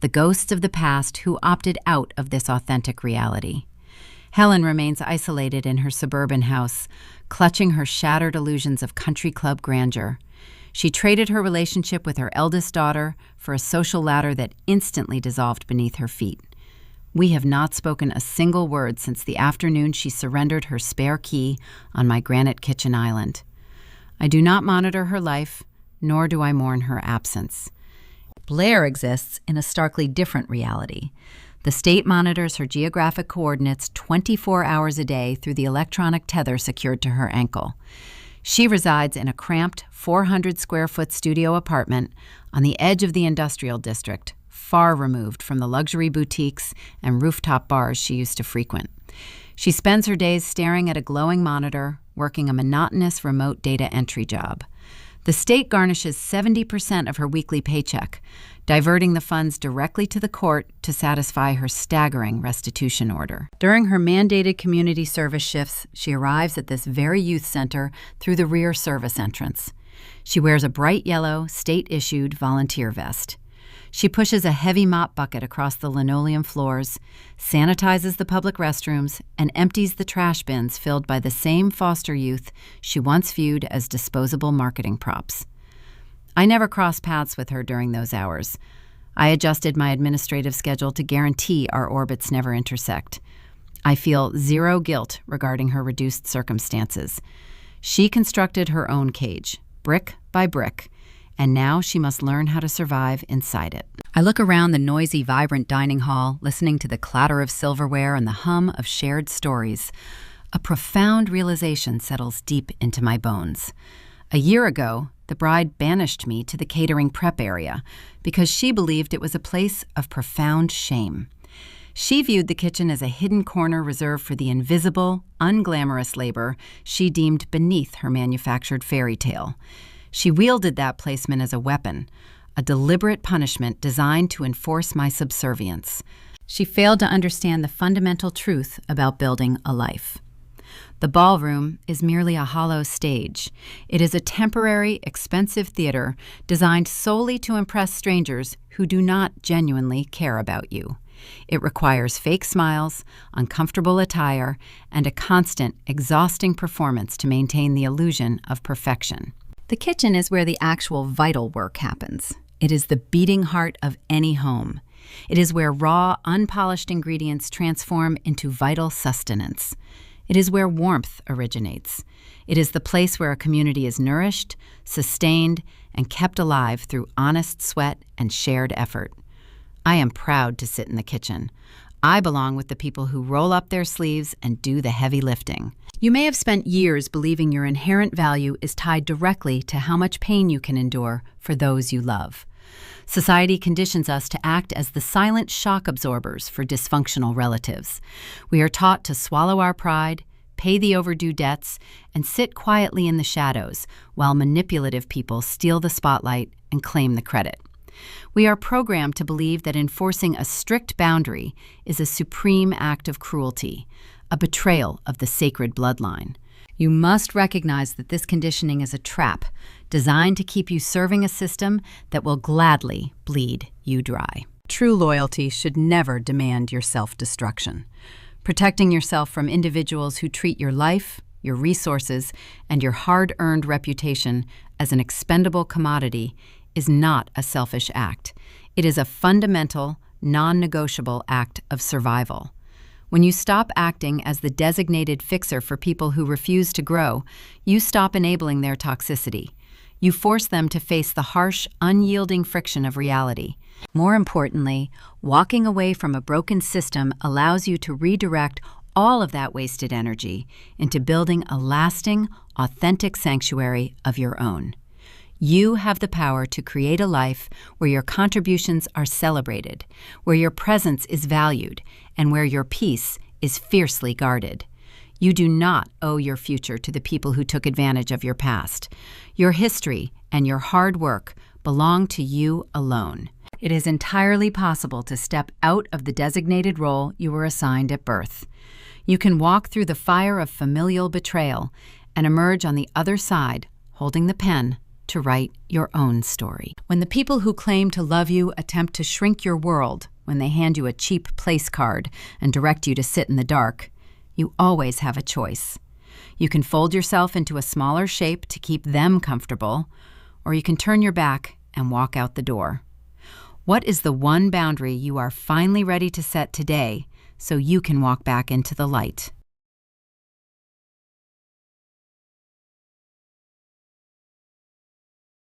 the ghosts of the past who opted out of this authentic reality. Helen remains isolated in her suburban house, clutching her shattered illusions of country club grandeur. She traded her relationship with her eldest daughter for a social ladder that instantly dissolved beneath her feet. We have not spoken a single word since the afternoon she surrendered her spare key on my granite kitchen island. I do not monitor her life, nor do I mourn her absence. Blair exists in a starkly different reality. The state monitors her geographic coordinates 24 hours a day through the electronic tether secured to her ankle. She resides in a cramped 400-square-foot studio apartment on the edge of the industrial district, far removed from the luxury boutiques and rooftop bars she used to frequent. She spends her days staring at a glowing monitor, working a monotonous remote data entry job. The state garnishes 70% of her weekly paycheck, diverting the funds directly to the court to satisfy her staggering restitution order. During her mandated community service shifts, she arrives at this very youth center through the rear service entrance. She wears a bright yellow, state-issued volunteer vest. She pushes a heavy mop bucket across the linoleum floors, sanitizes the public restrooms, and empties the trash bins filled by the same foster youth she once viewed as disposable marketing props. I never crossed paths with her during those hours. I adjusted my administrative schedule to guarantee our orbits never intersect. I feel zero guilt regarding her reduced circumstances. She constructed her own cage, brick by brick, and now she must learn how to survive inside it. I look around the noisy, vibrant dining hall, listening to the clatter of silverware and the hum of shared stories. A profound realization settles deep into my bones. A year ago, the bride banished me to the catering prep area because she believed it was a place of profound shame. She viewed the kitchen as a hidden corner reserved for the invisible, unglamorous labor she deemed beneath her manufactured fairy tale. She wielded that placement as a weapon, a deliberate punishment designed to enforce my subservience. She failed to understand the fundamental truth about building a life. The ballroom is merely a hollow stage. It is a temporary, expensive theater designed solely to impress strangers who do not genuinely care about you. It requires fake smiles, uncomfortable attire, and a constant, exhausting performance to maintain the illusion of perfection. The kitchen is where the actual vital work happens. It is the beating heart of any home. It is where raw, unpolished ingredients transform into vital sustenance. It is where warmth originates. It is the place where a community is nourished, sustained, and kept alive through honest sweat and shared effort. I am proud to sit in the kitchen. I belong with the people who roll up their sleeves and do the heavy lifting. You may have spent years believing your inherent value is tied directly to how much pain you can endure for those you love. Society conditions us to act as the silent shock absorbers for dysfunctional relatives. We are taught to swallow our pride, pay the overdue debts, and sit quietly in the shadows while manipulative people steal the spotlight and claim the credit. We are programmed to believe that enforcing a strict boundary is a supreme act of cruelty, a betrayal of the sacred bloodline. You must recognize that this conditioning is a trap designed to keep you serving a system that will gladly bleed you dry. True loyalty should never demand your self-destruction. Protecting yourself from individuals who treat your life, your resources, and your hard-earned reputation as an expendable commodity is not a selfish act. It is a fundamental, non-negotiable act of survival. When you stop acting as the designated fixer for people who refuse to grow, you stop enabling their toxicity. You force them to face the harsh, unyielding friction of reality. More importantly, walking away from a broken system allows you to redirect all of that wasted energy into building a lasting, authentic sanctuary of your own. You have the power to create a life where your contributions are celebrated, where your presence is valued, and where your peace is fiercely guarded. You do not owe your future to the people who took advantage of your past. Your history and your hard work belong to you alone. It is entirely possible to step out of the designated role you were assigned at birth. You can walk through the fire of familial betrayal and emerge on the other side, holding the pen to write your own story. When the people who claim to love you attempt to shrink your world, when they hand you a cheap place card and direct you to sit in the dark, you always have a choice. You can fold yourself into a smaller shape to keep them comfortable, or you can turn your back and walk out the door. What is the one boundary you are finally ready to set today so you can walk back into the light?